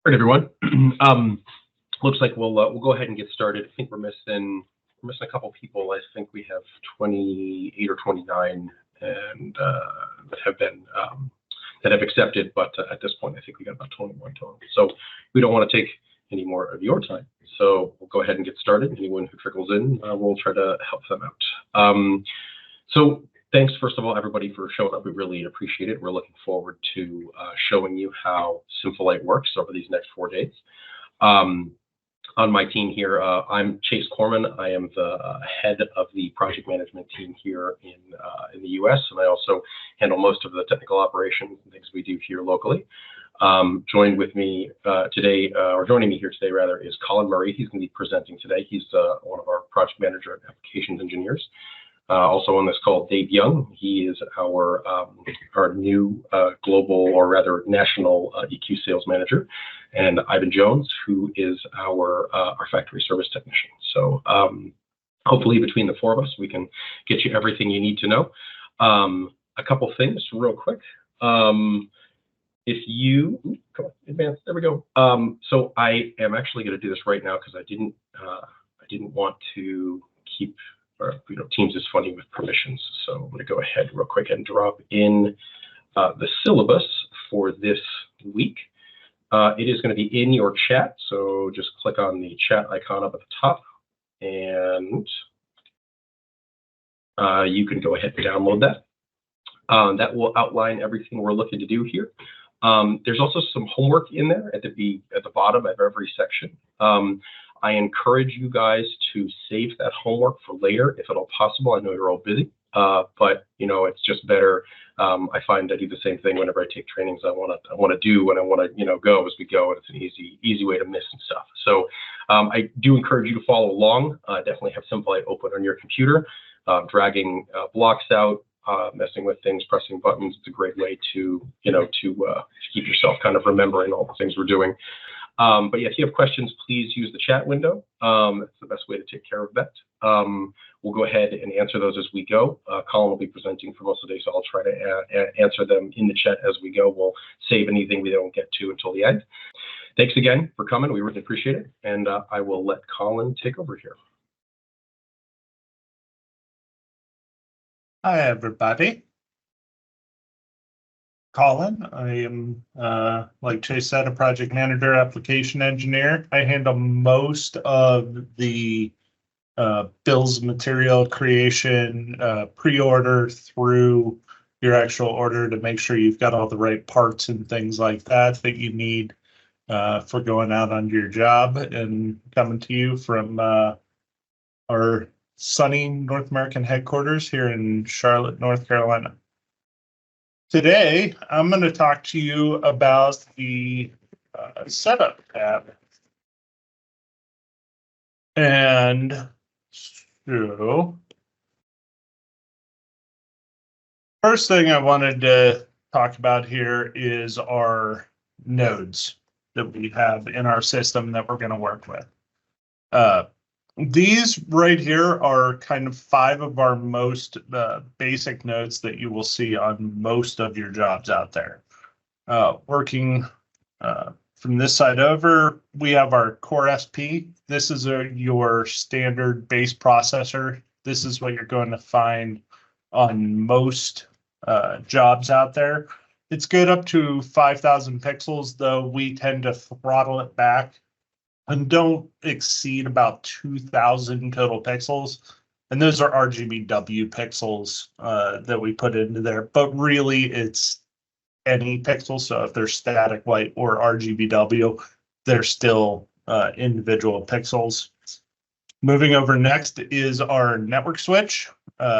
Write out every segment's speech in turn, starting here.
All right, everyone. Looks like we'll go ahead and get started. I think we're missing a couple people. I think we have 28 or 29 and that have accepted, but at this point, I think we got about 21 total. So we don't want to take any more of your time. So we'll go ahead and get started. Anyone who trickles in, we'll try to help them out. So thanks, first of all, everybody, for showing up. We really appreciate it. We're looking forward to showing you how Sympholight works over these next 4 days. On my team here, I'm Chase Corman. I am the head of the project management team here in the US, and I also handle most of the technical operations and things we do here locally. Joining me here today, rather, is Colin Murray. He's going to be presenting today. He's one of our project manager and applications engineers. Also on this call, Dave Young. He is our new global, or rather national EQ sales manager, and Ivan Jones, who is our factory service technician. So hopefully between the four of us, we can get you everything you need to know. A couple things real quick. If you come on, advance, there we go. So I am actually going to do this right now because I didn't want to keep. Teams is funny with permissions, so I'm going to go ahead real quick and drop in the syllabus for this week. It is going to be in your chat, so just click on the chat icon up at the top, and you can go ahead and download that. That will outline everything we're looking to do here. There's also some homework in there at the bottom of every section. I encourage you guys to save that homework for later, if at all possible. I know you're all busy, but it's just better. I find I do the same thing whenever I take trainings. I want to do and I want to go as we go, and it's an easy way to miss some stuff. So I do encourage you to follow along. Definitely have Sympholight open on your computer, dragging blocks out, messing with things, pressing buttons. It's a great way to keep yourself kind of remembering all the things we're doing. But yeah, if you have questions, please use the chat window. It's the best way to take care of that. We'll go ahead and answer those as we go. Colin will be presenting for most of the day, so I'll try to answer them in the chat as we go. We'll save anything we don't get to until the end. Thanks again for coming. We really appreciate it. And I will let Colin take over here. Hi, everybody. Colin. I am, like Chase said, a project manager, application engineer. I handle most of the bills of material creation, pre-order through your actual order to make sure you've got all the right parts and things like that you need for going out on your job, and coming to you from our sunny North American headquarters here in Charlotte, North Carolina. Today, I'm going to talk to you about the setup tab. And so, first thing I wanted to talk about here is our nodes that we have in our system that we're going to work with. These right here are kind of 5 of our most basic nodes that you will see on most of your jobs out there. Working from this side over, we have our core SP. This is your standard base processor. This is what you're going to find on most jobs out there. It's good up to 5,000 pixels, though we tend to throttle it back and don't exceed about 2,000 total pixels. And those are RGBW pixels that we put into there. But really, it's any pixel. So if they're static white or RGBW, they're still individual pixels. Moving over next is our network switch.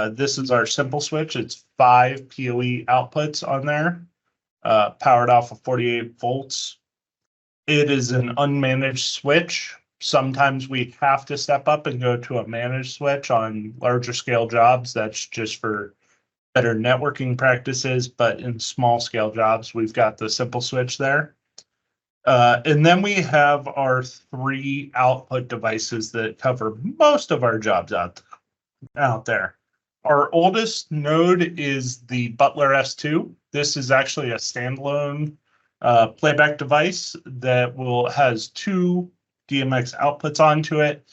This is our simple switch. It's 5 PoE outputs on there, powered off of 48 volts. It is an unmanaged switch. Sometimes we have to step up and go to a managed switch on larger scale jobs. That's just for better networking practices, but in small scale jobs, we've got the simple switch there. And then we have our 3 output devices that cover most of our jobs out there. Our oldest node is the Butler S2. This is actually a standalone playback device that has two DMX outputs onto it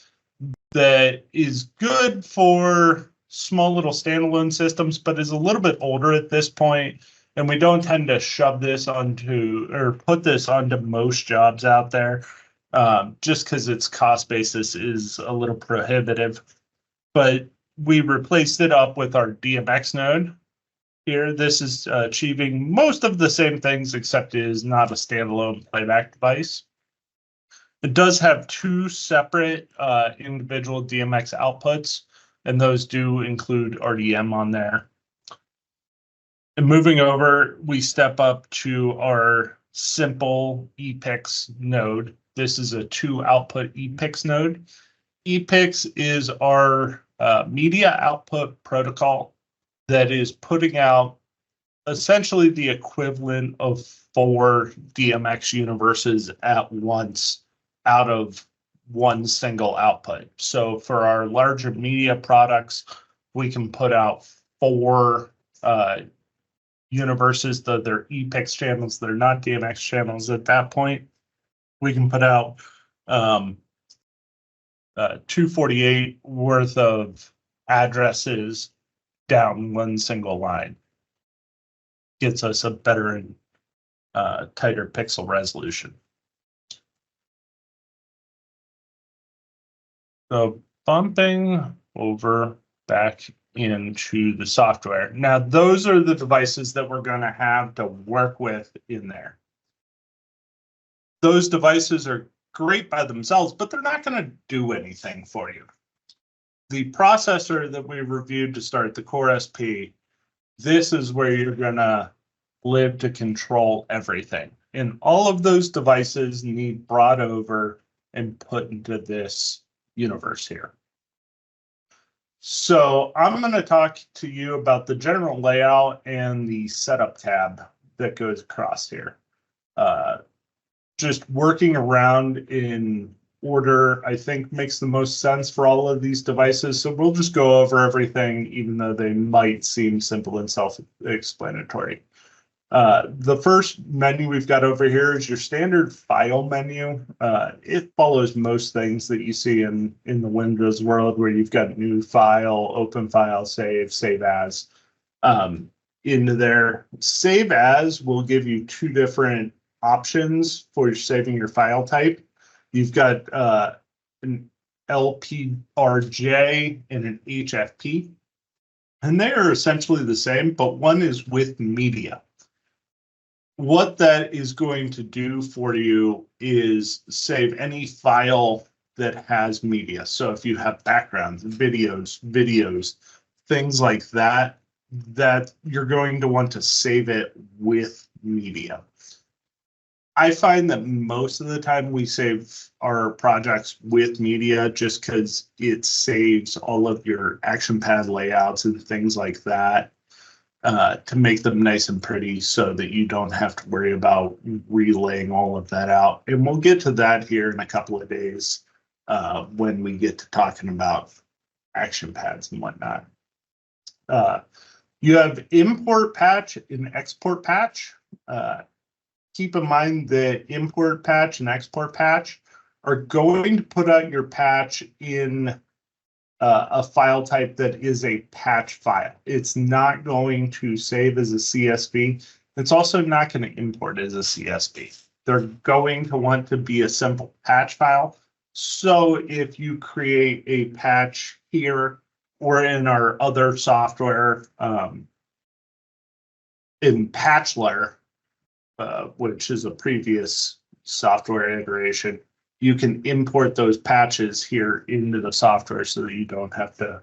that is good for small little standalone systems, but is a little bit older at this point. And we don't tend to shove this onto or put this onto most jobs out there, just because its cost basis is a little prohibitive. But we replaced it up with our DMX node. Here, this is achieving most of the same things, except it is not a standalone playback device. It does have two separate individual DMX outputs, and those do include RDM on there. And moving over, we step up to our simple ePix node. This is a 2-output ePix node. ePix is our media output protocol that is putting out essentially the equivalent of 4 DMX universes at once out of one single output. So for our larger media products, we can put out 4 universes, though they're ePix channels, they're not DMX channels at that point. We can put out 248 worth of addresses down one single line. Gets us a better and tighter pixel resolution. So bumping over back into the software. Now, those are the devices that we're going to have to work with in there. Those devices are great by themselves, but they're not going to do anything for you. The processor that we reviewed to start the Core SP, this is where you're going to live to control everything. And all of those devices need brought over and put into this universe here. So I'm going to talk to you about the general layout and the setup tab that goes across here. Just working around in order, I think, makes the most sense for all of these devices. So we'll just go over everything, even though they might seem simple and self-explanatory. The first menu we've got over here is your standard file menu. It follows most things that you see in the Windows world, where you've got new file, open file, save as. Into there, save as will give you 2 different options for saving your file type. You've got an LPRJ and an HFP, and they are essentially the same, but one is with media. What that is going to do for you is save any file that has media. So if you have backgrounds, videos, things like that, that you're going to want to save it with media. I find that most of the time we save our projects with media just because it saves all of your action pad layouts and things like that to make them nice and pretty so that you don't have to worry about relaying all of that out. And we'll get to that here in a couple of days when we get to talking about action pads and whatnot. You have import patch and export patch. Keep in mind that import patch and export patch are going to put out your patch in a file type that is a patch file. It's not going to save as a CSV. It's also not going to import as a CSV. They're going to want to be a simple patch file. So if you create a patch here or in our other software in Patchler, which is a previous software iteration, you can import those patches here into the software so that you don't have to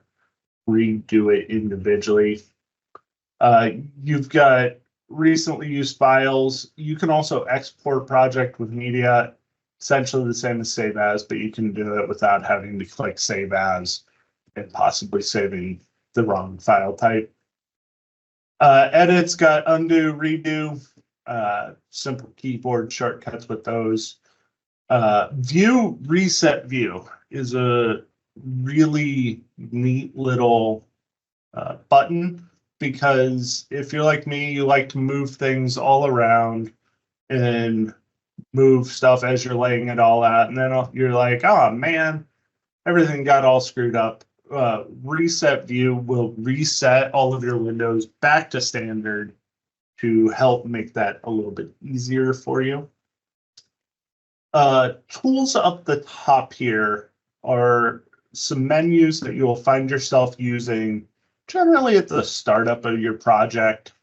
redo it individually. You've got recently used files. You can also export project with media, essentially the same as save as, but you can do it without having to click save as and possibly saving the wrong file type. Edit's got undo, redo, simple keyboard shortcuts with those. View, reset view is a really neat little button, because if you're like me, you like to move things all around and move stuff as you're laying it all out. And then you're like, oh man, everything got all screwed up. Reset view will reset all of your windows back to standard to help make that a little bit easier for you. Tools up the top here are some menus that you'll find yourself using generally at the startup of your project.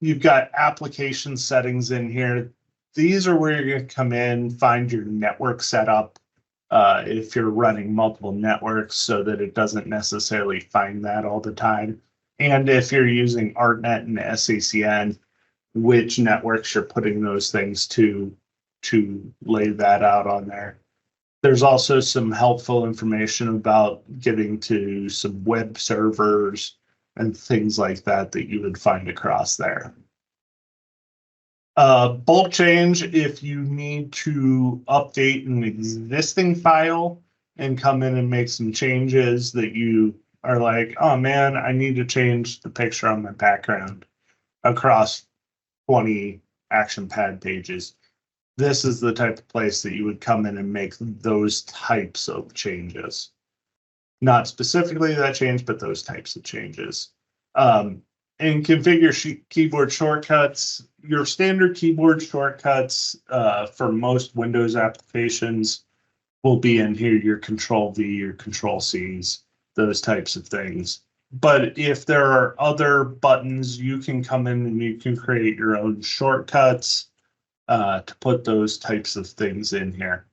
You've got application settings in here. These are where you're going to come in, find your network setup if you're running multiple networks so that it doesn't necessarily find that all the time. And if you're using ARTnet and sACN, which networks you're putting those things to lay that out on there. There's also some helpful information about getting to some web servers and things like that that you would find across there. Bulk change, if you need to update an existing file and come in and make some changes that you are like, oh man, I need to change the picture on my background across 20 action pad pages. This is the type of place that you would come in and make those types of changes. Not specifically that change, but those types of changes. And configure keyboard shortcuts. Your standard keyboard shortcuts for most Windows applications will be in here, your Control-V, your Control-Cs, those types of things. But if there are other buttons, you can come in and you can create your own shortcuts to put those types of things in here.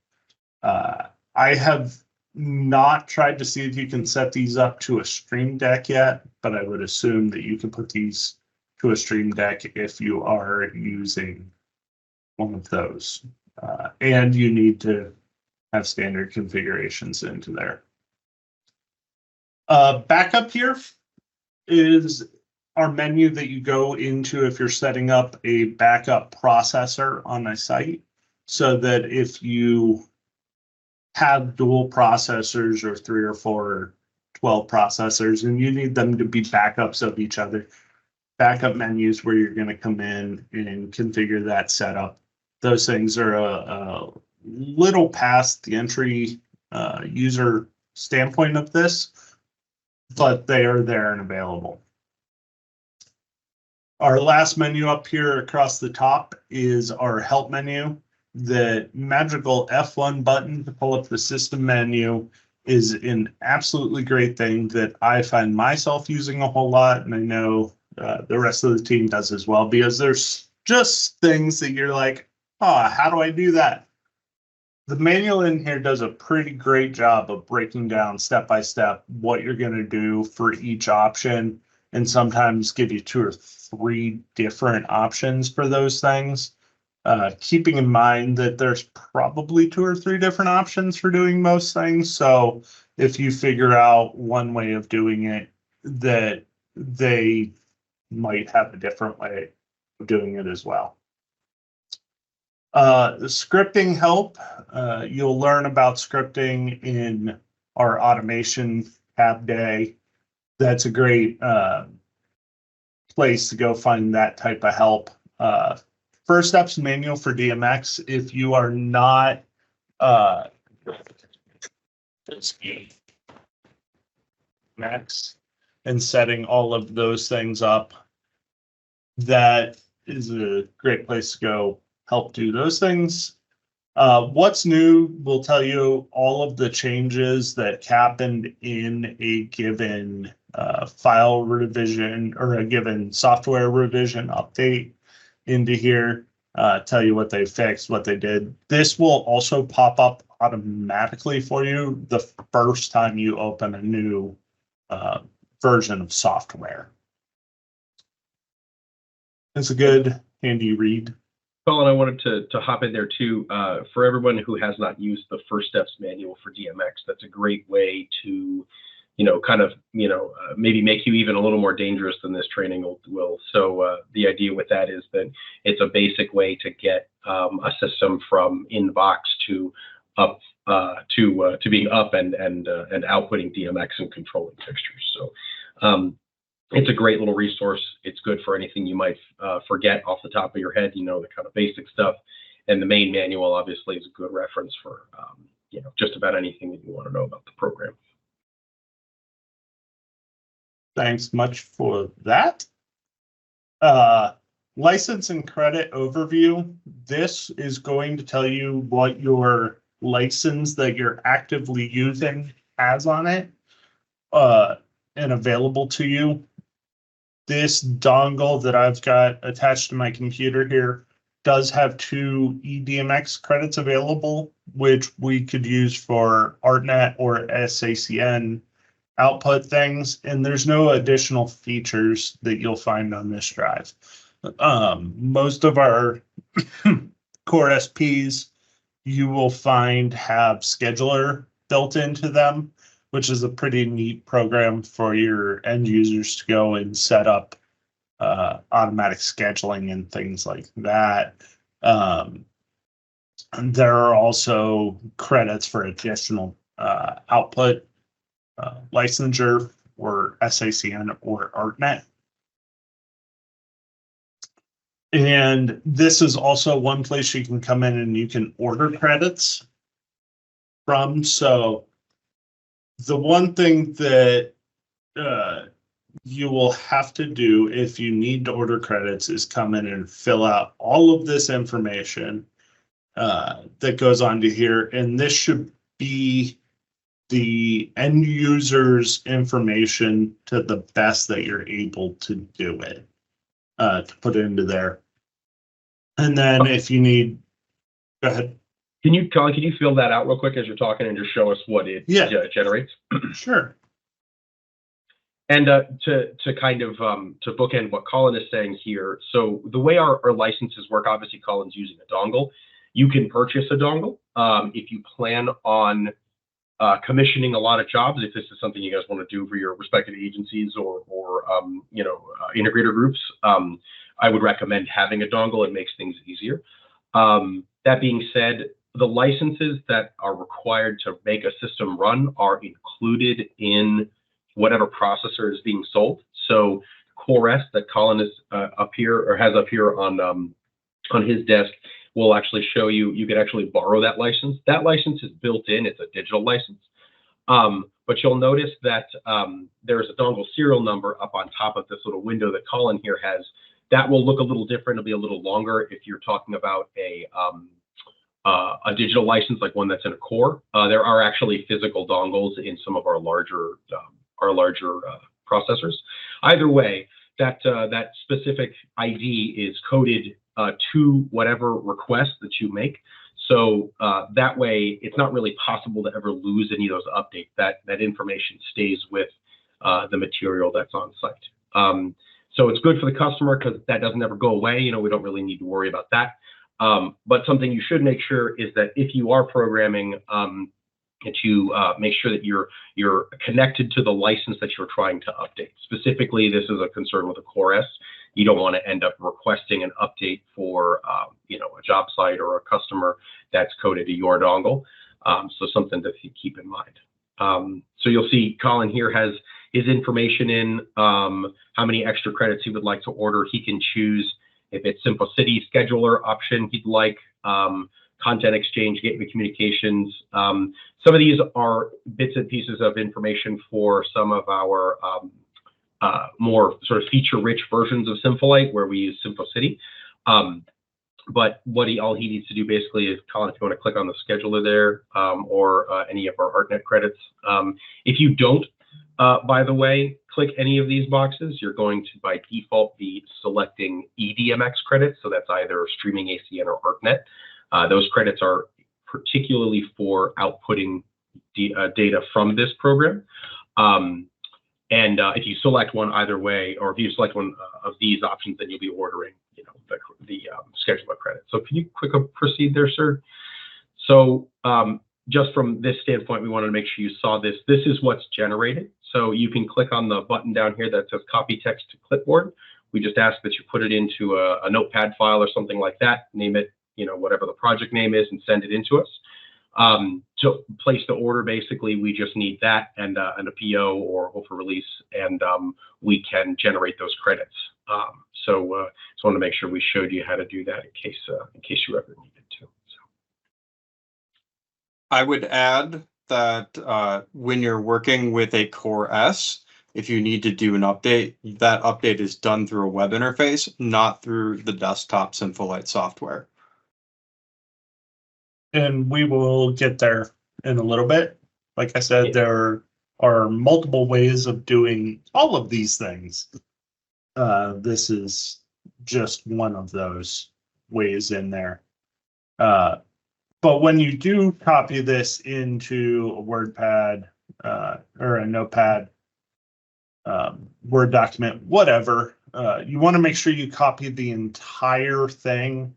I have not tried to see if you can set these up to a Stream Deck yet, but I would assume that you can put these to a Stream Deck if you are using one of those. And you need to have standard configurations into there. Backup here is our menu that you go into if you're setting up a backup processor on a site, so that if you have dual processors or 3 or 4 or 12 processors and you need them to be backups of each other, backup menus where you're going to come in and configure that setup. Those things are a little past the entry user standpoint of this, but they are there and available. Our last menu up here across the top is our help menu. The magical F1 button to pull up the system menu is an absolutely great thing that I find myself using a whole lot, and I know the rest of the team does as well, because there's just things that you're like, oh, how do I do that? The manual in here does a pretty great job of breaking down step by step what you're going to do for each option, and sometimes give you 2 or 3 different options for those things. Keeping in mind that there's probably 2 or 3 different options for doing most things. So if you figure out one way of doing it, that they might have a different way of doing it as well. The scripting help, you'll learn about scripting in our automation tab day. That's a great place to go find that type of help. First steps manual for DMX. If you are not DMX and setting all of those things up, that is a great place to go help do those things. What's new will tell you all of the changes that happened in a given file revision or a given software revision update into here, tell you what they fixed, what they did. This will also pop up automatically for you the first time you open a new version of software. It's a good, handy read. Well, and I wanted to hop in there too. For everyone who has not used the First Steps manual for DMX, that's a great way to, maybe make you even a little more dangerous than this training will. So the idea with that is that it's a basic way to get a system from inbox to up to being up and outputting DMX and controlling fixtures. So it's a great little resource. It's good for anything you might forget off the top of your head, you know, the kind of basic stuff. And the main manual obviously is a good reference for, you know, just about anything that you want to know about the program. Thanks much for that. License and credit overview. This is going to tell you what your license that you're actively using has on it and available to you. This dongle that I've got attached to my computer here does have 2 eDMX credits available, which we could use for ARTnet or sACN output things, and there's no additional features that you'll find on this drive. Most of our core SPs you will find have scheduler built into them, which is a pretty neat program for your end users to go and set up automatic scheduling and things like that. There are also credits for additional output licensure or sACN or ARTnet. And this is also one place you can come in and you can order credits from. So the one thing that you will have to do if you need to order credits is come in and fill out all of this information that goes onto here. And this should be the end user's information to the best that you're able to do it, to put it into there. And then if you need, go ahead. Colin, can you fill that out real quick as you're talking and just show us what it generates? Sure. And to kind of to bookend what Colin is saying here, so the way our licenses work, obviously Colin's using a dongle. You can purchase a dongle if you plan on commissioning a lot of jobs. If this is something you guys want to do for your respective agencies or you know, integrator groups, I would recommend having a dongle. It makes things easier. That being said, the licenses that are required to make a system run are included in whatever processor is being sold. So Core S that Colin is up here or has up here on his desk will actually show you, you can actually borrow that license. That license is built in, it's a digital license. But you'll notice that there's a dongle serial number up on top of this little window that Colin here has. That will look a little different. It'll be a little longer if you're talking about a digital license, like one that's in a core. There are actually physical dongles in some of our larger processors. Either way, that specific ID is coded to whatever request that you make. So that way, it's not really possible to ever lose any of those updates. That information stays with the material that's on site. So it's good for the customer because that doesn't ever go away. You know, we don't really need to worry about that. But something you should make sure is that if you are programming, that you make sure that you're connected to the license that you're trying to update. Specifically, this is a concern with a Core S. You don't want to end up requesting an update for you know, a job site or a customer that's coded to your dongle. So something to keep in mind. So you'll see Colin here has his information in, how many extra credits he would like to order. He can choose if it's Sympholight scheduler option he'd like, content exchange, gateway communications. Some of these are bits and pieces of information for some of our more sort of feature-rich versions of Sympholight where we use Sympholight. But all he needs to do basically is, Colin, if you want to click on the scheduler there, or any of our ARTnet credits. If you don't, by the way, click any of these boxes, you're going to by default be selecting eDMX credits. So that's either streaming ACN or ARTnet. Those credits are particularly for outputting data from this program. If you select one either way, or if you select one of these options, then you'll be ordering, you know, the scheduler credit. So can you quick proceed there, sir? So just from this standpoint, we wanted to make sure you saw this. This is what's generated. So you can click on the button down here that says copy text to clipboard. We just ask that you put it into a notepad file or something like that, name it, you know, whatever the project name is, and send it into us. place the order. Basically, we just need that and a PO or for release, and we can generate those credits. So just wanted to make sure we showed you how to do that in case you ever needed to. So. I would add that when you're working with a Core S, if you need to do an update, that update is done through a web interface, not through the desktop Sympholight software. And we will get there in a little bit. Like I said, there are multiple ways of doing all of these things. This is just one of those ways in there. But when you do copy this into a WordPad or a Notepad, Word document, whatever, you want to make sure you copy the entire thing,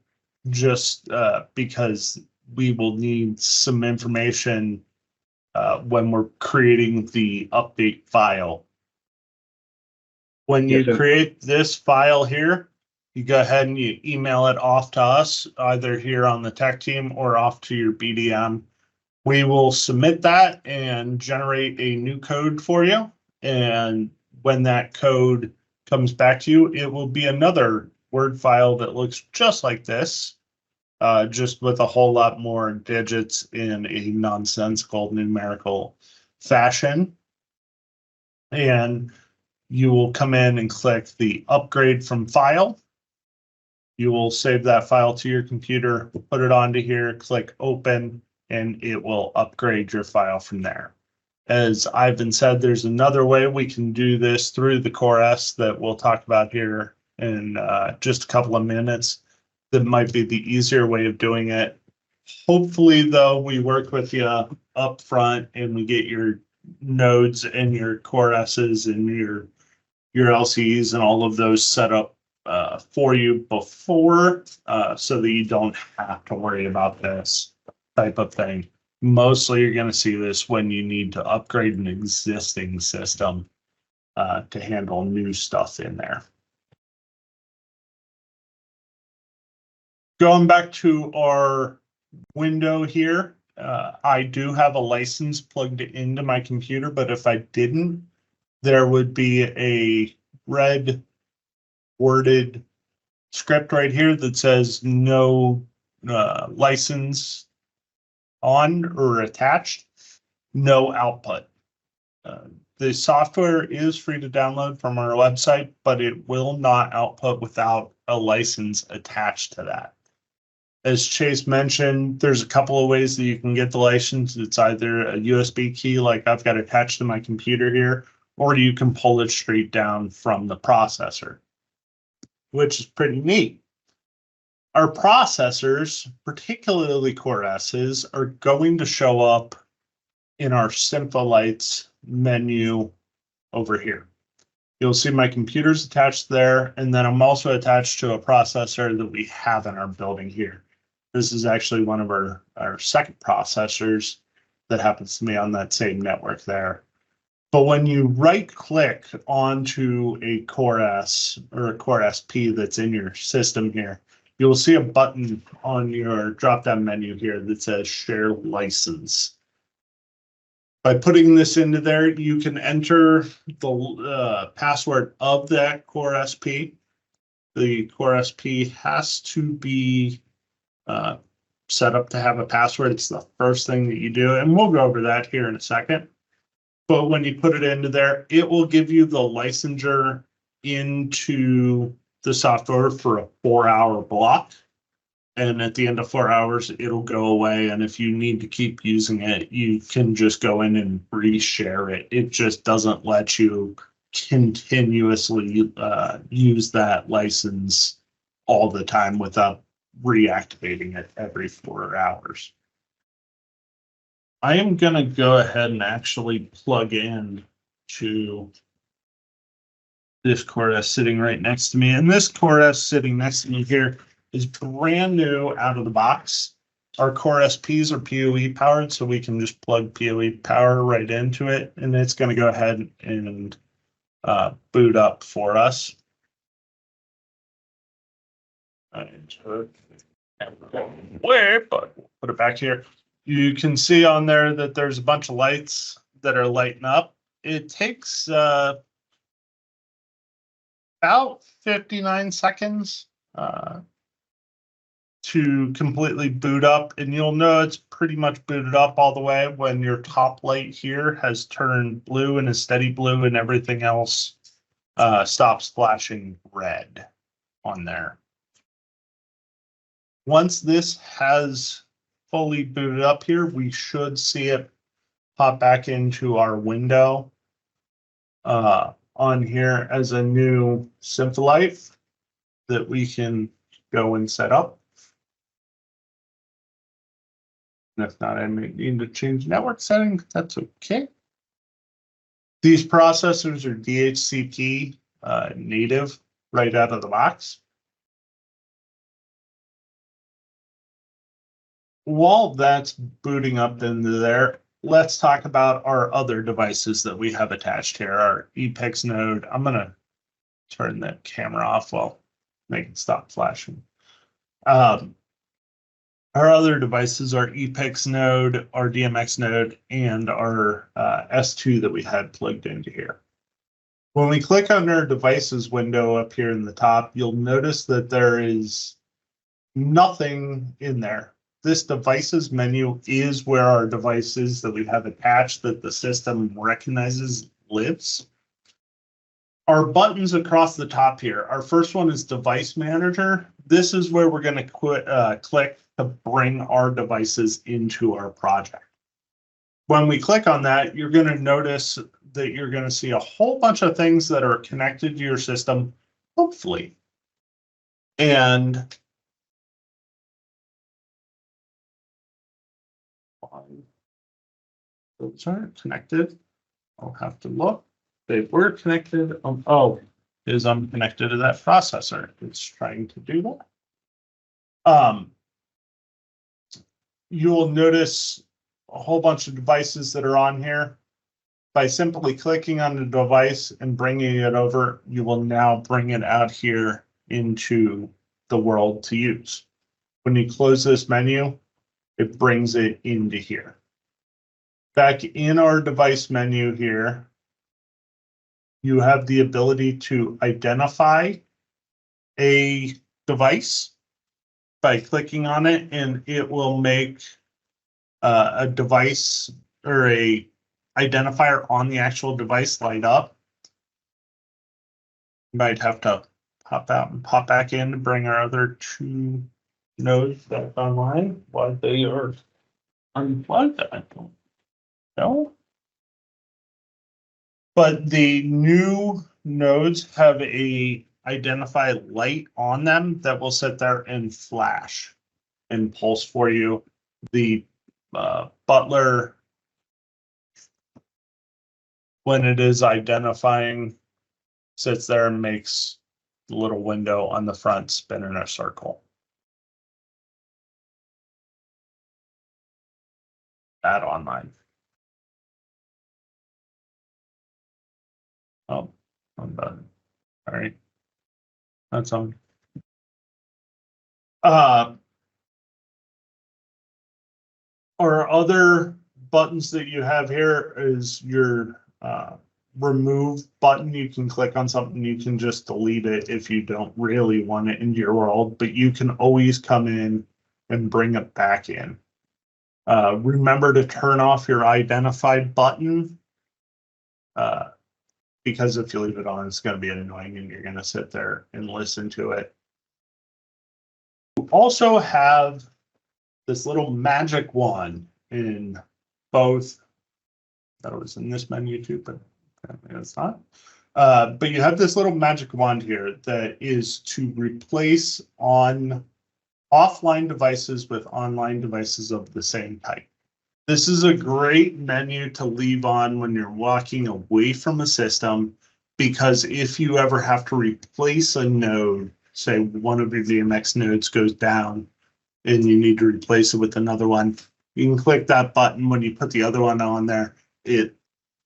just because we will need some information when we're creating the update file. When you create this file here, you go ahead and you email it off to us, either here on the tech team or off to your BDM. We will submit that and generate a new code for you. And when that code comes back to you, it will be another Word file that looks just like this, just with a whole lot more digits in a nonsensical numerical fashion. And you will come in and click the upgrade from file. You will save that file to your computer, put it onto here, click open, and it will upgrade your file from there. As Ivan said, there's another way we can do this through the Core S that we'll talk about here in just a couple of minutes. That might be the easier way of doing it. Hopefully, though, we work with you up front and we get your nodes and your Core S's and your LCs and all of those set up for you before, so that you don't have to worry about this type of thing. Mostly you're going to see this when you need to upgrade an existing system to handle new stuff in there. Going back to our window here, I do have a license plugged into my computer, but if I didn't, there would be a red worded script right here that says no license on or attached, no output. The software is free to download from our website, but it will not output without a license attached to that. As Chase mentioned, there's a couple of ways that you can get the license. It's either a USB key like I've got attached to my computer here, or you can pull it straight down from the processor, which is pretty neat. Our processors, particularly Core S's, are going to show up in our Sympholights menu over here. You'll see my computer's attached there, and then I'm also attached to a processor that we have in our building here. This is actually one of our second processors that happens to be on that same network there. But when you right-click onto a Core S or a Core SP that's in your system here, you'll see a button on your drop-down menu here that says Share License. By putting this into there, you can enter the password of that Core SP. The Core SP has to be set up to have a password. It's the first thing that you do, and we'll go over that here in a second. But when you put it into there, it will give you the licensure into the software for a 4-hour block. And at the end of 4 hours, it'll go away. And if you need to keep using it, you can just go in and reshare it. It just doesn't let you continuously use that license all the time without reactivating it every 4 hours. I am going to go ahead and actually plug in to this Core S sitting right next to me. And this Core S sitting next to me here is brand new out of the box. Our Core SPs are PoE powered, so we can just plug PoE power right into it, and it's going to go ahead and boot up for us. Where, but put it back here. You can see on there that there's a bunch of lights that are lighting up. It takes about 59 seconds to completely boot up, and you'll know it's pretty much booted up all the way when your top light here has turned blue and is steady blue, and everything else stops flashing red on there. Once this has fully booted up here, we should see it pop back into our window on here as a new Sympholight that we can go and set up. And if not, I may need to change network setting. That's okay. These processors are DHCP native right out of the box. While that's booting up into there, let's talk about our other devices that we have attached here. Our ePix node. I'm going to turn that camera off while make it stop flashing. Our other devices are ePix node, our DMX node, and our S2 that we had plugged into here. When we click on our devices window up here in the top, you'll notice that there is nothing in there. This devices menu is where our devices that we have attached that the system recognizes lives. Our buttons across the top here. Our first one is Device Manager. This is where we're going to click to bring our devices into our project. When we click on that, you're going to notice that you're going to see a whole bunch of things that are connected to your system, hopefully. And those aren't connected. I'll have to look. They were connected. Oh, I'm connected to that processor. It's trying to do that. You'll notice a whole bunch of devices that are on here. By simply clicking on the device and bringing it over, you will now bring it out here into the world to use. When you close this menu, it brings it into here. Back in our device menu here, you have the ability to identify a device by clicking on it, and it will make a device or a identifier on the actual device light up. You might have to pop out and pop back in to bring our other two nodes back online while they are unplugged. I don't know. But the new nodes have a identify light on them that will sit there and flash and pulse for you. The Butler, when it is identifying, sits there and makes the little window on the front spin in a circle. That online. Oh, I'm done. All right. That's on. Our other buttons that you have here is your remove button. You can click on something, you can just delete it if you don't really want it into your world, but you can always come in and bring it back in. Remember to turn off your identified button, because if you leave it on, it's going to be annoying and you're going to sit there and listen to it. You also have this little magic wand in both. That was in this menu too, but apparently it's not. But you have this little magic wand here that is to replace offline devices with online devices of the same type. This is a great menu to leave on when you're walking away from a system, because if you ever have to replace a node, say one of your DMX nodes goes down and you need to replace it with another one, you can click that button. When you put the other one on there, it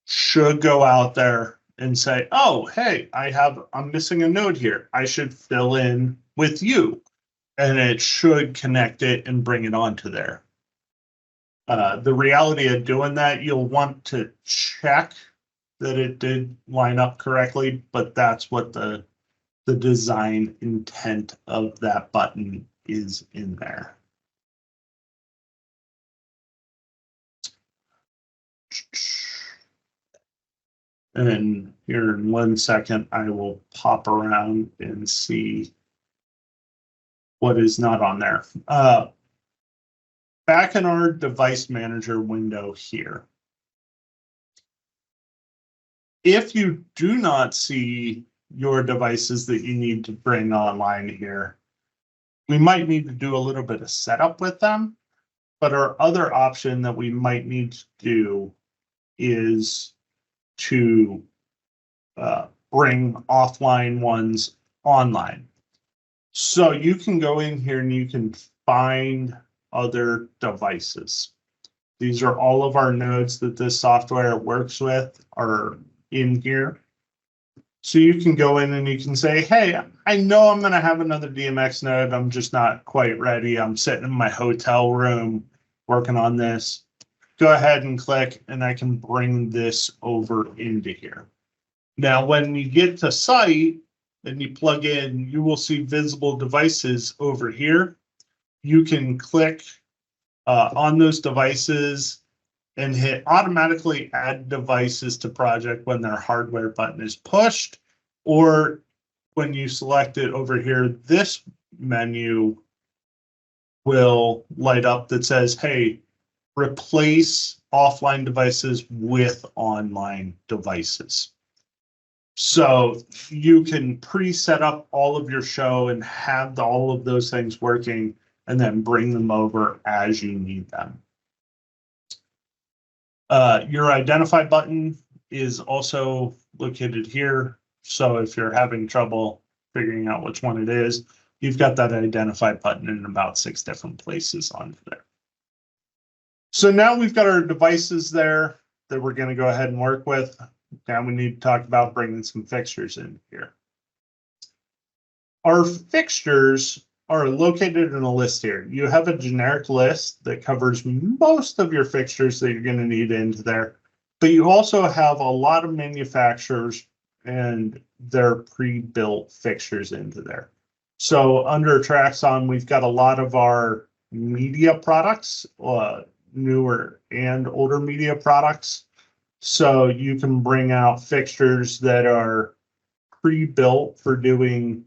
should go out there and say, oh, hey, I'm missing a node here. I should fill in with you. And it should connect it and bring it onto there. The reality of doing that, you'll want to check that it did line up correctly, but that's what the design intent of that button is in there. And here in 1 second, I will pop around and see what is not on there. Back in our device manager window here, if you do not see your devices that you need to bring online here, we might need to do a little bit of setup with them. But our other option that we might need to do is to bring offline ones online. So you can go in here and you can find other devices. These are all of our nodes that this software works with are in here. So you can go in and you can say, hey, I know I'm going to have another DMX node. I'm just not quite ready. I'm sitting in my hotel room working on this. Go ahead and click, and I can bring this over into here. Now, when you get to site and you plug in, you will see visible devices over here. You can click on those devices and hit automatically add devices to project when their hardware button is pushed, or when you select it over here, this menu will light up that says, hey, replace offline devices with online devices. So you can pre-set up all of your show and have all of those things working and then bring them over as you need them. Your identify button is also located here. So if you're having trouble figuring out which one it is, you've got that identify button in about 6 different places on there. So now we've got our devices there that we're going to go ahead and work with. Now we need to talk about bringing some fixtures in here. Our fixtures are located in a list here. You have a generic list that covers most of your fixtures that you're going to need into there, but you also have a lot of manufacturers and their pre-built fixtures into there. So under Traxon, we've got a lot of our media products, newer and older media products. So you can bring out fixtures that are pre-built for doing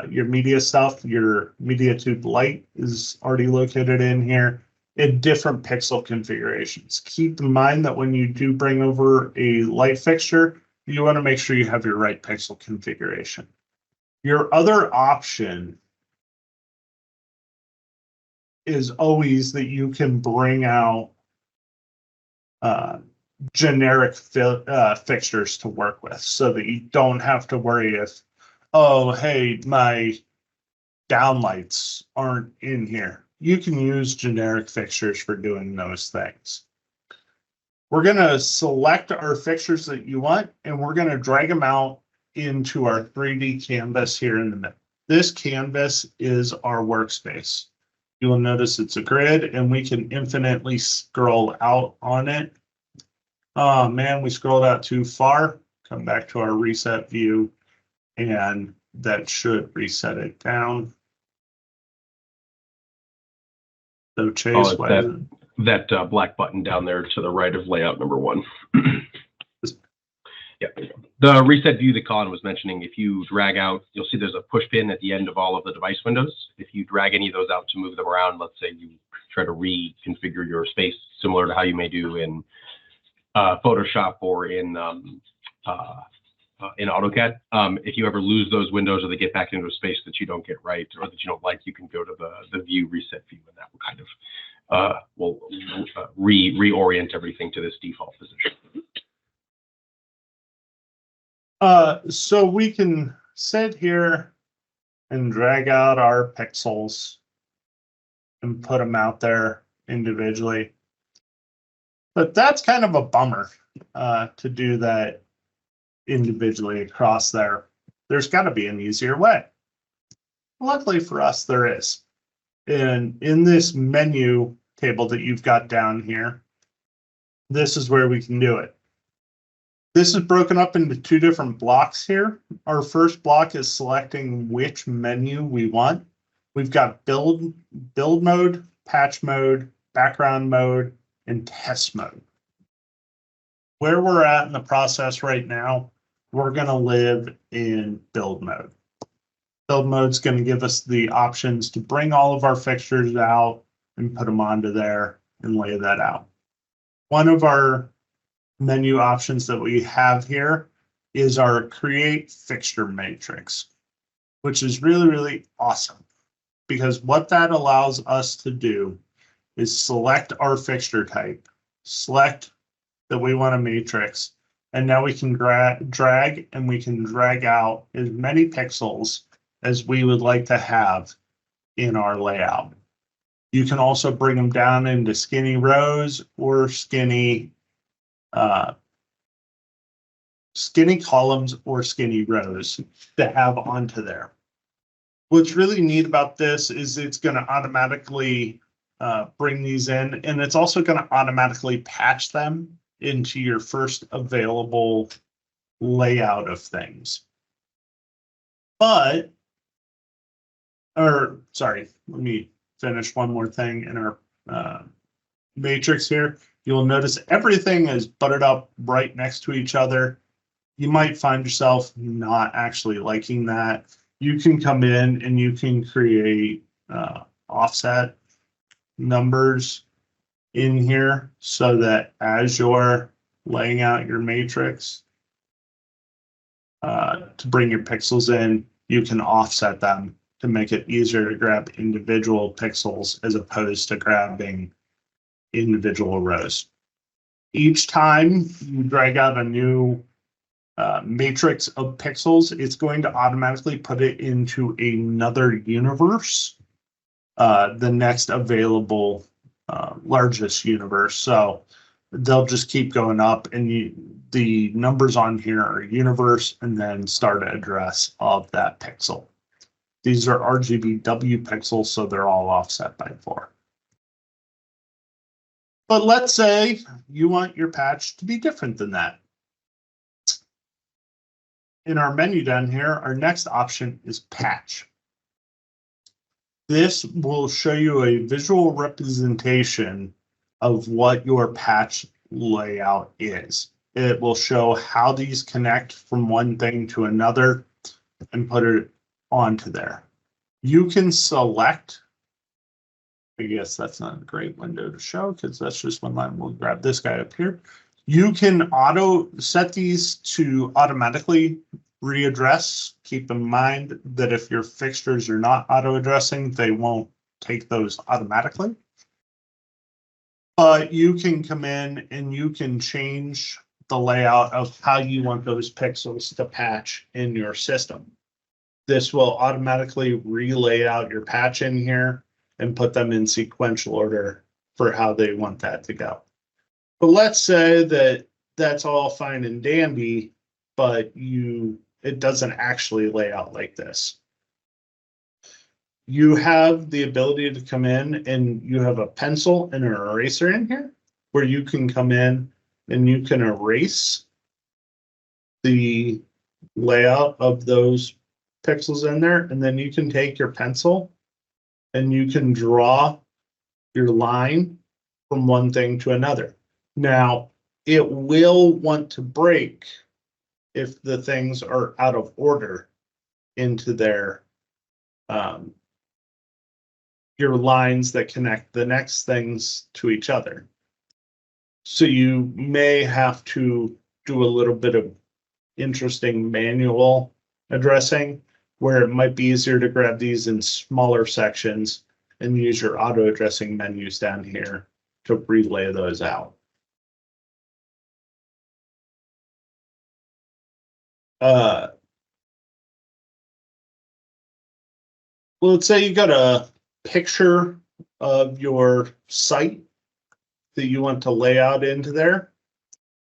your media stuff. Your MediaTube Lite is already located in here in different pixel configurations. Keep in mind that when you do bring over a light fixture, you want to make sure you have your right pixel configuration. Your other option is always that you can bring out generic fixtures to work with, so that you don't have to worry if, oh, hey, my downlights aren't in here. You can use generic fixtures for doing those things. We're going to select our fixtures that you want, and we're going to drag them out into our 3D canvas here in the middle. This canvas is our workspace. You will notice it's a grid, and we can infinitely scroll out on it. Oh man, we scrolled out too far. Come back to our reset view, and that should reset it down. So Chase, that black button down there to the right of layout number 1. Yeah, there you go. The reset view that Colin was mentioning, if you drag out, you'll see there's a push pin at the end of all of the device windows. If you drag any of those out to move them around, let's say you try to reconfigure your space similar to how you may do in Photoshop or in AutoCAD. If you ever lose those windows or they get back into a space that you don't get right or that you don't like, you can go to the view reset view, and that will kind of reorient everything to this default position. So we can sit here and drag out our pixels and put them out there individually. But that's kind of a bummer to do that individually across there. There's got to be an easier way. Luckily for us, there is. And in this menu table that you've got down here, this is where we can do it. This is broken up into two different blocks here. Our first block is selecting which menu we want. We've got build mode, patch mode, background mode, and test mode. Where we're at in the process right now, we're going to live in build mode. Build mode is going to give us the options to bring all of our fixtures out and put them onto there and lay that out. One of our menu options that we have here is our create fixture matrix, which is really, really awesome, because what that allows us to do is select our fixture type, select that we want a matrix, and now we can drag and we can drag out as many pixels as we would like to have in our layout. You can also bring them down into skinny rows or skinny columns or skinny rows to have onto there. What's really neat about this is it's going to automatically bring these in, and it's also going to automatically patch them into your first available layout of things. Let me finish one more thing in our matrix here. You'll notice everything is buttered up right next to each other. You might find yourself not actually liking that. You can come in and you can create offset numbers in here so that as you're laying out your matrix to bring your pixels in, you can offset them to make it easier to grab individual pixels as opposed to grabbing individual rows. Each time you drag out a new matrix of pixels, it's going to automatically put it into another universe, the next available largest universe. So they'll just keep going up, and the numbers on here are universe and then start address of that pixel. These are RGBW pixels, so they're all offset by 4. But let's say you want your patch to be different than that. In our menu down here, our next option is patch. This will show you a visual representation of what your patch layout is. It will show how these connect from one thing to another and put it onto there. You can select, I guess that's not a great window to show because that's just one line. We'll grab this guy up here. You can auto set these to automatically readdress. Keep in mind that if your fixtures are not auto addressing, they won't take those automatically. But you can come in and you can change the layout of how you want those pixels to patch in your system. This will automatically relay out your patch in here and put them in sequential order for how they want that to go. But let's say that that's all fine and dandy, but it doesn't actually lay out like this. You have the ability to come in and you have a pencil and an eraser in here where you can come in and you can erase the layout of those pixels in there, and then you can take your pencil and you can draw your line from one thing to another. Now, it will want to break if the things are out of order into their your lines that connect the next things to each other. So you may have to do a little bit of interesting manual addressing where it might be easier to grab these in smaller sections and use your auto addressing menus down here to relay those out. Let's say you got a picture of your site that you want to lay out into there.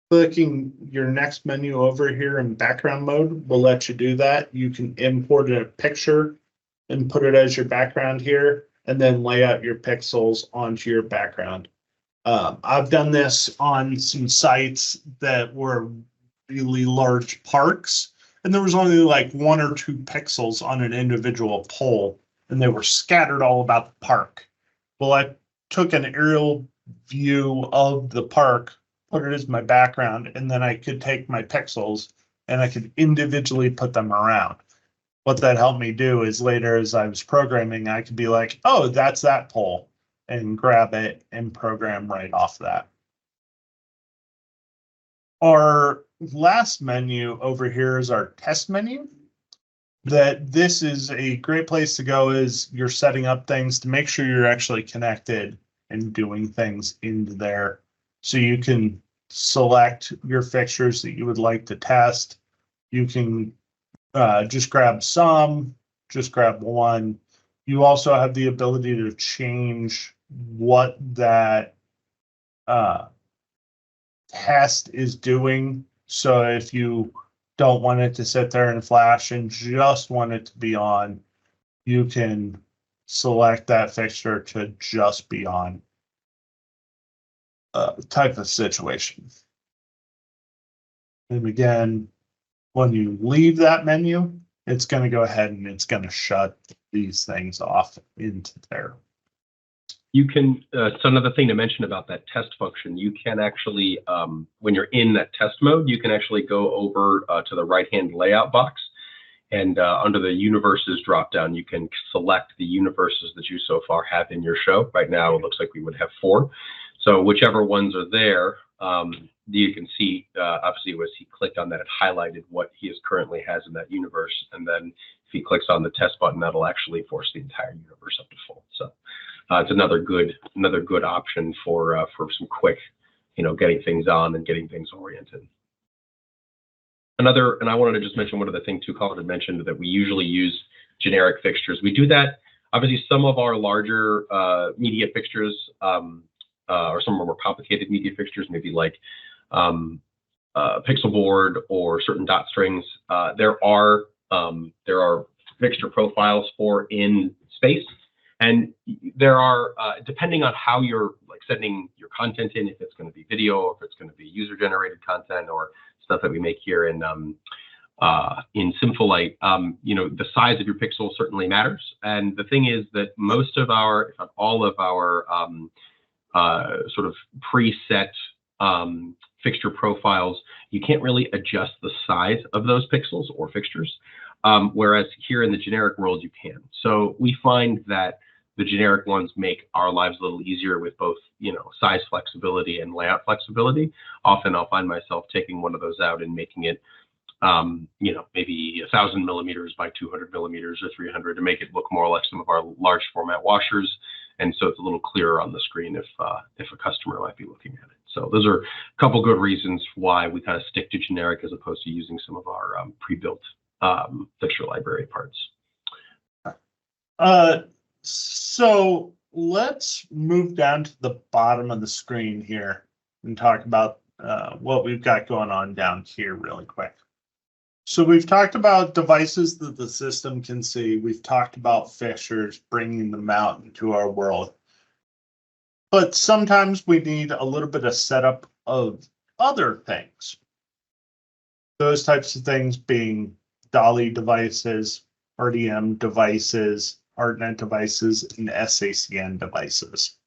Clicking your next menu over here in background mode will let you do that. You can import a picture and put it as your background here, and then lay out your pixels onto your background. I've done this on some sites that were really large parks, and there was only like 1 or 2 pixels on an individual pole, and they were scattered all about the park. Well, I took an aerial view of the park, put it as my background, and then I could take my pixels and I could individually put them around. What that helped me do is later as I was programming, I could be like, oh, that's that pole, and grab it and program right off that. Our last menu over here is our test menu. This is a great place to go as you're setting up things to make sure you're actually connected and doing things into there. So you can select your fixtures that you would like to test. You can just grab some, just grab one. You also have the ability to change what that test is doing. So if you don't want it to sit there and flash and just want it to be on, you can select that fixture to just be on type of situation. And again, when you leave that menu, it's going to go ahead and it's going to shut these things off into there. You can, so another thing to mention about that test function, you can actually, when you're in that test mode, you can actually go over to the right-hand layout box, and under the universes dropdown, you can select the universes that you so far have in your show. Right now, it looks like we would have 4. So whichever ones are there, you can see, obviously, as he clicked on that, it highlighted what he currently has in that universe. And then if he clicks on the test button, that'll actually force the entire universe up to full. So it's another good option for some quick, getting things on and getting things oriented. And I wanted to just mention one other thing too. Colin had mentioned that we usually use generic fixtures. We do that. Obviously, some of our larger media fixtures, or some of our more complicated media fixtures, maybe like pixel board or certain dot strings. There are fixture profiles for in space, and there are depending on how you're sending your content in, if it's going to be video, or if it's going to be user-generated content, or stuff that we make here in Sympholight. The size of your pixel certainly matters, and the thing is that most of our, if not all of our sort of preset fixture profiles, you can't really adjust the size of those pixels or fixtures, whereas here in the generic world you can. So we find that the generic ones make our lives a little easier with both, size flexibility and layout flexibility. Often I'll find myself taking one of those out and making it, maybe 1,000 millimeters by 200 millimeters or 300 to make it look more like some of our large format washers. And so it's a little clearer on the screen if a customer might be looking at it. So those are a couple good reasons why we kind of stick to generic as opposed to using some of our pre-built fixture library parts. So let's move down to the bottom of the screen here and talk about what we've got going on down here really quick. So we've talked about devices that the system can see. We've talked about fixtures, bringing them out into our world. But sometimes we need a little bit of setup of other things. Those types of things being DALI devices, RDM devices, ARTnet devices, and sACN devices.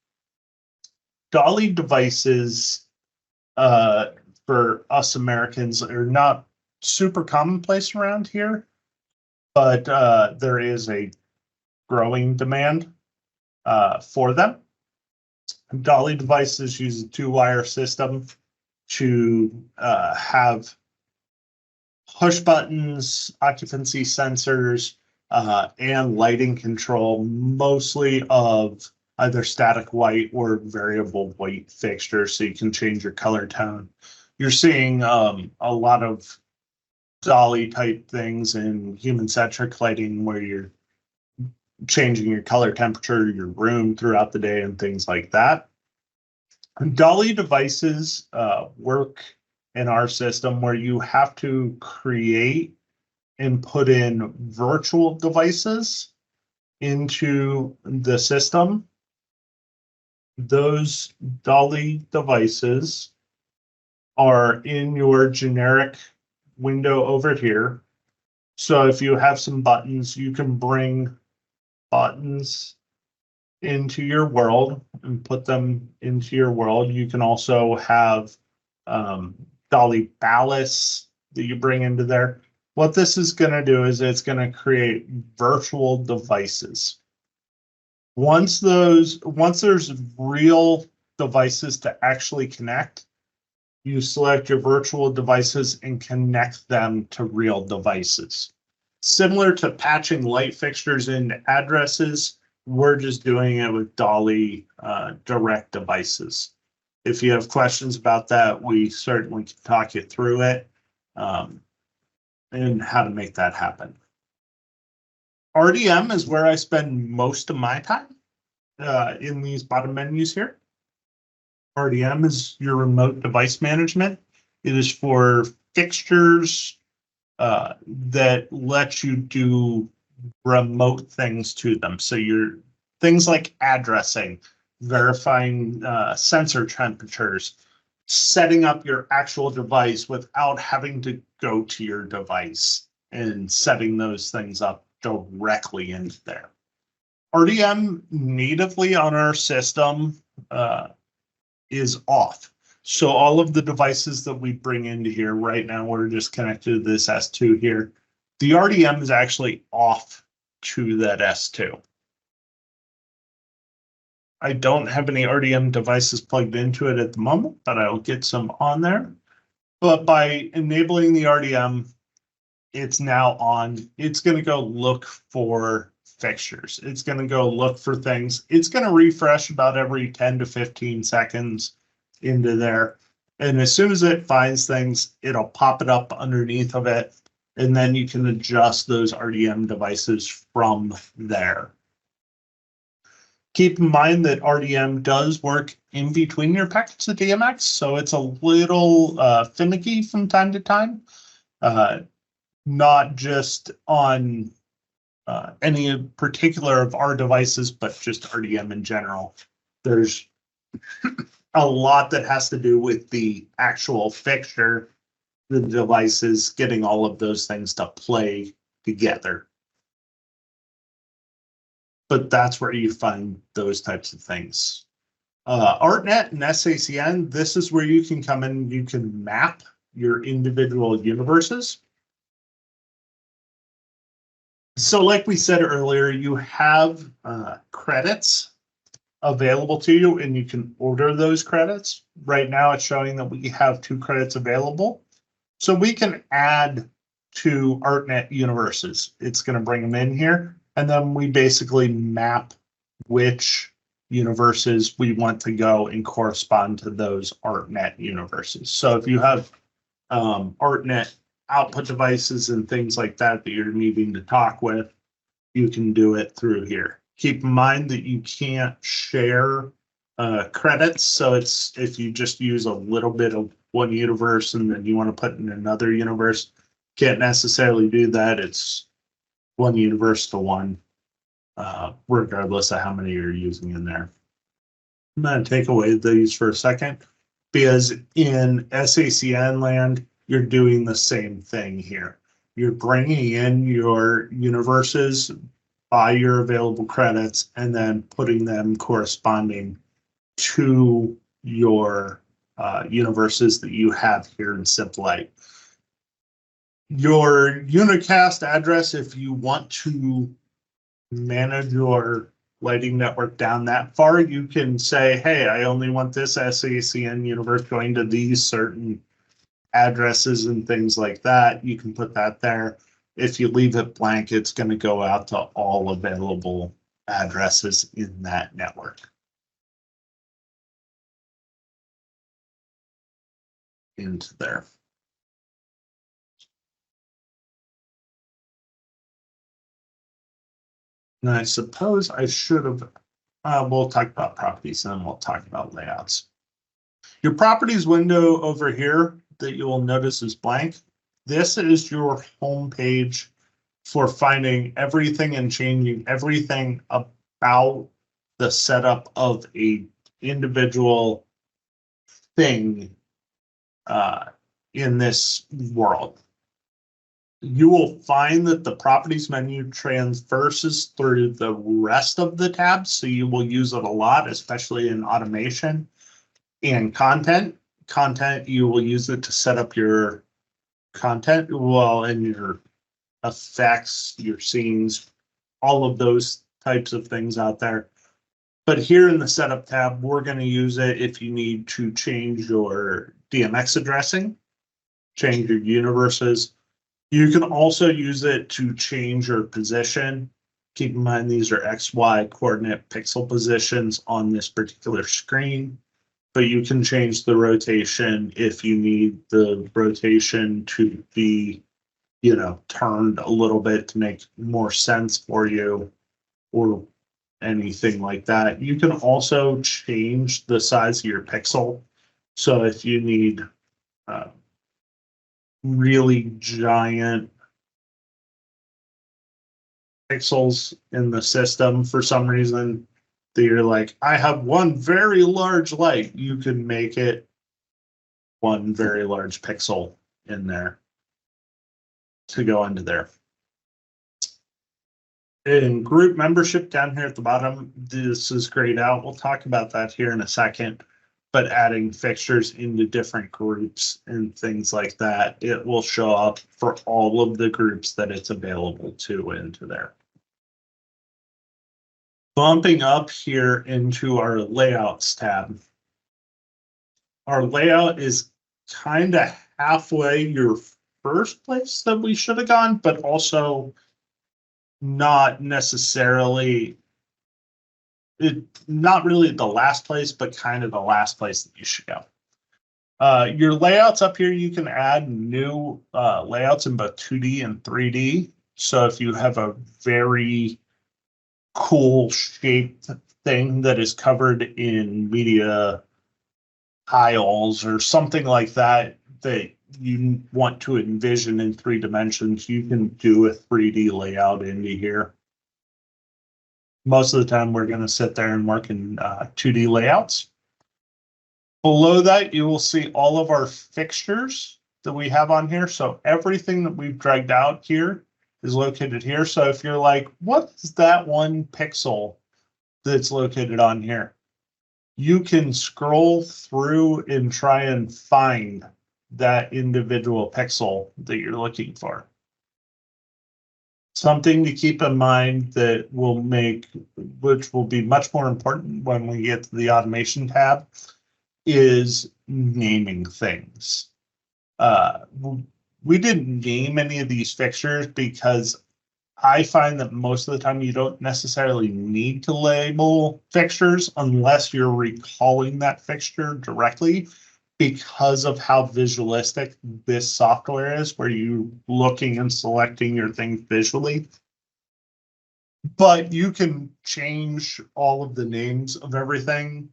DALI devices, for us Americans, are not super commonplace around here, but there is a growing demand for them. DALI devices use a 2-wire system to have push buttons, occupancy sensors, and lighting control, mostly of either static white or variable white fixtures, so you can change your color tone. You're seeing a lot of DALI type things in human-centric lighting where you're changing your color temperature, your room throughout the day, and things like that. DALI devices work in our system where you have to create and put in virtual devices into the system, those DALI devices are in your generic window over here. So if you have some buttons, you can bring buttons into your world and put them into your world. You can also have DALI ballasts that you bring into there. What this is going to do is it's going to create virtual devices. Once there's real devices to actually connect, you select your virtual devices and connect them to real devices. Similar to patching light fixtures into addresses, we're just doing it with DALI direct devices. If you have questions about that, we certainly can talk you through it and how to make that happen. RDM is where I spend most of my time in these bottom menus here. RDM is your remote device management. It is for fixtures that let you do remote things to them. So your things like addressing, verifying sensor temperatures, setting up your actual device without having to go to your device and setting those things up directly into there. RDM natively on our system is off. So all of the devices that we bring into here right now, we're just connected to this S2 here. The RDM is actually off to that S2. I don't have any RDM devices plugged into it at the moment, but I'll get some on there. But by enabling the RDM, it's now on. It's going to go look for fixtures. It's going to go look for things. It's going to refresh about every 10 to 15 seconds into there. And as soon as it finds things, it'll pop it up underneath of it. And then you can adjust those RDM devices from there. Keep in mind that RDM does work in between your packets of DMX, so it's a little finicky from time to time, not just on any particular of our devices, but just RDM in general. There's a lot that has to do with the actual fixture, the devices, getting all of those things to play together. But that's where you find those types of things. ARTnet and sACN, this is where you can come in, you can map your individual universes. So like we said earlier, you have credits available to you and you can order those credits. Right now it's showing that we have 2 credits available. So we can add to ARTnet universes. It's going to bring them in here. And then we basically map which universes we want to go and correspond to those ARTnet universes. So if you have ARTnet output devices and things like that that you're needing to talk with, you can do it through here. Keep in mind that you can't share credits. So it's if you just use a little bit of one universe and then you want to put in another universe, can't necessarily do that. It's one universe to one, regardless of how many you're using in there. I'm going to take away these for a second because in sACN land, you're doing the same thing here. You're bringing in your universes by your available credits and then putting them corresponding to your universes that you have here in Sympholight. Your unicast address, if you want to manage your lighting network down that far, you can say, hey, I only want this sACN universe going to these certain addresses and things like that. You can put that there. If you leave it blank, it's going to go out to all available addresses in that network. Into there. And I suppose I should have, we'll talk about properties and then we'll talk about layouts. Your properties window over here that you will notice is blank. This is your home page for finding everything and changing everything about the setup of a individual thing in this world. You will find that the properties menu traverses through the rest of the tabs, so you will use it a lot, especially in automation and content. Content, you will use it to set up your content, well, and your effects, your scenes, all of those types of things out there. But here in the setup tab, we're going to use it if you need to change your DMX addressing, change your universes. You can also use it to change your position. Keep in mind, these are XY coordinate pixel positions on this particular screen, but you can change the rotation if you need the rotation to be, you know, turned a little bit to make more sense for you or anything like that. You can also change the size of your pixel. So if you need really giant pixels in the system for some reason, that you're like, I have one very large light, you can make it one very large pixel in there to go into there. In group membership down here at the bottom, this is grayed out. We'll talk about that here in a second. But adding fixtures into different groups and things like that, it will show up for all of the groups that it's available to into there. Bumping up here into our layouts tab. Our layout is kind of halfway your first place that we should have gone, but also not necessarily, not really the last place, but kind of the last place that you should go. Your layouts up here, you can add new layouts in both 2D and 3D. So if you have a very cool shaped thing that is covered in media tiles or something like that, that you want to envision in 3 dimensions, you can do a 3D layout into here. Most of the time, we're going to sit there and work in 2D layouts. Below that, you will see all of our fixtures that we have on here. So everything that we've dragged out here is located here. So if you're like, what is that one pixel that's located on here? You can scroll through and try and find that individual pixel that you're looking for. Something to keep in mind that will make, which will be much more important when we get to the automation tab, is naming things. We didn't name any of these fixtures because I find that most of the time you don't necessarily need to label fixtures unless you're recalling that fixture directly, because of how visualistic this software is, where you're looking and selecting your things visually. But you can change all of the names of everything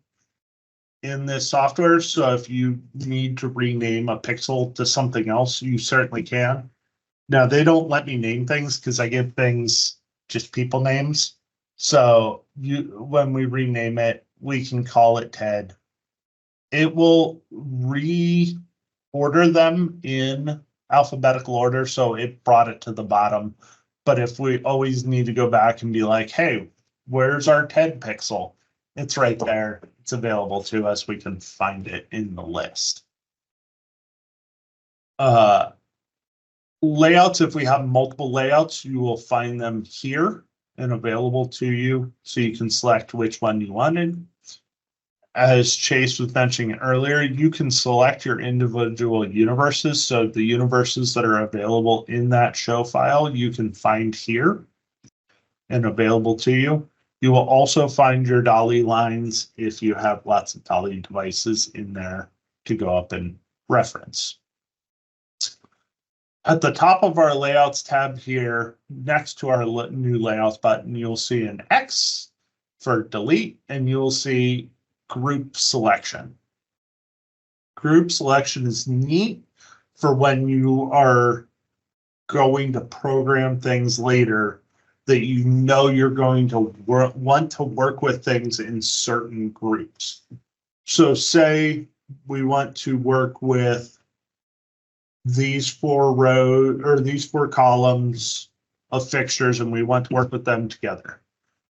in this software. So if you need to rename a pixel to something else, you certainly can. Now, they don't let me name things because I give things just people names. So when we rename it, we can call it Ted. It will reorder them in alphabetical order, so it brought it to the bottom. But if we always need to go back and be like, hey, where's our Ted pixel? It's right there. It's available to us. We can find it in the list. Layouts, if we have multiple layouts, you will find them here and available to you, so you can select which one you wanted. As Chase was mentioning earlier, you can select your individual universes. So the universes that are available in that show file, you can find here and available to you. You will also find your DALI lines if you have lots of DALI devices in there to go up and reference. At the top of our layouts tab here, next to our new layouts button, you'll see an X for delete, and you'll see group selection. Group selection is neat for when you are going to program things later that you know you're going to want to work with things in certain groups. So say we want to work with these 4 rows or these 4 columns of fixtures, and we want to work with them together.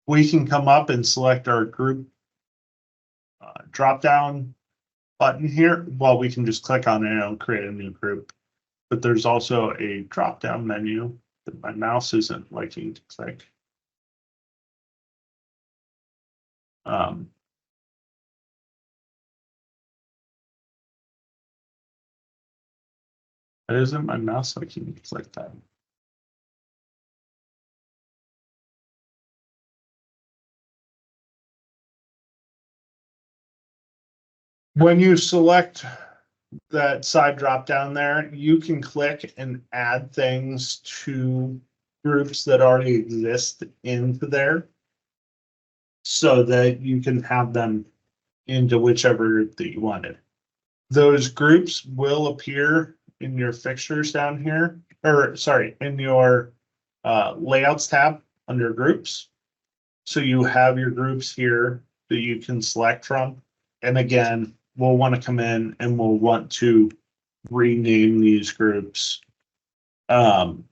We can come up and select our group drop down button here. Well, we can just click on it and it'll create a new group. But there's also a drop down menu that my mouse isn't liking to click. Isn't my mouse liking to click that? When you select that side drop down there, you can click and add things to groups that already exist into there so that you can have them into whichever group that you wanted. Those groups will appear in your fixtures down here, or sorry, in your layouts tab under groups. So you have your groups here that you can select from. And again, we'll want to come in and we'll want to rename these groups in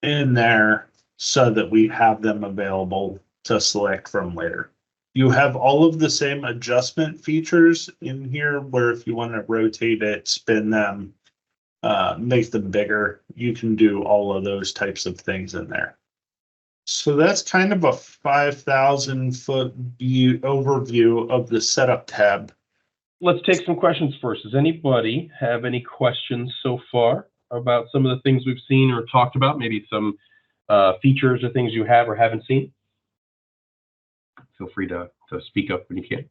there so that we have them available to select from later. You have all of the same adjustment features in here where if you want to rotate it, spin them, make them bigger, you can do all of those types of things in there. So that's kind of a 5,000-foot view overview of the setup tab. Let's take some questions first. Does anybody have any questions so far about some of the things we've seen or talked about? Maybe some features or things you have or haven't seen? Feel free to speak up when you can.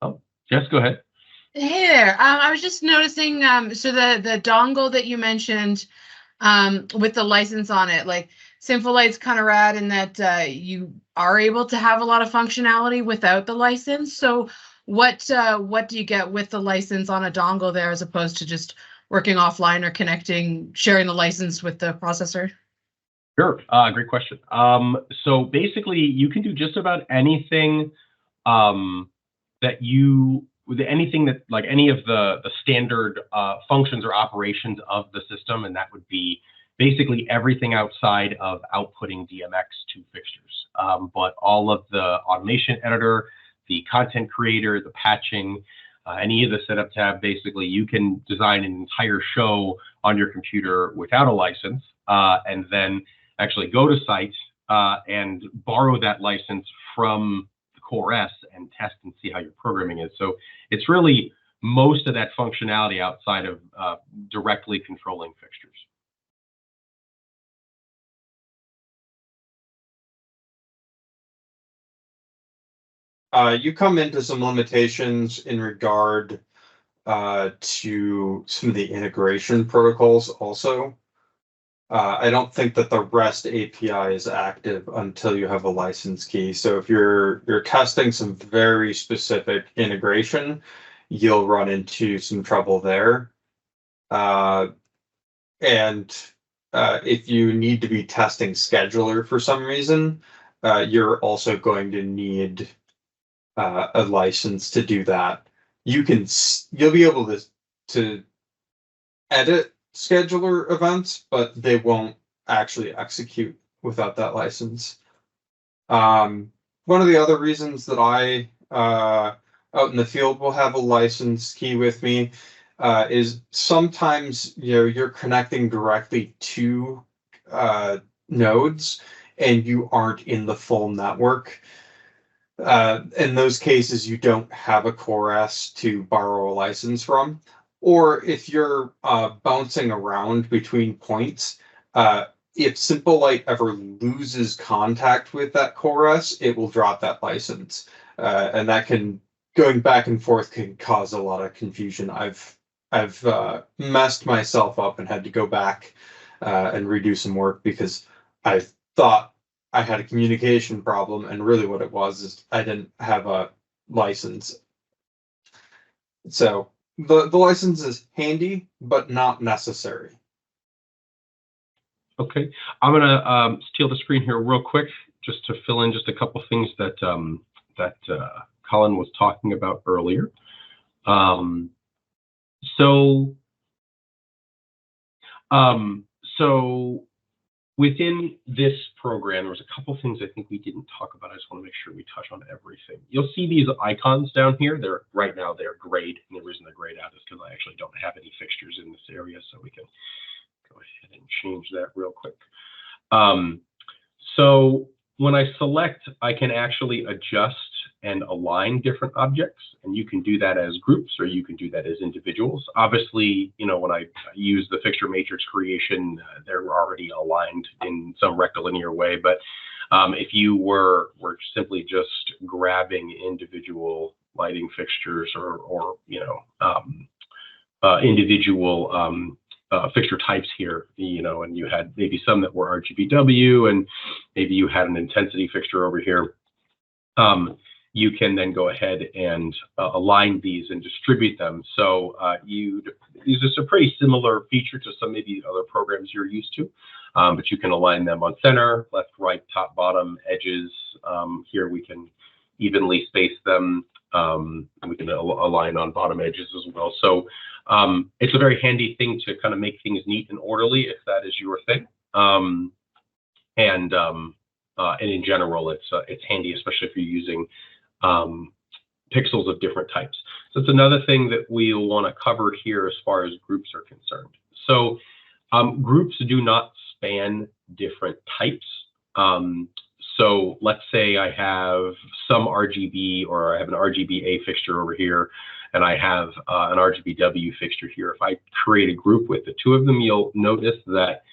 Oh, Jess, go ahead. Hey there. I was just noticing, so the dongle that you mentioned with the license on it, like Sympholight's kind of rad in that you are able to have a lot of functionality without the license. So what do you get with the license on a dongle there as opposed to just working offline or connecting, sharing the license with the processor? Sure, great question. So basically, you can do just about anything that anything that like any of the standard functions or operations of the system, and that would be basically everything outside of outputting DMX to fixtures. But all of the automation editor, the content creator, the patching, any of the setup tab, basically you can design an entire show on your computer without a license, and then actually go to site and borrow that license from the Core S and test and see how your programming is. So it's really most of that functionality outside of directly controlling fixtures. You come into some limitations in regard to some of the integration protocols also. I don't think that the REST API is active until you have a license key. So if you're testing some very specific integration, you'll run into some trouble there. If you need to be testing scheduler for some reason, you're also going to need a license to do that. You'll be able to edit scheduler events, but they won't actually execute without that license. One of the other reasons that I out in the field will have a license key with me is sometimes you're connecting directly to nodes and you aren't in the full network. In those cases, you don't have a Core S to borrow a license from. Or if you're bouncing around between points, if Sympholight ever loses contact with that Core S, it will drop that license. And that going back and forth can cause a lot of confusion. I've messed myself up and had to go back and redo some work because I thought I had a communication problem, and really what it was is I didn't have a license. So the license is handy, but not necessary. Okay, I'm gonna steal the screen here real quick just to fill in just a couple things that Colin was talking about earlier. So within this program, there was a couple things I think we didn't talk about. I just want to make sure we touch on everything. You'll see these icons down here. They're right now they're grayed, and the reason they're grayed out is because I actually don't have any fixtures in this area, so we can go ahead and change that real quick. So when I select, I can actually adjust and align different objects, and you can do that as groups or you can do that as individuals. Obviously, you know, when I use the fixture matrix creation, they're already aligned in some rectilinear way, but if you were simply just grabbing individual lighting fixtures or you know, individual fixture types here, you know, and you had maybe some that were RGBW and maybe you had an intensity fixture over here, you can then go ahead and align these and distribute them. So this is a pretty similar feature to some maybe other programs you're used to, but you can align them on center, left, right, top, bottom, edges. Here we can evenly space them. We can align on bottom edges as well. So it's a very handy thing to kind of make things neat and orderly if that is your thing. And in general, it's handy, especially if you're using pixels of different types. So it's another thing that we'll want to cover here as far as groups are concerned. So groups do not span different types. So let's say I have some RGB, or I have an RGBA fixture over here, and I have an RGBW fixture here. If I create a group with the two of them, you'll notice that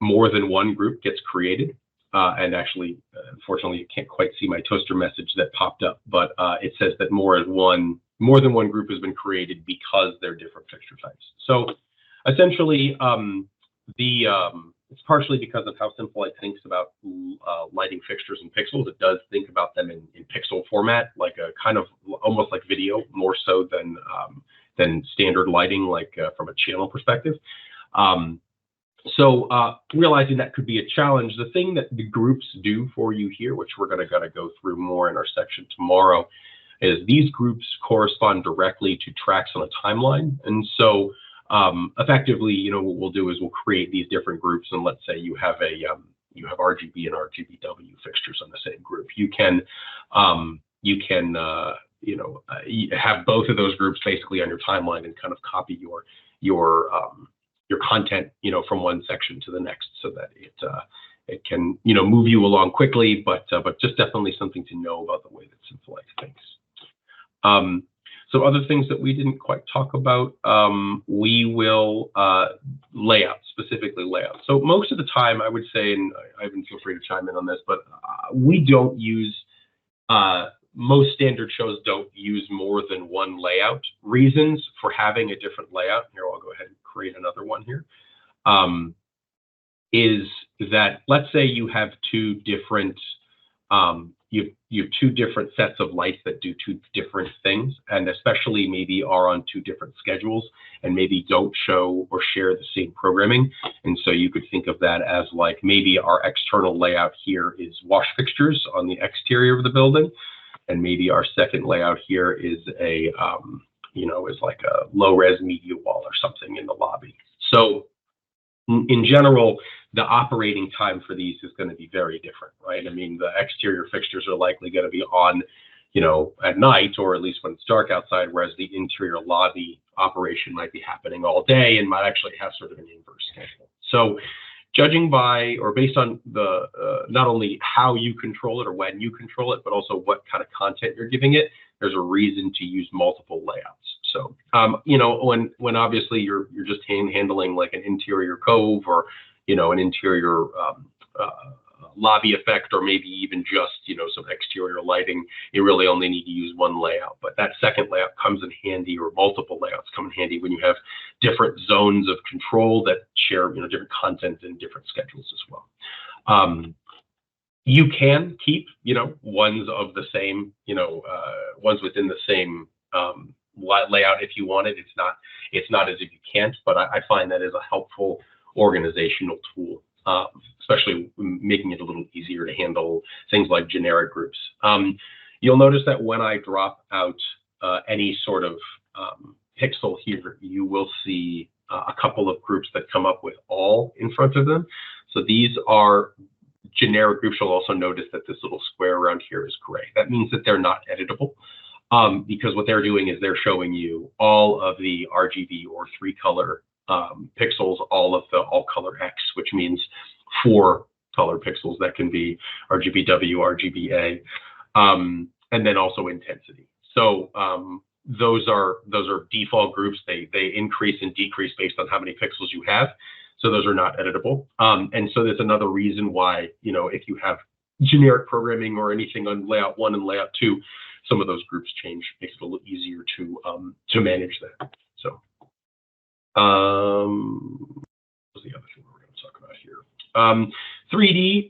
more than one group gets created. And actually, unfortunately, you can't quite see my toaster message that popped up, but it says that more than one group has been created because they're different fixture types. So essentially, it's partially because of how Sympholight thinks about lighting fixtures and pixels. It does think about them in pixel format, like a kind of almost like video, more so than standard lighting, like from a channel perspective. So realizing that could be a challenge, the thing that the groups do for you here, which we're going to go through more in our section tomorrow, is these groups correspond directly to tracks on a timeline. And so effectively, you know, what we'll do is we'll create these different groups, and let's say you have you have RGB and RGBW fixtures on the same group. You can have both of those groups basically on your timeline and kind of copy your content, you know, from one section to the next, so that it can, you know, move you along quickly, but just definitely something to know about the way that Sympholight thinks. So other things that we didn't quite talk about, we will layout, specifically layout. So most of the time, I would say, and Ivan, feel free to chime in on this, but we don't use, most standard shows don't use more than one layout. Reasons for having a different layout, here I'll go ahead and create another one here, is that let's say you have two different, you have two different sets of lights that do two different things, and especially maybe are on two different schedules and maybe don't show or share the same programming. And so you could think of that as like maybe our external layout here is wash fixtures on the exterior of the building, and maybe our second layout here is a is like a low-res media wall or something in the lobby. So in general, the operating time for these is going to be very different, right? I mean, the exterior fixtures are likely going to be on, you know, at night, or at least when it's dark outside, whereas the interior lobby operation might be happening all day and might actually have sort of an inverse schedule. So judging by, or based on the not only how you control it or when you control it, but also what kind of content you're giving it, there's a reason to use multiple layouts. So, you know, when obviously you're just handling like an interior cove, or, you know, an interior lobby effect, or maybe even just, you know, some exterior lighting, you really only need to use one layout. But that second layout comes in handy, or multiple layouts come in handy when you have different zones of control that share, you know, different content and different schedules as well. You can keep, ones of the same, ones within the same layout if you wanted. It's not as if you can't, but I find that is a helpful organizational tool, especially making it a little easier to handle things like generic groups. You'll notice that when I drop out any sort of pixel here, you will see a couple of groups that come up with all in front of them. So these are generic groups. You'll also notice that this little square around here is gray. That means that they're not editable, because what they're doing is they're showing you all of the RGB or 3-color pixels, all of the all color X, which means 4 color pixels that can be RGBW, RGBA, and then also intensity. So those are default groups. They increase and decrease based on how many pixels you have. So those are not editable. And so there's another reason why, if you have generic programming or anything on layout 1 and layout 2, some of those groups change, makes it a little easier to manage that. So what's the other thing we're going to talk about here? 3D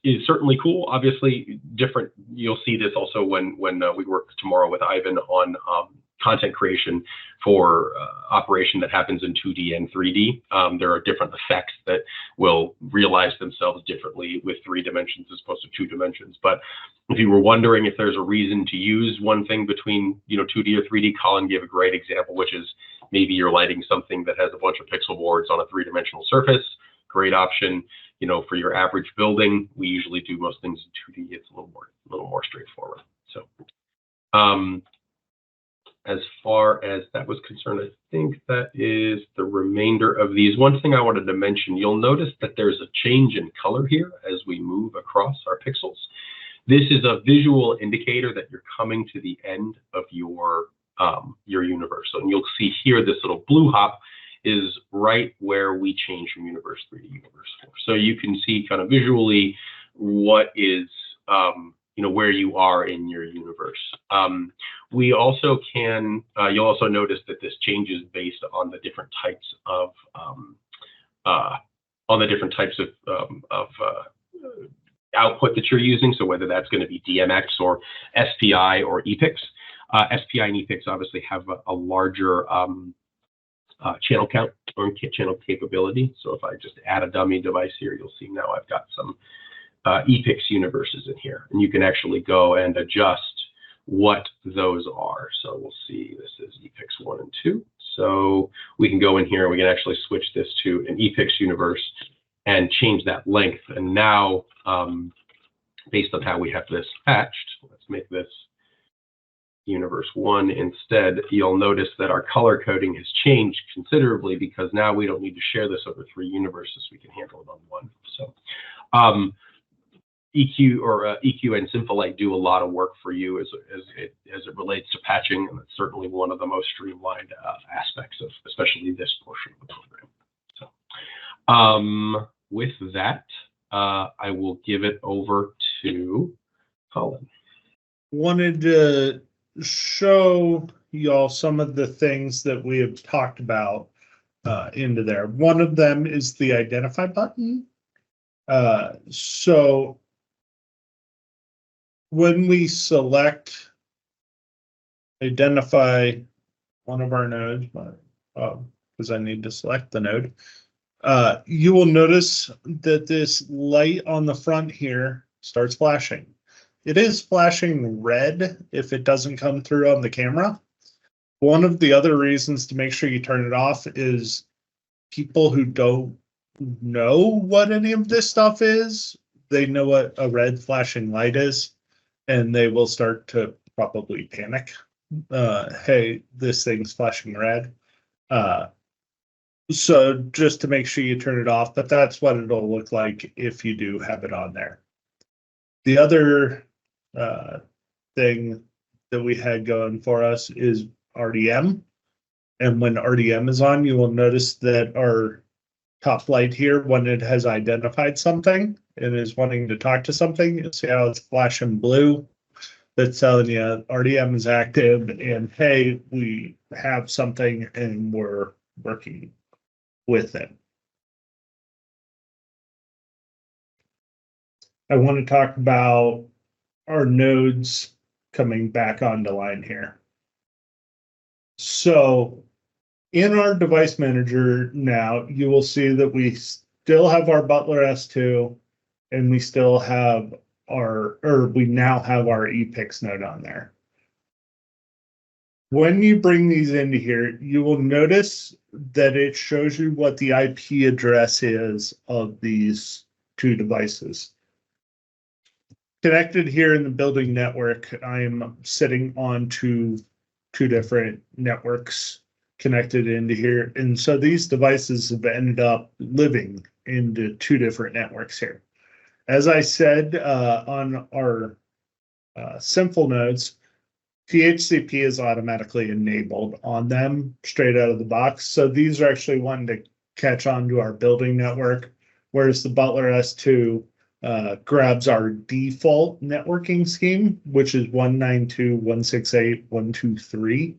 is certainly cool. Obviously different. You'll see this also when we work tomorrow with Ivan on content creation for operation that happens in 2D and 3D. There are different effects that will realize themselves differently with 3 dimensions as opposed to 2 dimensions. But if you were wondering if there's a reason to use one thing between 2D or 3D, Colin gave a great example, which is maybe you're lighting something that has a bunch of pixel boards on a 3-dimensional surface. Great option. For your average building, we usually do most things in 2D. It's a little more straightforward. So as far as that was concerned, I think that is the remainder of these. One thing I wanted to mention, you'll notice that there's a change in color here as we move across our pixels. This is a visual indicator that you're coming to the end of your universe. And you'll see here this little blue hop is right where we change from Universe 3 to Universe 4. So you can see kind of visually what is where you are in your universe. We also can, you'll also notice that this changes based on the different types of output that you're using. So whether that's going to be DMX or SPI or EPIX. SPI and EPIX obviously have a larger channel count or channel capability. So if I just add a dummy device here, you'll see now I've got some EPIX universes in here, and you can actually go and adjust what those are. So we'll see, this is EPIX 1 and 2. So we can go in here and we can actually switch this to an EPIX universe and change that length. And now, based on how we have this patched, let's make this Universe 1 instead, you'll notice that our color coding has changed considerably because now we don't need to share this over 3 universes. We can handle it on 1. So EQ and Sympholight do a lot of work for you as it relates to patching, and it's certainly one of the most streamlined aspects of especially this portion of the program. So with that, I will give it over to Colin. Wanted to show y'all some of the things that we have talked about into there. One of them is the identify button. So when we select identify one of our nodes, because I need to select the node, you will notice that this light on the front here starts flashing. It is flashing red if it doesn't come through on the camera. One of the other reasons to make sure you turn it off is people who don't know what any of this stuff is, they know what a red flashing light is, and they will start to probably panic. Hey, this thing's flashing red. So just to make sure you turn it off, but that's what it'll look like if you do have it on there. The other thing that we had going for us is RDM. And when RDM is on, you will notice that our top light here, when it has identified something and is wanting to talk to something, you'll see how it's flashing blue. That's telling you RDM is active and hey, we have something and we're working with it. I want to talk about our nodes coming back onto line here. So in our device manager now, you will see that we still have our Butler S2 and we still have we now have our ePix node on there. When you bring these into here, you will notice that it shows you what the IP address is of these two devices. Connected here in the building network, I'm sitting on two different networks connected into here. And so these devices have ended up living into two different networks here. As I said, on our Symphol nodes, DHCP is automatically enabled on them straight out of the box. So these are actually wanting to catch on to our building network, whereas the Butler S2 grabs our default networking scheme, which is 192.168.123,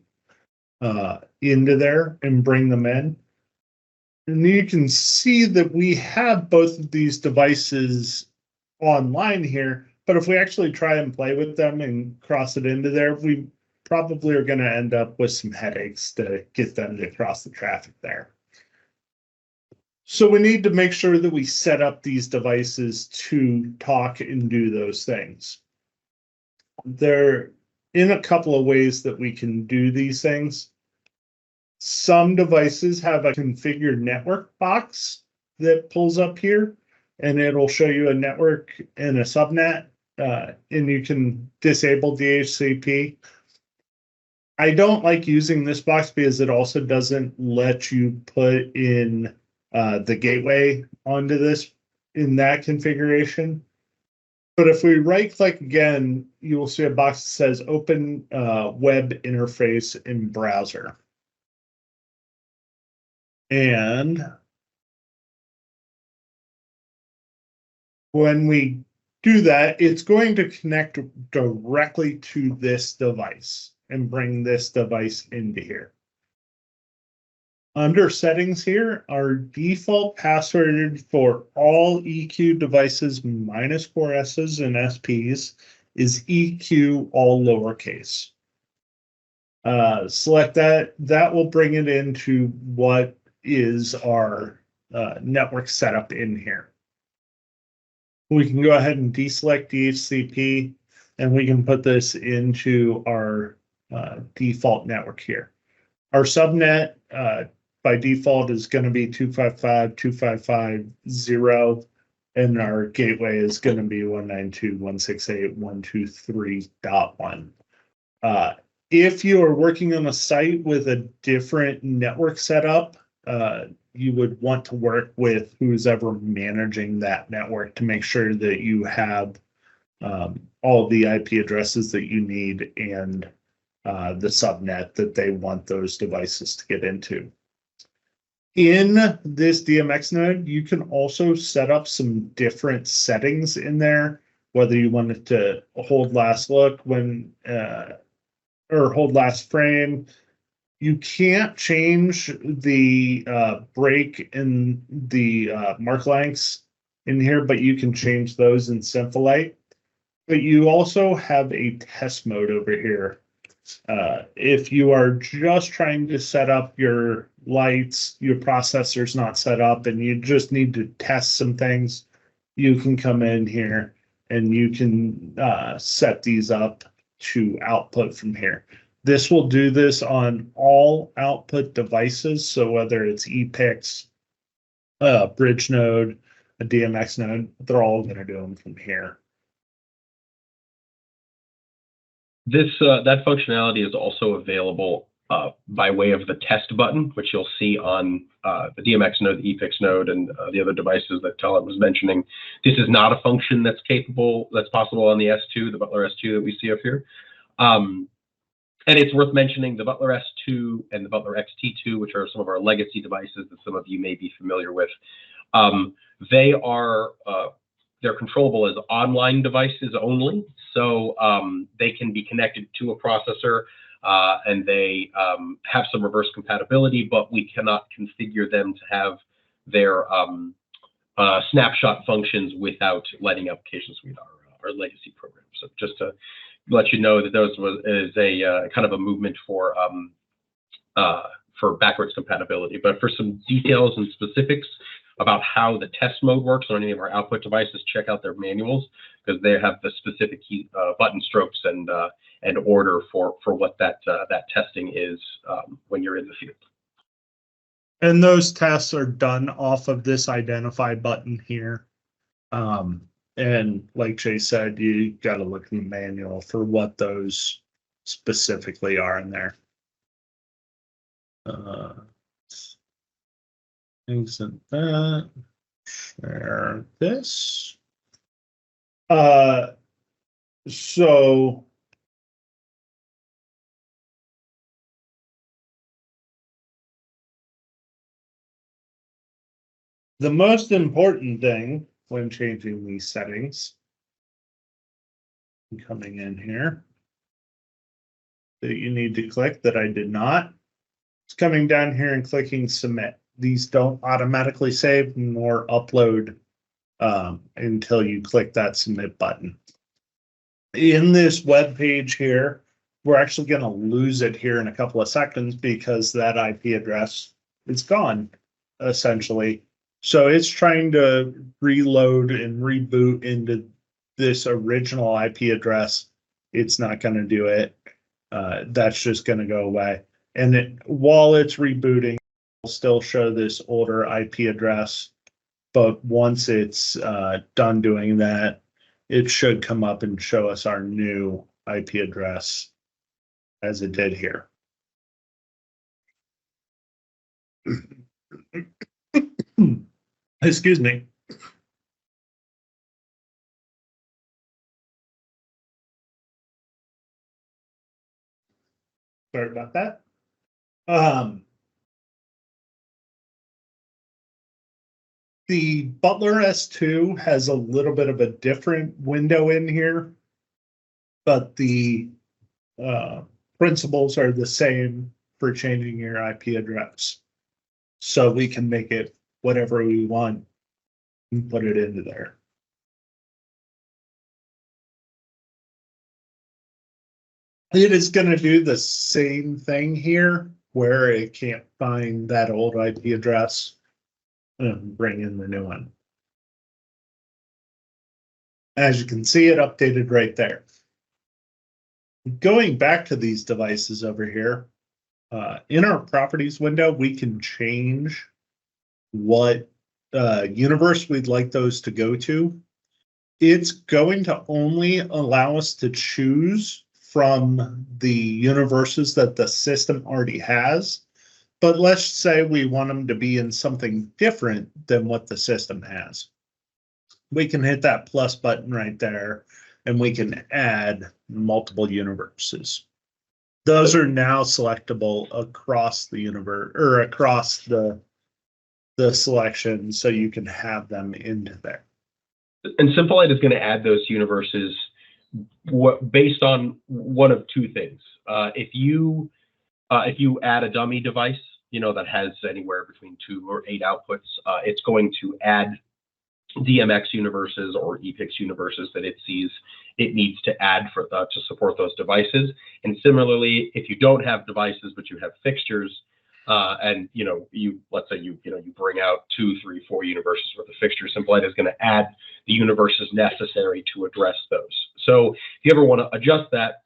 into there and bring them in. And you can see that we have both of these devices online here, but if we actually try and play with them and cross it into there, we probably are going to end up with some headaches to get them to cross the traffic there. So we need to make sure that we set up these devices to talk and do those things. There in a couple of ways that we can do these things. Some devices have a configured network box that pulls up here, and it'll show you a network and a subnet, and you can disable DHCP. I don't like using this box because it also doesn't let you put in the gateway onto this in that configuration. But if we right click again, you will see a box that says open web interface in browser. And when we do that, it's going to connect directly to this device and bring this device into here. Under settings here, our default password for all EQ devices minus 4 S's and SPs is EQ all lowercase. Select that. That will bring it into what is our network setup in here. We can go ahead and deselect DHCP, and we can put this into our default network here. Our subnet by default is going to be 255.255.0, and our gateway is going to be 192.168.123.1. If you are working on a site with a different network setup, you would want to work with who's ever managing that network to make sure that you have all the IP addresses that you need and the subnet that they want those devices to get into. In this DMX node, you can also set up some different settings in there, whether you want it to hold last look when or hold last frame. You can't change the break and the mark lengths in here, but you can change those in Sympholight. But you also have a test mode over here. If you are just trying to set up your lights, your processor's not set up, and you just need to test some things, you can come in here and you can set these up to output from here. This will do this on all output devices. So whether it's ePix, bridge node, a DMX node, they're all going to do them from here. That functionality is also available by way of the test button, which you'll see on the DMX node, the ePix node, and the other devices that Talent was mentioning. This is not a function that's possible on the S2, the Butler S2 that we see up here. And it's worth mentioning the Butler S2 and the Butler XT2, which are some of our legacy devices that some of you may be familiar with. They're controllable as online devices only. So they can be connected to a processor and they have some reverse compatibility, but we cannot configure them to have their snapshot functions without Lighting Application Suite, our legacy program. So just to let you know that those is a kind of a movement for backwards compatibility. But for some details and specifics about how the test mode works on any of our output devices, check out their manuals, because they have the specific key, button strokes and order for what that testing is when you're in the field. And those tests are done off of this identify button here. And like Jay said, you got to look in the manual for what those specifically are in there. Exit that. Share this. So the most important thing when changing these settings, coming in here, that you need to click that I did not, it's coming down here and clicking submit. These don't automatically save nor upload until you click that submit button. In this web page here, we're actually going to lose it here in a couple of seconds because that IP address is gone, essentially. So it's trying to reload and reboot into this original IP address. It's not going to do it. That's just going to go away. And while it's rebooting, it'll still show this older IP address. But once it's done doing that, it should come up and show us our new IP address as it did here. Excuse me. Sorry about that. The Butler S2 has a little bit of a different window in here, but the principles are the same for changing your IP address. So we can make it whatever we want and put it into there. It is going to do the same thing here where it can't find that old IP address and bring in the new one. As you can see, it updated right there. Going back to these devices over here, in our properties window, we can change what universe we'd like those to go to. It's going to only allow us to choose from the universes that the system already has. But let's say we want them to be in something different than what the system has. We can hit that plus button right there, and we can add multiple universes. Those are now selectable across the universe or across the selection, so you can have them into there. And Sympholight is going to add those universes based on one of two things. If you add a dummy device, that has anywhere between 2 or 8 outputs, it's going to add DMX universes or EPIX universes that it sees it needs to add to support those devices. And similarly, if you don't have devices but you have fixtures, and let's say you bring out 2, 3, 4 universes worth of fixtures, Sympholight is going to add the universes necessary to address those. So if you ever want to adjust that,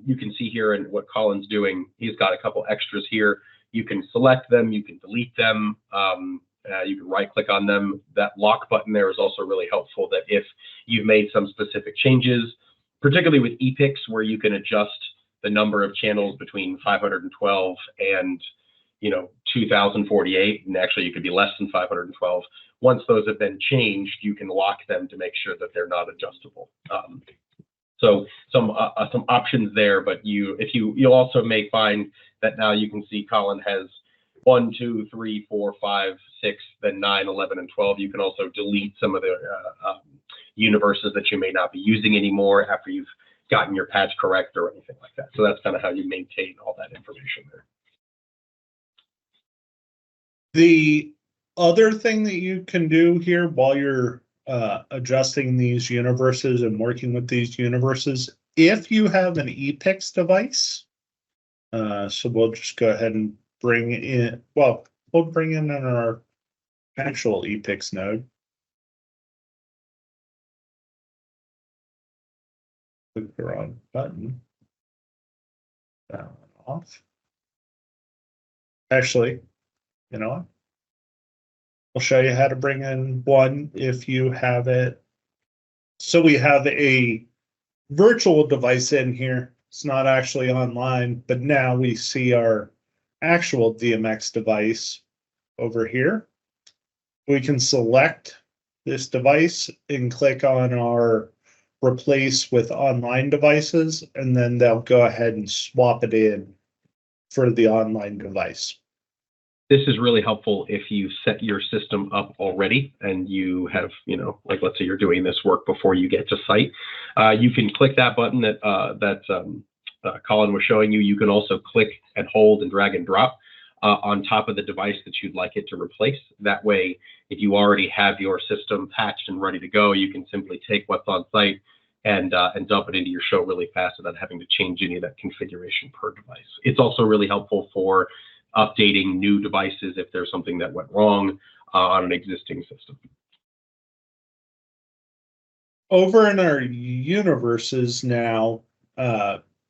you can see here in what Colin's doing, he's got a couple extras here. You can select them, you can delete them, you can right click on them. That lock button there is also really helpful, that if you've made some specific changes, particularly with EPIX, where you can adjust the number of channels between 512 and 2048, and actually you could be less than 512. Once those have been changed, you can lock them to make sure that they're not adjustable. So some options there, but you'll also may find that now you can see Colin has 1, 2, 3, 4, 5, 6, then 9, 11, and 12. You can also delete some of the universes that you may not be using anymore after you've gotten your patch correct or anything like that. So that's kind of how you maintain all that information there. The other thing that you can do here while you're adjusting these universes and working with these universes, if you have an EPIX device, so we'll just go ahead and bring in, well, we'll bring in our actual EPIX node. Click the wrong button. That one off. Actually, you know what? I'll show you how to bring in one if you have it. So we have a virtual device in here. It's not actually online, but now we see our actual DMX device over here. We can select this device and click on our replace with online devices, and then they'll go ahead and swap it in for the online device. This is really helpful if you set your system up already and you have, you know, like let's say you're doing this work before you get to site. You can click that button that Colin was showing you. You can also click and hold and drag and drop on top of the device that you'd like it to replace. That way, if you already have your system patched and ready to go, you can simply take what's on site and dump it into your show really fast without having to change any of that configuration per device. It's also really helpful for updating new devices if there's something that went wrong on an existing system. Over in our universes now,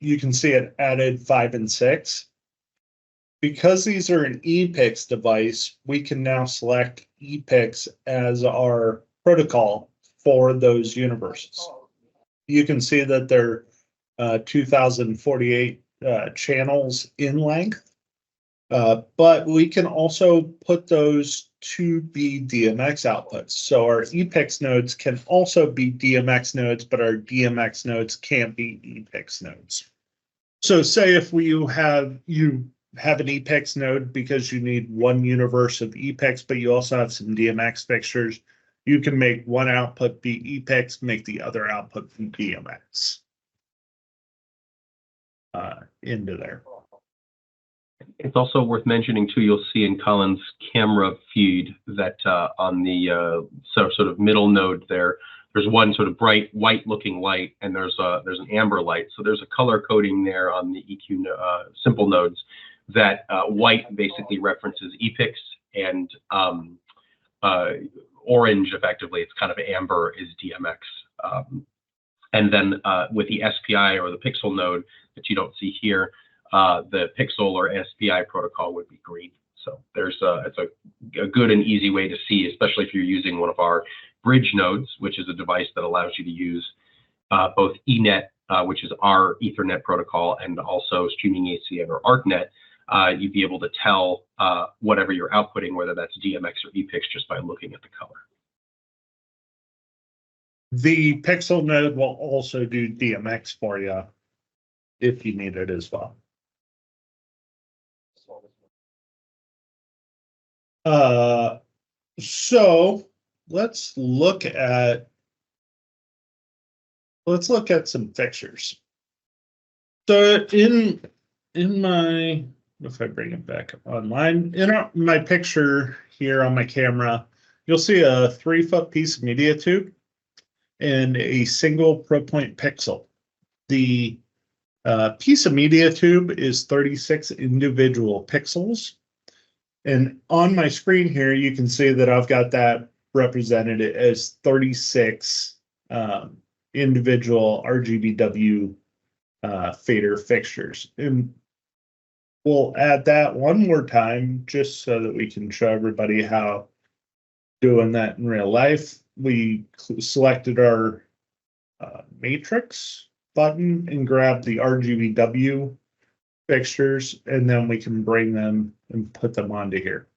you can see it added 5 and 6. Because these are an EPIX device, we can now select EPIX as our protocol for those universes. You can see that they're 2048 channels in length. But we can also put those to be DMX outputs. So our EPIX nodes can also be DMX nodes, but our DMX nodes can't be EPIX nodes. So say if you have an EPIX node because you need one universe of EPIX, but you also have some DMX fixtures, you can make one output be EPIX, make the other output be DMX into there. It's also worth mentioning too, you'll see in Colin's camera feed that on the sort of middle node there's one sort of bright white looking light, and there's an amber light. So there's a color coding there on the EQ simple nodes that white basically references EPIX, and orange effectively, it's kind of amber, is DMX. And then with the SPI or the pixel node that you don't see here, the pixel or SPI protocol would be green. So it's a good and easy way to see, especially if you're using one of our bridge nodes, which is a device that allows you to use both ENet, which is our Ethernet protocol, and also streaming ACN or ARTnet. You'd be able to tell whatever you're outputting, whether that's DMX or EPIX, just by looking at the color. The pixel node will also do DMX for you if you need it as well. So let's look at some fixtures. So in my, if I bring it back online, in my picture here on my camera, you'll see a 3-foot piece of media tube and a single ProPoint pixel. The piece of media tube is 36 individual pixels. And on my screen here, you can see that I've got that represented as 36 individual RGBW fader fixtures. And we'll add that one more time just so that we can show everybody how doing that in real life. We selected our matrix button and grabbed the RGBW fixtures, and then we can bring them and put them onto here.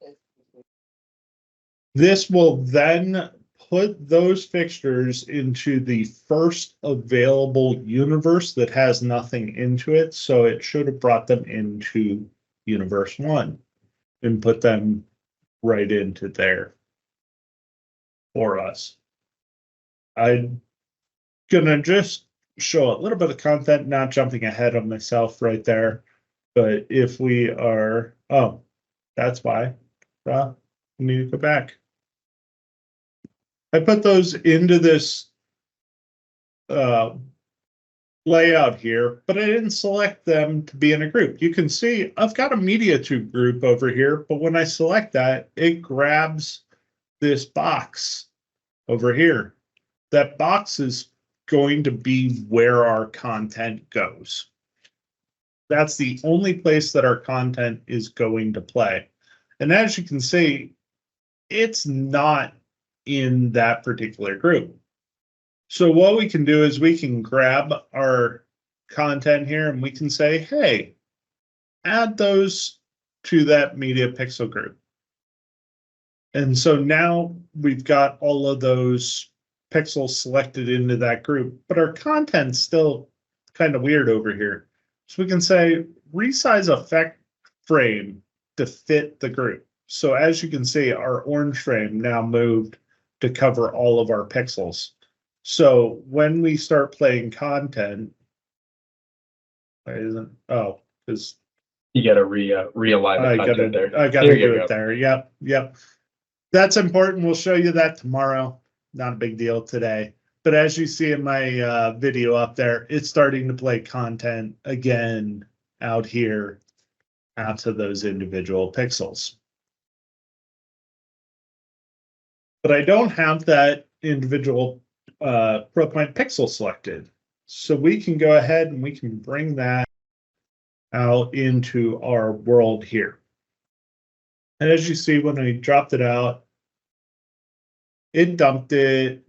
This will then put those fixtures into the first available universe that has nothing into it. So it should have brought them into universe 1 and put them right into there for us. I'm gonna just show a little bit of content, not jumping ahead of myself right there. But if we are, oh, that's why. I need to go back. I put those into this layout here, but I didn't select them to be in a group. You can see I've got a media tube group over here, but when I select that, it grabs this box over here. That box is going to be where our content goes. That's the only place that our content is going to play. And as you can see, it's not in that particular group. So what we can do is we can grab our content here and we can say, hey, add those to that media pixel group. And so now we've got all of those pixels selected into that group, but our content's still kind of weird over here. So we can say resize effect frame to fit the group. So as you can see, our orange frame now moved to cover all of our pixels. So when we start playing content, oh, because you got to realign the content there. I got to do it there. Yep. That's important. We'll show you that tomorrow. Not a big deal today. But as you see in my video up there, it's starting to play content again out here out to those individual pixels. But I don't have that individual ProPoint pixel selected. So we can go ahead and we can bring that out into our world here. And as you see, when I dropped it out, it dumped it.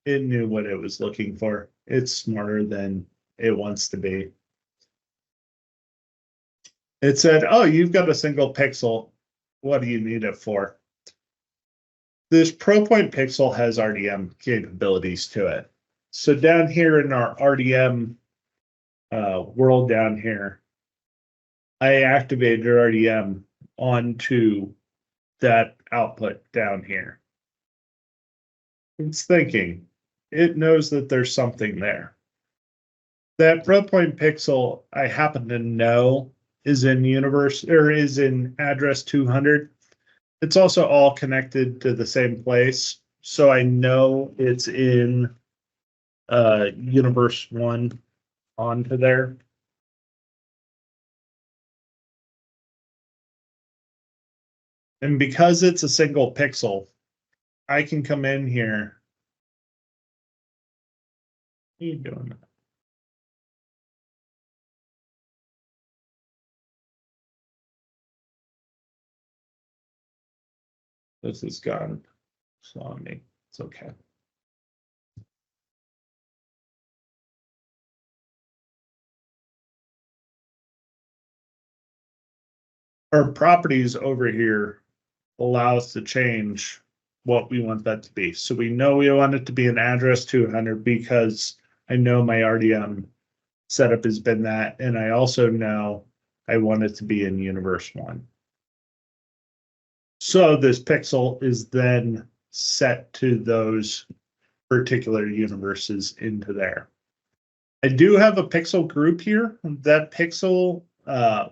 It knew what it was looking for. It's smarter than it wants to be. It said, oh, you've got a single pixel. What do you need it for? This ProPoint pixel has RDM capabilities to it. So down here in our RDM world down here, I activated RDM onto that output down here. It's thinking. It knows that there's something there. That ProPoint pixel I happen to know is in universe or is in address 200. It's also all connected to the same place. So I know it's in universe 1 onto there. And because it's a single pixel, I can come in here. What are you doing? This is gone. So on me. It's okay. Our properties over here allow us to change what we want that to be. So we know we want it to be an address 200 because I know my RDM setup has been that. And I also know I want it to be in universe 1. So this pixel is then set to those particular universes into there. I do have a pixel group here. That pixel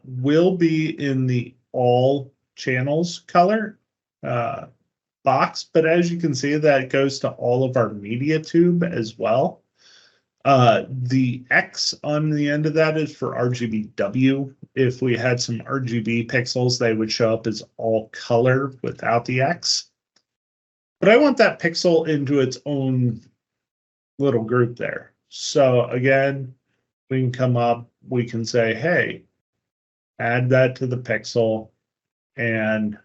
will be in the all channels color box, but as you can see, that goes to all of our media tube as well. The X on the end of that is for RGBW. If we had some RGB pixels, they would show up as all color without the X. But I want that pixel into its own little group there. So again, we can come up, we can say, hey, add that to the pixel, and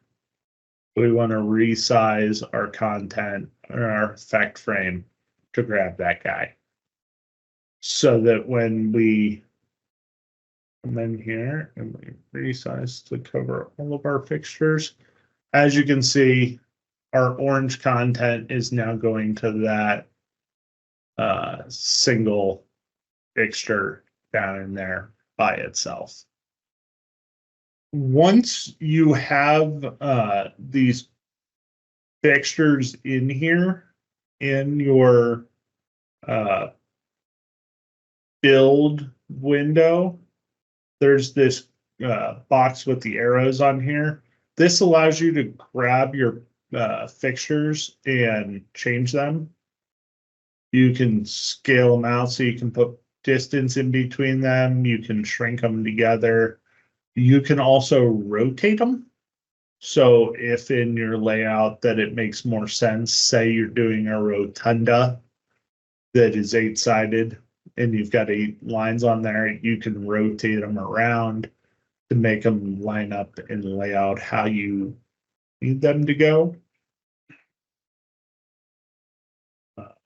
we want to resize our content or our effect frame to grab that guy. So that when we come in here and we resize to cover all of our fixtures, as you can see, our orange content is now going to that single fixture down in there by itself. Once you have these fixtures in here in your build window, there's this box with the arrows on here. This allows you to grab your fixtures and change them. You can scale them out so you can put distance in between them. You can shrink them together. You can also rotate them. So if in your layout that it makes more sense, say you're doing a rotunda that is 8-sided and you've got 8 lines on there, you can rotate them around to make them line up and lay out how you need them to go.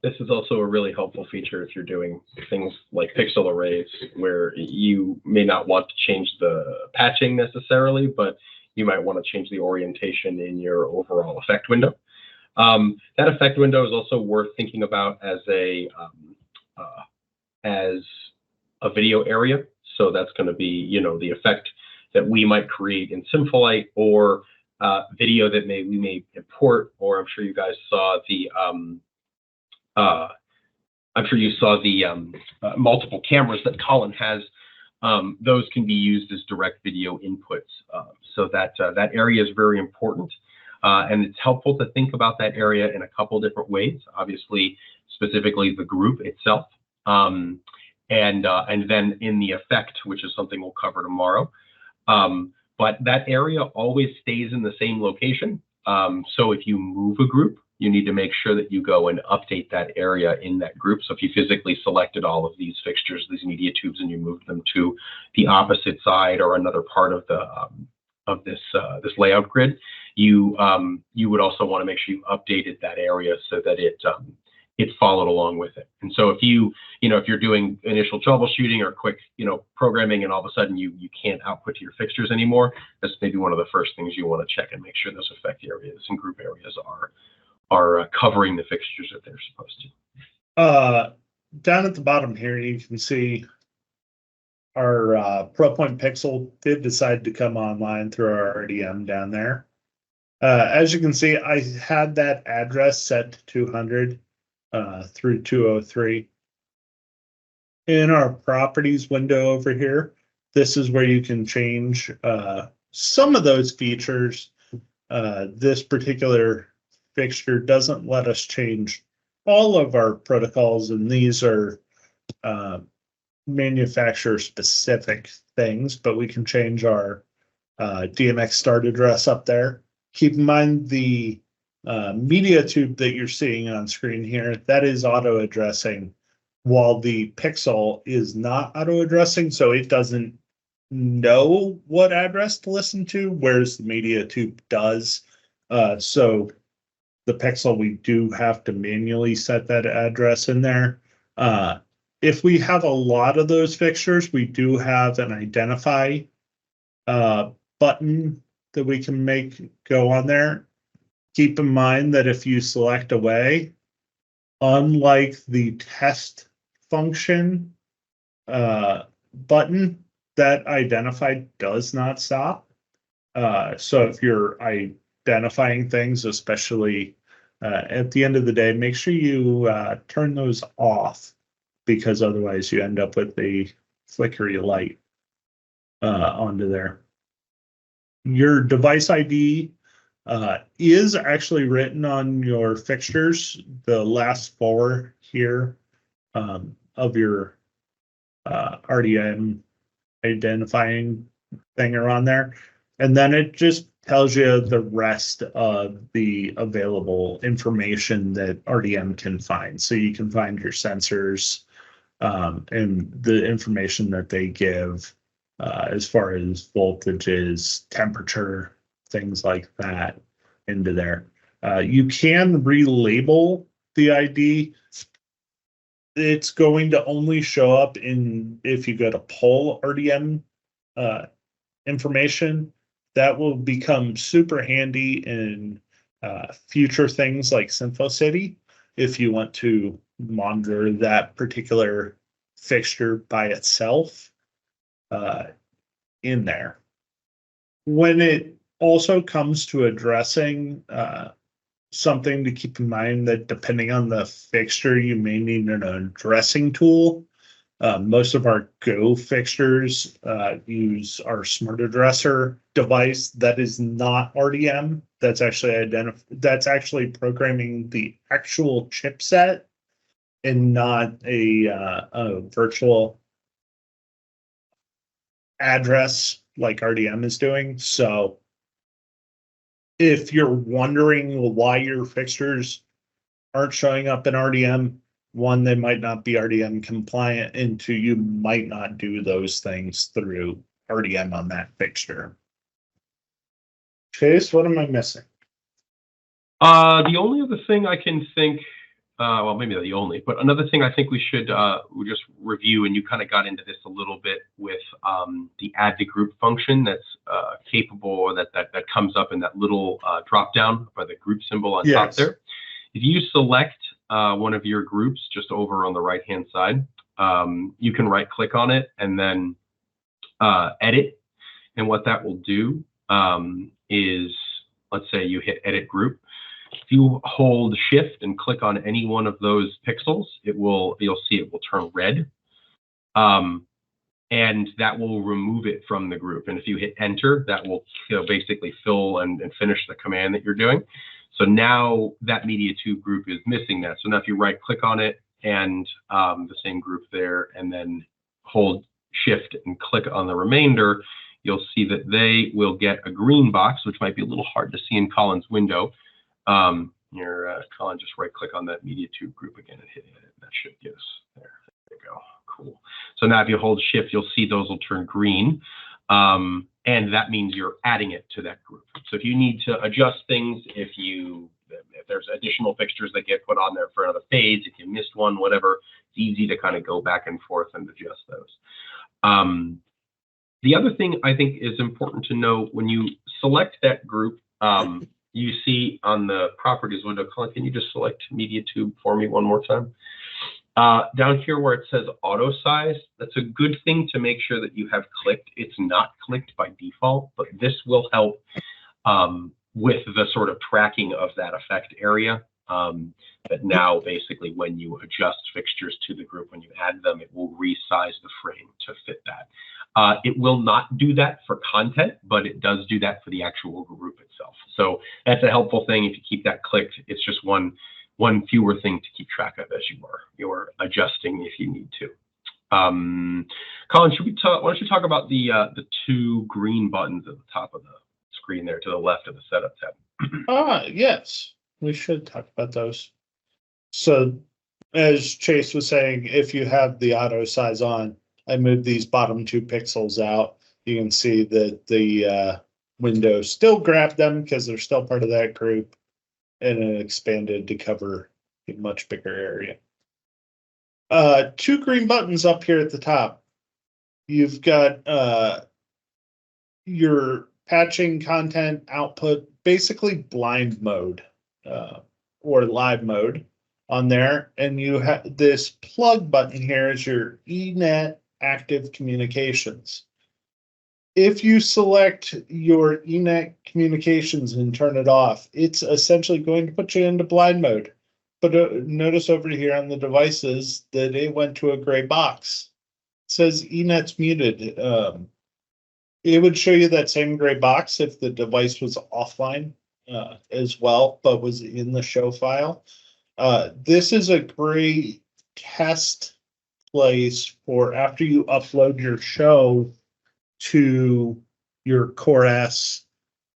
This is also a really helpful feature if you're doing things like pixel arrays, where you may not want to change the patching necessarily, but you might want to change the orientation in your overall effect window. That effect window is also worth thinking about as a video area. So that's going to be, you know, the effect that we might create in Sympholight, or video that we may import, or I'm sure you guys saw the multiple cameras that Colin has. Those can be used as direct video inputs. So that area is very important. And it's helpful to think about that area in a couple different ways. Obviously, specifically the group itself. And then in the effect, which is something we'll cover tomorrow. But that area always stays in the same location. So if you move a group, you need to make sure that you go and update that area in that group. So if you physically selected all of these fixtures, these media tubes, and you moved them to the opposite side or another part of the this layout grid, you would also want to make sure you updated that area so that it followed along with it. And so if if you're doing initial troubleshooting or quick programming, and all of a sudden you can't output to your fixtures anymore, that's maybe one of the first things you want to check and make sure those effect areas and group areas are covering the fixtures that they're supposed to. Down at the bottom here, you can see our ProPoint Pixel did decide to come online through our RDM down there. As you can see, I had that address set to 200 through 203. In our properties window over here, this is where you can change some of those features. This particular fixture doesn't let us change all of our protocols, and these are manufacturer specific things, but we can change our DMX start address up there. Keep in mind the media tube that you're seeing on screen here, that is auto addressing, while the pixel is not auto addressing, so it doesn't know what address to listen to, whereas the media tube does. So the pixel, we do have to manually set that address in there. If we have a lot of those fixtures, we do have an identify button that we can make go on there. Keep in mind that if you select away, unlike the test function button, that identify does not stop. So if you're identifying things, especially at the end of the day, make sure you turn those off, because otherwise you end up with a flickery light onto there. Your device ID is actually written on your fixtures, the last 4 here of your RDM identifying thing are on there. And then it just tells you the rest of the available information that RDM can find. So you can find your sensors and the information that they give as far as voltages, temperature, things like that into there. You can relabel the ID. It's going to only show up if you go to pull RDM information. That will become super handy in future things like SymphoCity if you want to monitor that particular fixture by itself in there. When it also comes to addressing something to keep in mind, that depending on the fixture, you may need an addressing tool. Most of our Go fixtures use our smart addresser device that is not RDM. That's actually programming the actual chipset and not a virtual address like RDM is doing. So if you're wondering why your fixtures aren't showing up in RDM, one, they might not be RDM compliant, and two, you might not do those things through RDM on that fixture. Chase, what am I missing? The only other thing I can think, well, maybe not the only, but another thing I think we should we just review, and you kind of got into this a little bit with the add to group function that's capable, that comes up in that little drop down by the group symbol on top there. If you select one of your groups just over on the right hand side, you can right click on it and then edit. And what that will do is, let's say you hit edit group. If you hold shift and click on any one of those pixels, you'll see it will turn red. And that will remove it from the group. And if you hit enter, that will basically fill and finish the command that you're doing. So now that media tube group is missing that. So now if you right click on it and the same group there, and then hold shift and click on the remainder, you'll see that they will get a green box, which might be a little hard to see in Colin's window. Colin, just right click on that media tube group again and hit edit. That should get us there. There you go. Cool. So now if you hold shift, you'll see those will turn green. And that means you're adding it to that group. So if you need to adjust things, if there's additional fixtures that get put on there for another phase, if you missed one, whatever, it's easy to kind of go back and forth and adjust those. The other thing I think is important to know, when you select that group, you see on the properties window, Colin, can you just select media tube for me one more time? Down here where it says auto size, that's a good thing to make sure that you have clicked. It's not clicked by default, but this will help with the sort of tracking of that effect area. That now basically when you adjust fixtures to the group, when you add them, it will resize the frame to fit that. It will not do that for content, but it does do that for the actual group itself. So that's a helpful thing. If you keep that clicked, it's just one fewer thing to keep track of as you're adjusting if you need to. Colin, why don't you talk about the two green buttons at the top of the screen there to the left of the setup tab? Yes, we should talk about those. So as Chase was saying, if you have the auto size on, I moved these bottom 2 pixels out. You can see that the window still grabbed them because they're still part of that group, and it expanded to cover a much bigger area. 2 green buttons up here at the top. You've got your patching content output, basically blind mode or live mode on there. And you have this plug button here is your ENet active communications. If you select your ENet communications and turn it off, it's essentially going to put you into blind mode. But notice over here on the devices that it went to a gray box. It says ENet's muted. It would show you that same gray box if the device was offline as well, but was in the show file. This is a great test place for after you upload your show to your Core S,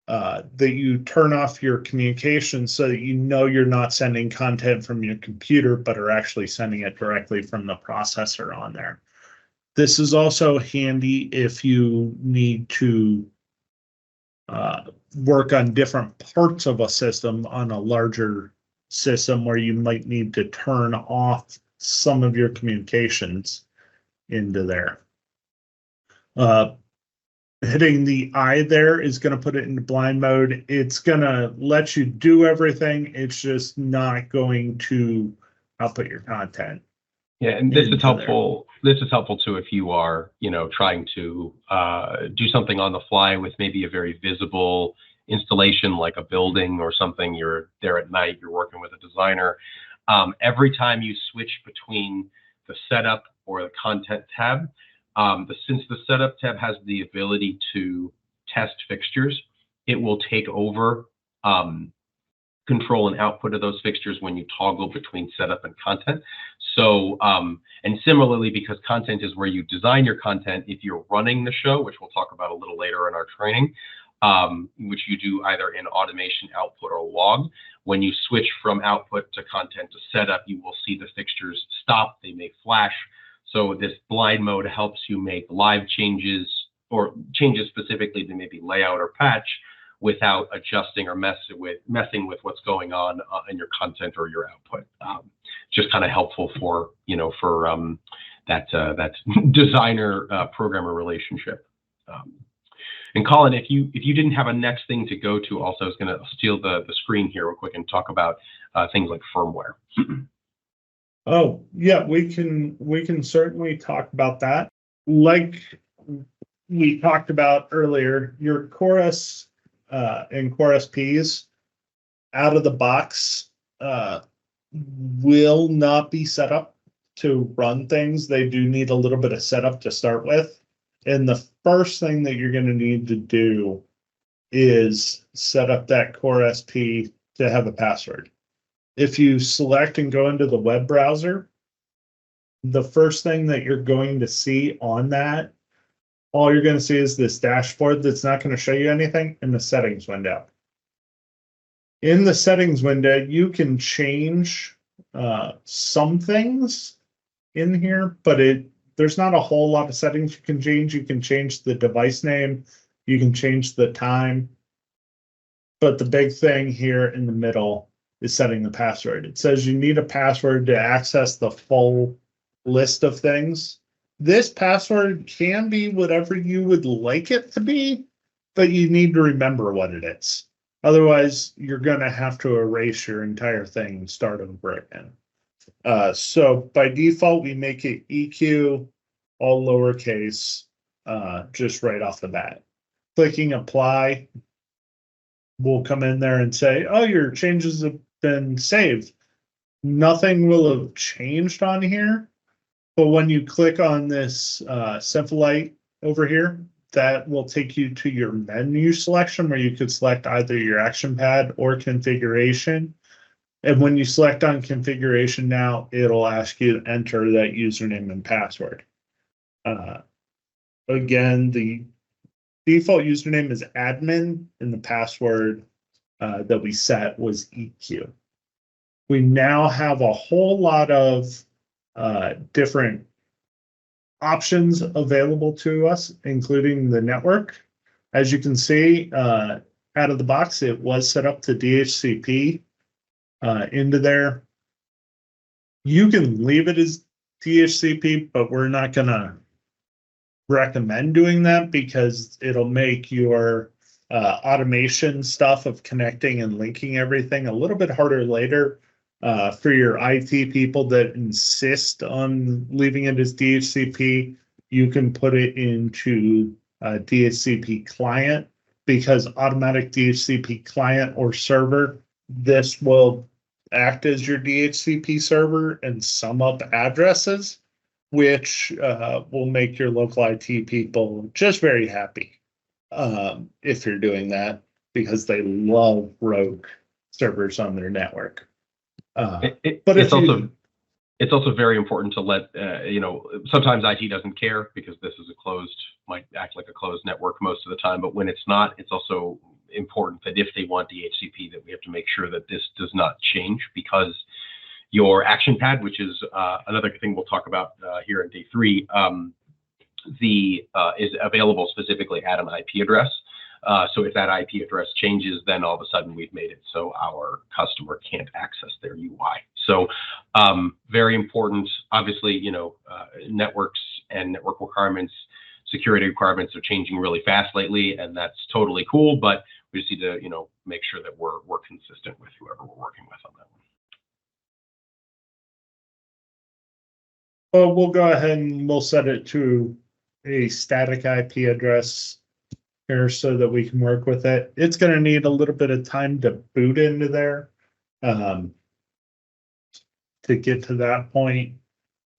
that you turn off your communication so that you know you're not sending content from your computer, but are actually sending it directly from the processor on there. This is also handy if you need to work on different parts of a system on a larger system where you might need to turn off some of your communications into there. Hitting the I there is going to put it into blind mode. It's going to let you do everything. It's just not going to output your content. Yeah, and this is helpful. This is helpful too if you are, trying to do something on the fly with maybe a very visible installation like a building or something. You're there at night, you're working with a designer. Every time you switch between the setup or the content tab, since the setup tab has the ability to test fixtures, it will take over control and output of those fixtures when you toggle between setup and content. So, and similarly, because content is where you design your content, if you're running the show, which we'll talk about a little later in our training, which you do either in automation, output, or log, when you switch from output to content to setup, you will see the fixtures stop, they may flash. So this blind mode helps you make live changes or changes specifically to maybe layout or patch without adjusting or messing with what's going on in your content or your output. Just kind of helpful for, that designer programmer relationship. And Colin, if you didn't have a next thing to go to, also I was going to steal the screen here real quick and talk about things like firmware. Oh yeah, we can certainly talk about that. Like we talked about earlier, your chorus and chorus Ps out of the box will not be set up to run things. They do need a little bit of setup to start with. And the first thing that you're going to need to do is set up that core SP to have a password. If you select and go into the web browser, the first thing that you're going to see on that, all you're going to see is this dashboard that's not going to show you anything in the settings window. In the settings window, you can change some things in here, but there's not a whole lot of settings you can change. You can change the device name, you can change the time, but the big thing here in the middle is setting the password. It says you need a password to access the full list of things. This password can be whatever you would like it to be, but you need to remember what it is. Otherwise, you're going to have to erase your entire thing and start over again. So by default, we make it EQ, all lowercase, just right off the bat. Clicking apply will come in there and say, oh, your changes have been saved. Nothing will have changed on here. But when you click on this Sympholight over here, that will take you to your menu selection where you could select either your action pad or configuration. And when you select on configuration now, it'll ask you to enter that username and password. Again, the default username is admin and the password that we set was EQ. We now have a whole lot of different options available to us, including the network. As you can see, out of the box, it was set up to DHCP into there. You can leave it as DHCP, but we're not going to recommend doing that because it'll make your automation stuff of connecting and linking everything a little bit harder later. For your IT people that insist on leaving it as DHCP, you can put it into DHCP client, because automatic DHCP client or server, this will act as your DHCP server and sum up addresses, which will make your local IT people just very happy if you're doing that, because they love rogue servers on their network. But it's also very important to let sometimes IT doesn't care because this is might act like a closed network most of the time, but when it's not, it's also important that if they want DHCP, that we have to make sure that this does not change, because your action pad, which is another thing we'll talk about here in day 3, is available specifically at an IP address. So if that IP address changes, then all of a sudden we've made it so our customer can't access their UI. So very important. Obviously, networks and network requirements, security requirements are changing really fast lately, and that's totally cool. But we just need to, make sure that we're consistent with whoever we're working with on that one. Well, we'll go ahead and we'll set it to a static IP address here so that we can work with it. It's going to need a little bit of time to boot into there to get to that point.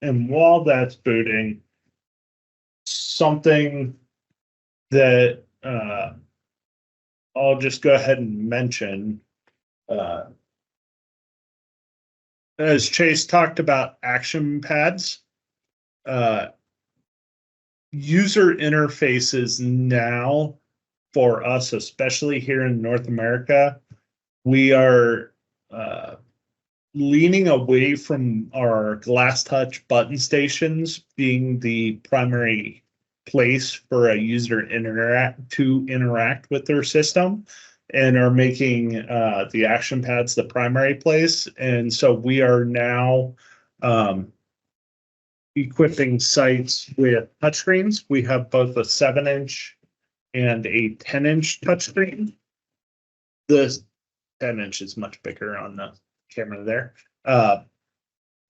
And while that's booting, something that I'll just go ahead and mention, as Chase talked about action pads, user interfaces now for us, especially here in North America, we are leaning away from our glass touch button stations being the primary place for a user to interact with their system, and are making the action pads the primary place. And so we are now equipping sites with touchscreens. We have both a 7-inch and a 10-inch touchscreen. The 10-inch is much bigger on the camera there.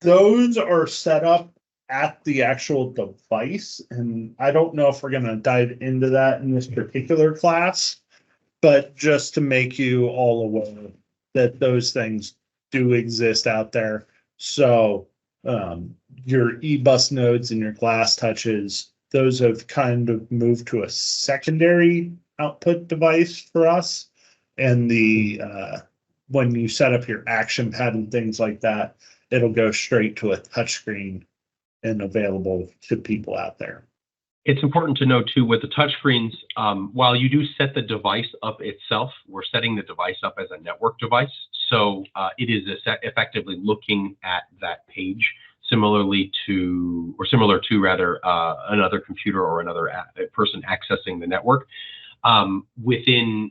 Those are set up at the actual device, and I don't know if we're going to dive into that in this particular class, but just to make you all aware that those things do exist out there. So your eBus nodes and your glass touches, those have kind of moved to a secondary output device for us. And the when you set up your action pad and things like that, it'll go straight to a touchscreen and available to people out there. It's important to know too with the touchscreens, while you do set the device up itself, we're setting the device up as a network device. So it is effectively looking at that page similar to rather another computer or another person accessing the network. Within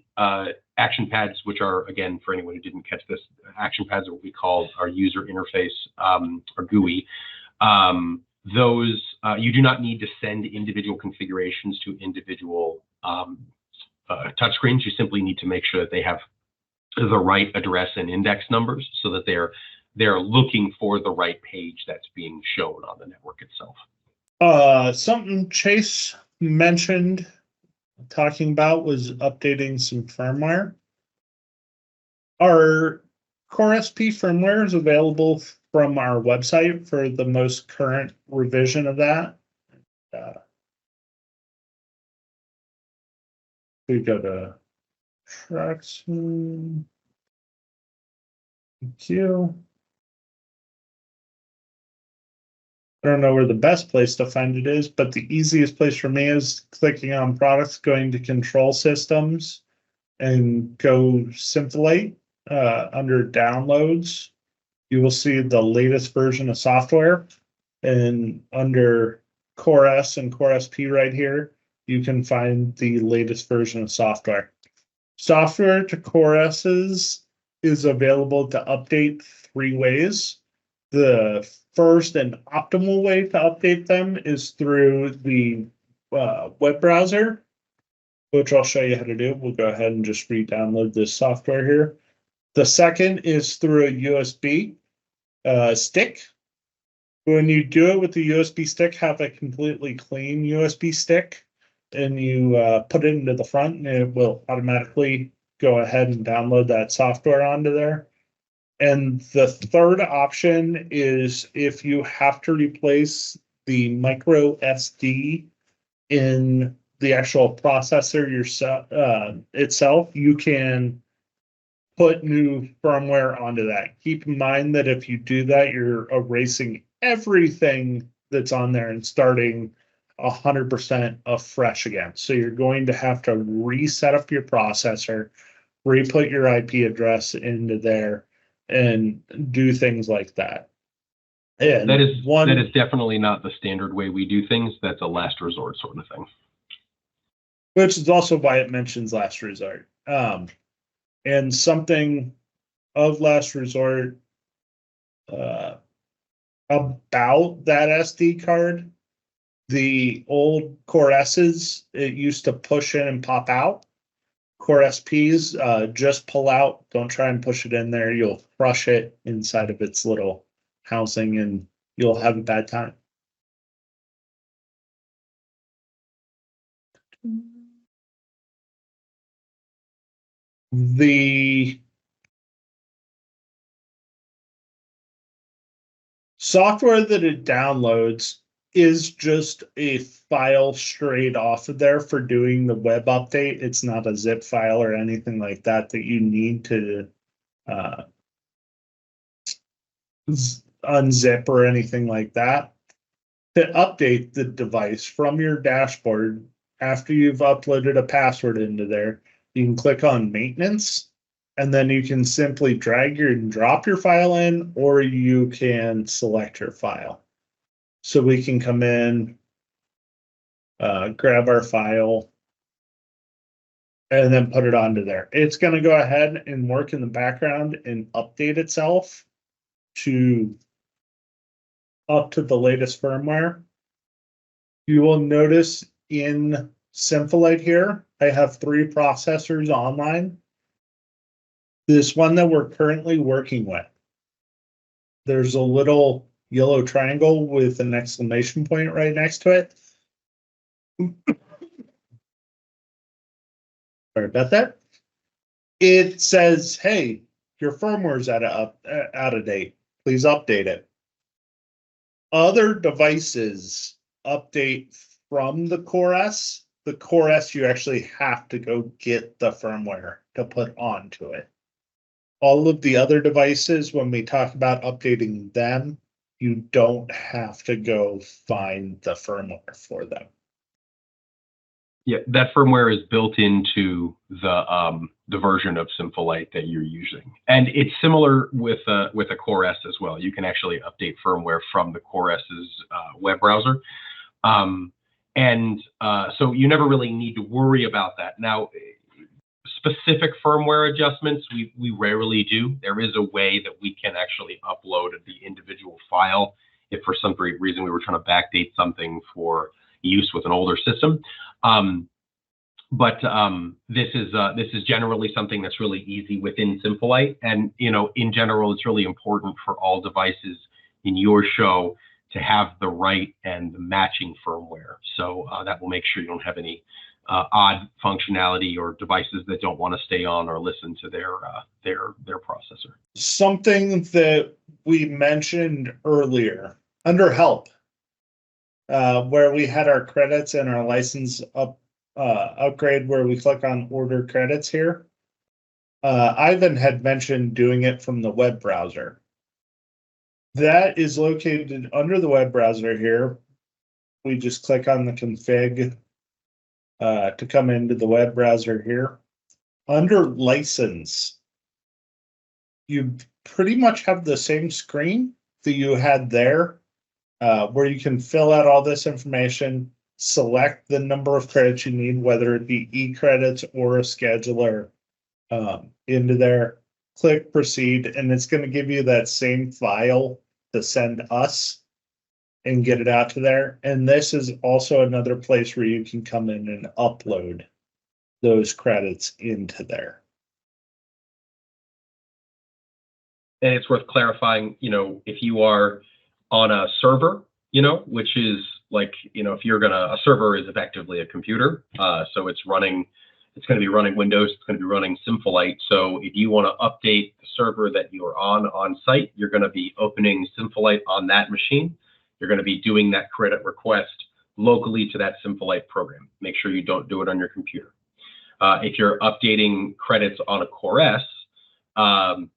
action pads, which are, again, for anyone who didn't catch this, action pads are what we call our user interface, or GUI. Those you do not need to send individual configurations to individual touchscreens. You simply need to make sure that they have the right address and index numbers, so that they're looking for the right page that's being shown on the network itself. Something Chase mentioned talking about was updating some firmware. Our Core SP firmware is available from our website for the most current revision of that. We go to tracks. Q. I don't know where the best place to find it is, but the easiest place for me is clicking on products, going to control systems, and go Sympholight. Under downloads, you will see the latest version of software, and under Core S and Core SP right here, you can find the latest version of software. Software to Core S's is available to update 3 ways. The first and optimal way to update them is through the web browser, which I'll show you how to do. We'll go ahead and just re-download this software here. The second is through a USB stick. When you do it with the USB stick, have a completely clean USB stick, and you put it into the front, and it will automatically go ahead and download that software onto there. And the third option is if you have to replace the micro SD in the actual processor itself, you can put new firmware onto that. Keep in mind that if you do that, you're erasing everything that's on there and starting 100% afresh again. So you're going to have to reset up your processor, re-put your IP address into there, and do things like that. And that is definitely not the standard way we do things. That's a last resort sort of thing. Which is also why it mentions last resort. And something of last resort about that SD card, the old Core S's, it used to push in and pop out. Core SPs, just pull out. Don't try and push it in there. You'll crush it inside of its little housing, and you'll have a bad time. The software that it downloads is just a file straight off of there for doing the web update. It's not a zip file or anything like that that you need to unzip or anything like that. To update the device from your dashboard, after you've uploaded a password into there, you can click on maintenance, and then you can simply drag and drop your file in, or you can select your file. So we can come in, grab our file, and then put it onto there. It's going to go ahead and work in the background and update itself up to the latest firmware. You will notice in Sympholight here, I have 3 processors online. This one that we're currently working with, there's a little yellow triangle with an exclamation point right next to it. Sorry about that. It says, hey, your firmware's out of date. Please update it. Other devices update from the Core S. The Core S, you actually have to go get the firmware to put onto it. All of the other devices, when we talk about updating them, you don't have to go find the firmware for them. Yeah, that firmware is built into the version of Sympholight that you're using, and it's similar with a Core S as well. You can actually update firmware from the Core S's web browser, so you never really need to worry about that. Now, specific firmware adjustments we rarely do. There is a way that we can actually upload the individual file if for some reason we were trying to backdate something for use with an older system. This is generally something that's really easy within Sympholight, and in general, it's really important for all devices in your show to have the right and the matching firmware. So that will make sure you don't have any odd functionality or devices that don't want to stay on or listen to their processor. Something that we mentioned earlier under help, where we had our credits and our license upgrade, where we click on order credits here. Ivan had mentioned doing it from the web browser. That is located under the web browser here. We just click on the config to come into the web browser here. Under license, you pretty much have the same screen that you had there, where you can fill out all this information, select the number of credits you need, whether it be e-credits or a scheduler, into there, click proceed, and it's going to give you that same file to send us and get it out to there. And this is also another place where you can come in and upload those credits into there. And it's worth clarifying, if you are on a server, which is like, if you're a server is effectively a computer. So it's going to be running Windows, it's going to be running Sympholight. So if you want to update the server that you're on site, you're going to be opening Sympholight on that machine. You're going to be doing that credit request locally to that Sympholight program. Make sure you don't do it on your computer. If you're updating credits on a Core S,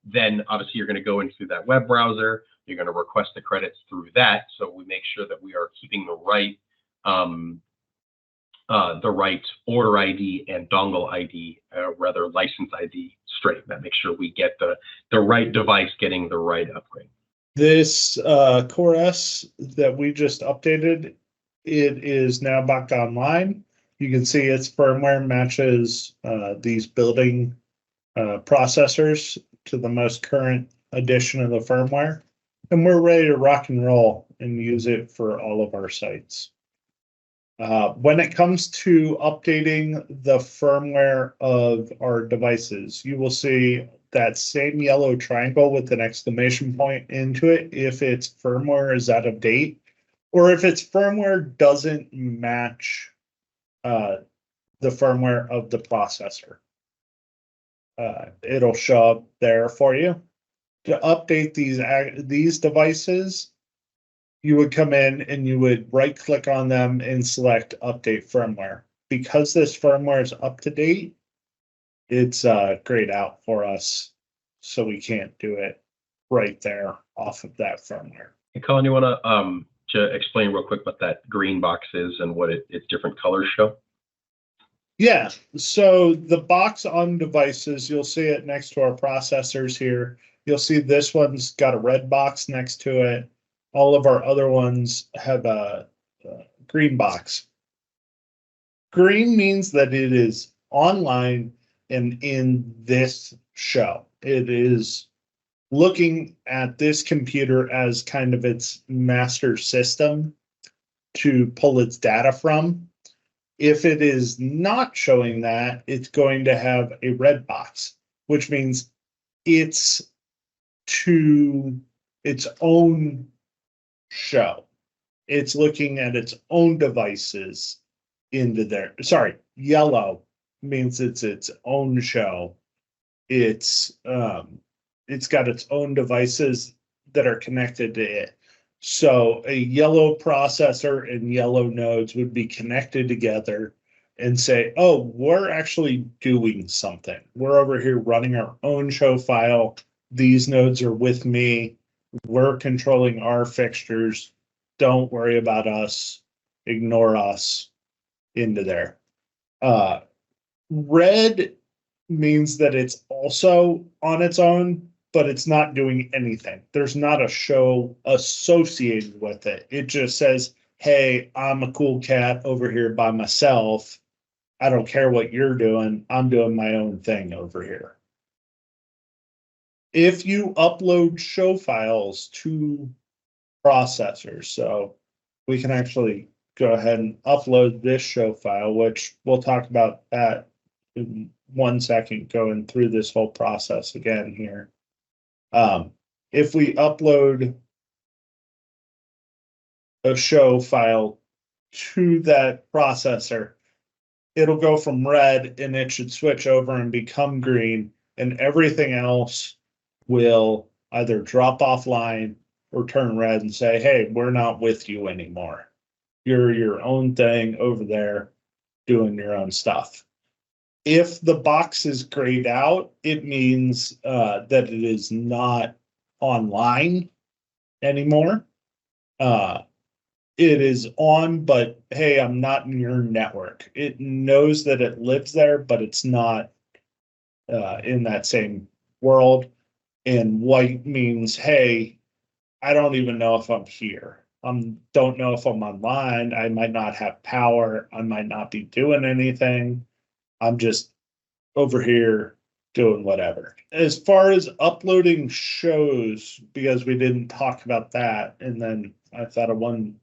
then obviously you're going to go into that web browser. You're going to request the credits through that. So we make sure that we are keeping the right order ID and dongle ID, rather license ID straight. That makes sure we get the right device getting the right upgrade. This Core S that we just updated, it is now back online. You can see its firmware matches these building processors to the most current edition of the firmware. And we're ready to rock and roll and use it for all of our sites. When it comes to updating the firmware of our devices, you will see that same yellow triangle with an exclamation point into it if its firmware is out of date, or if its firmware doesn't match the firmware of the processor. It'll show up there for you. To update these devices, you would come in and you would right click on them and select update firmware. Because this firmware is up to date, it's grayed out for us, so we can't do it right there off of that firmware. Hey, Colin, you want to explain real quick what that green box is and what its different colors show? Yeah, so the box on devices, you'll see it next to our processors here. You'll see this one's got a red box next to it. All of our other ones have a green box. Green means that it is online and in this show. It is looking at this computer as kind of its master system to pull its data from. If it is not showing that, it's going to have a red box, which means it's to its own show. It's looking at its own devices into there. Sorry, yellow means it's its own show. It's got its own devices that are connected to it. So a yellow processor and yellow nodes would be connected together and say, oh, we're actually doing something. We're over here running our own show file. These nodes are with me. We're controlling our fixtures. Don't worry about us. Ignore us into there. Red means that it's also on its own, but it's not doing anything. There's not a show associated with it. It just says, hey, I'm a cool cat over here by myself. I don't care what you're doing. I'm doing my own thing over here. If you upload show files to processors, so we can actually go ahead and upload this show file, which we'll talk about that in 1 second, going through this whole process again here. If we upload a show file to that processor, it'll go from red and it should switch over and become green, and everything else will either drop offline or turn red and say, hey, we're not with you anymore. You're your own thing over there doing your own stuff. If the box is grayed out, it means that it is not online anymore. It is on, but hey, I'm not in your network. It knows that it lives there, but it's not in that same world. And white means, hey, I don't even know if I'm here. Don't know if I'm online. I might not have power. I might not be doing anything. I'm just over here doing whatever. As far as uploading shows, because we didn't talk about that, and then I thought of one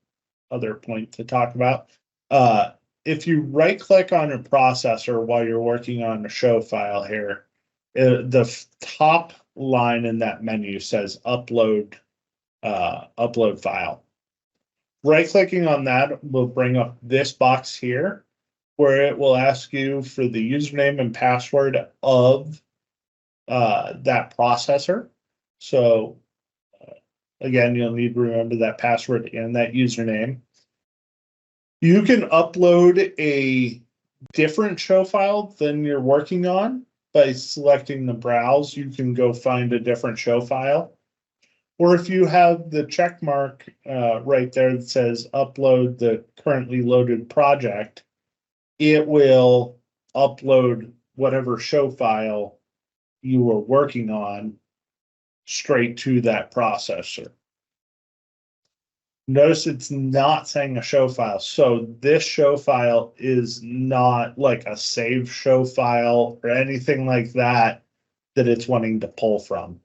other point to talk about. If you right click on a processor while you're working on a show file here, the top line in that menu says upload file. Right clicking on that will bring up this box here, where it will ask you for the username and password of that processor. So again, you'll need to remember that password and that username. You can upload a different show file than you're working on by selecting the browse. You can go find a different show file. Or if you have the check mark right there that says upload the currently loaded project, it will upload whatever show file you were working on straight to that processor. Notice it's not saying a show file. So this show file is not like a save show file or anything like that it's wanting to pull from.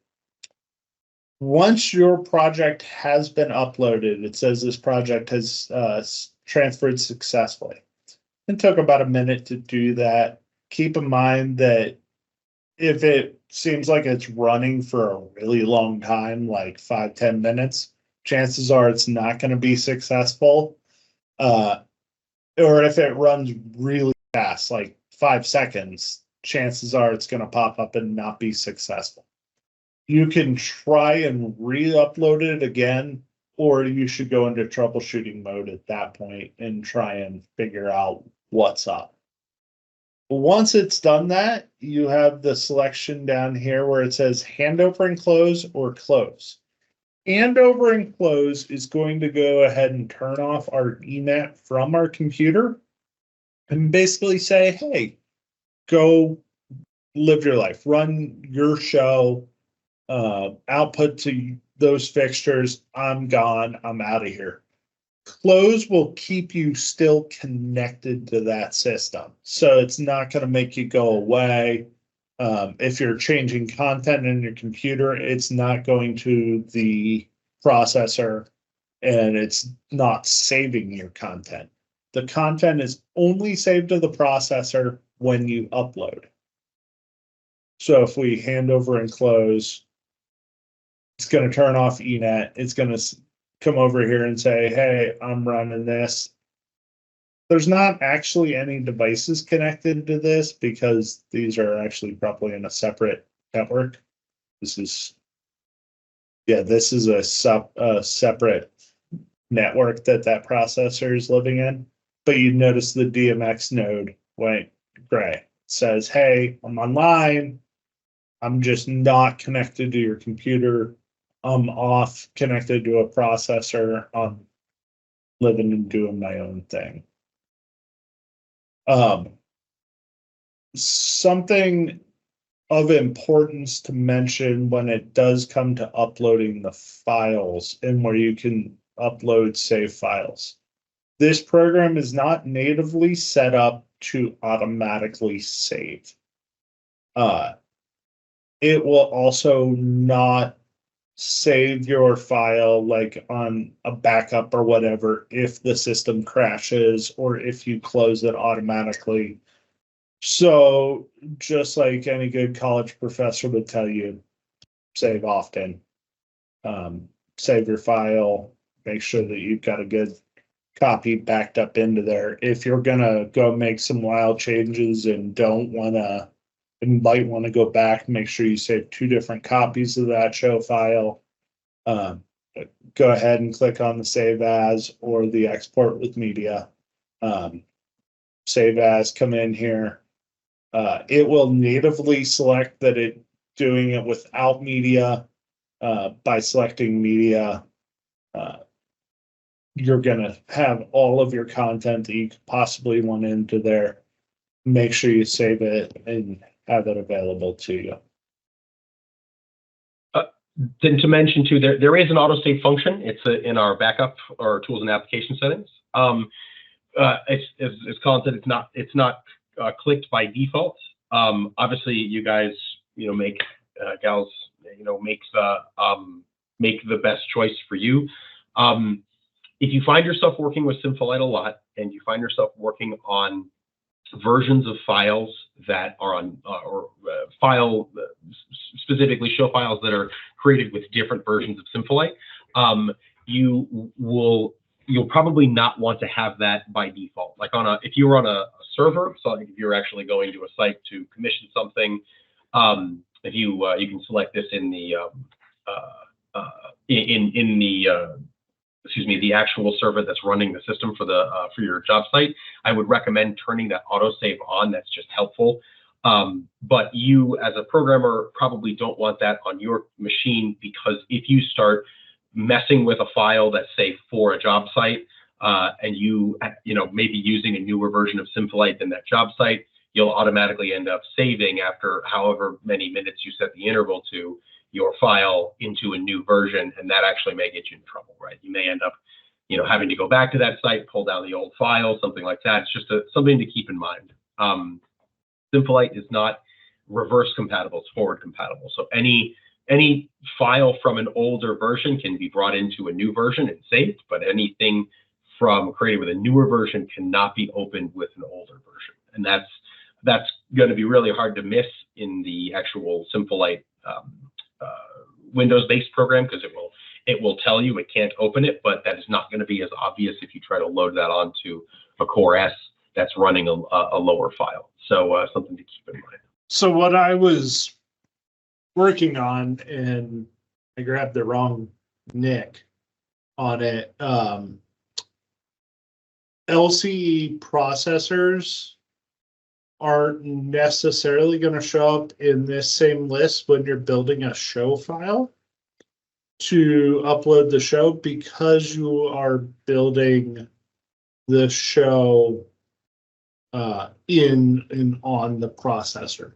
Once your project has been uploaded, it says this project has transferred successfully. It took about a minute to do that. Keep in mind that if it seems like it's running for a really long time, like 5-10 minutes, chances are it's not going to be successful. Or if it runs really fast, like 5 seconds, chances are it's going to pop up and not be successful. You can try and re-upload it again, or you should go into troubleshooting mode at that point and try and figure out what's up. Once it's done that, you have the selection down here where it says handover and close or close. Handover and close is going to go ahead and turn off our ARTnet from our computer and basically say, hey, go live your life, run your show, output to those fixtures. I'm gone. I'm out of here. Close will keep you still connected to that system. So it's not going to make you go away. If you're changing content in your computer, it's not going to the processor and it's not saving your content. The content is only saved to the processor when you upload. So if we hand over and close, it's going to turn off ARTnet. It's going to come over here and say, hey, I'm running this. There's not actually any devices connected to this because these are actually probably in a separate network. This is a separate network that processor is living in. But you notice the DMX node went gray. It says, hey, I'm online. I'm just not connected to your computer. I'm off connected to a processor. I'm living and doing my own thing. Something of importance to mention when it does come to uploading the files and where you can upload save files. This program is not natively set up to automatically save. It will also not save your file like on a backup or whatever if the system crashes or if you close it automatically. So just like any good college professor would tell you, save often. Save your file, make sure that you've got a good copy backed up into there. If you're gonna go make some wild changes and might want to go back, make sure you save 2 different copies of that show file. Go ahead and click on the save as or the export with media. Save as, come in here. It will natively select that it's doing it without media. By selecting media, you're gonna have all of your content that you could possibly want into there. Make sure you save it and have it available to you. Then to mention too, there is an autosave function. It's in our backup or tools and application settings. As Colin said, it's not clicked by default. Obviously, you guys, make gals, make the best choice for you. If you find yourself working with Sympholight a lot, and you find yourself working on versions of files that are on specifically show files that are created with different versions of Sympholight, you'll probably not want to have that by default. Like if you were on a server, so if you're actually going to a site to commission something, if you can select this in the the actual server that's running the system for your job site, I would recommend turning that autosave on. That's just helpful. But you as a programmer probably don't want that on your machine, because if you start messing with a file that's say for a job site, and you maybe using a newer version of Sympholight than that job site, you'll automatically end up saving after however many minutes you set the interval to your file into a new version, and that actually may get you in trouble, right? You may end up, having to go back to that site, pull down the old file, something like that. It's just something to keep in mind. Sympholight is not reverse compatible; it's forward compatible. So any file from an older version can be brought into a new version and saved, but anything from created with a newer version cannot be opened with an older version, and that's going to be really hard to miss in the actual Sympholight Windows-based program, because it will tell you it can't open it, but that is not going to be as obvious if you try to load that onto a Core S that's running a lower file. So something to keep in mind. So what I was working on, and I grabbed the wrong NIC, on it. LCE processors aren't necessarily going to show up in this same list when you're building a show file to upload the show, because you are building the show in on the processor.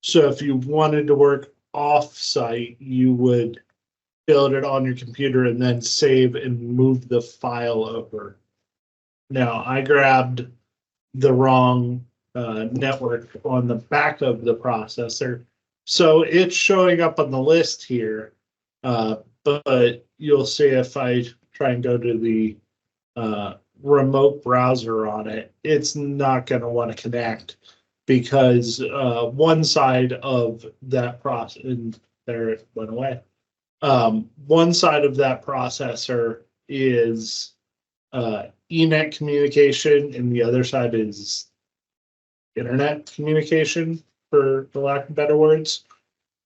So if you wanted to work off-site, you would build it on your computer and then save and move the file over. Now, I grabbed the wrong network on the back of the processor, so it's showing up on the list here, but you'll see if I try and go to the remote browser on it, it's not going to want to connect, because one side of that process, and there it went away. One side of that processor is ENet communication, and the other side is internet communication, for the lack of better words.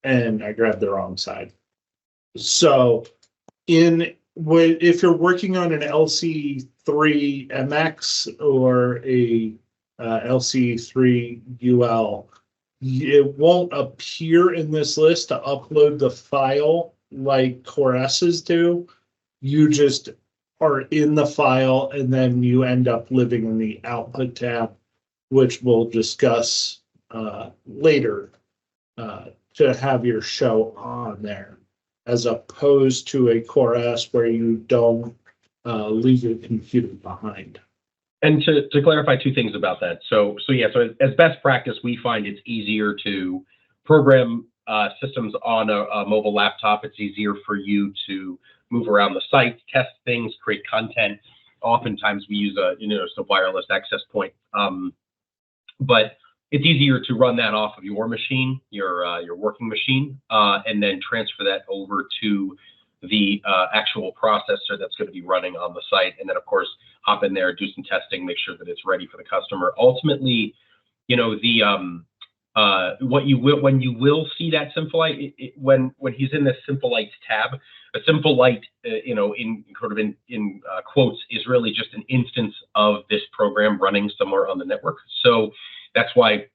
And I grabbed the wrong side. So if you're working on an LC3MX or a LC3UL, it won't appear in this list to upload the file like Core S's do. You just are in the file, and then you end up living in the output tab, which we'll discuss later, to have your show on there, as opposed to a Core S where you don't leave your computer behind. And to clarify two things about that. So as best practice, we find it's easier to program systems on a mobile laptop. It's easier for you to move around the site, test things, create content. Oftentimes we use a wireless access point, but it's easier to run that off of your machine, your working machine, and then transfer that over to the actual processor that's going to be running on the site, and then of course hop in there, do some testing, make sure that it's ready for the customer. Ultimately, when you will see that Sympholight, when he's in this Sympholight tab, a Sympholight, in quotes, is really just an instance of this program running somewhere on the network. So that's why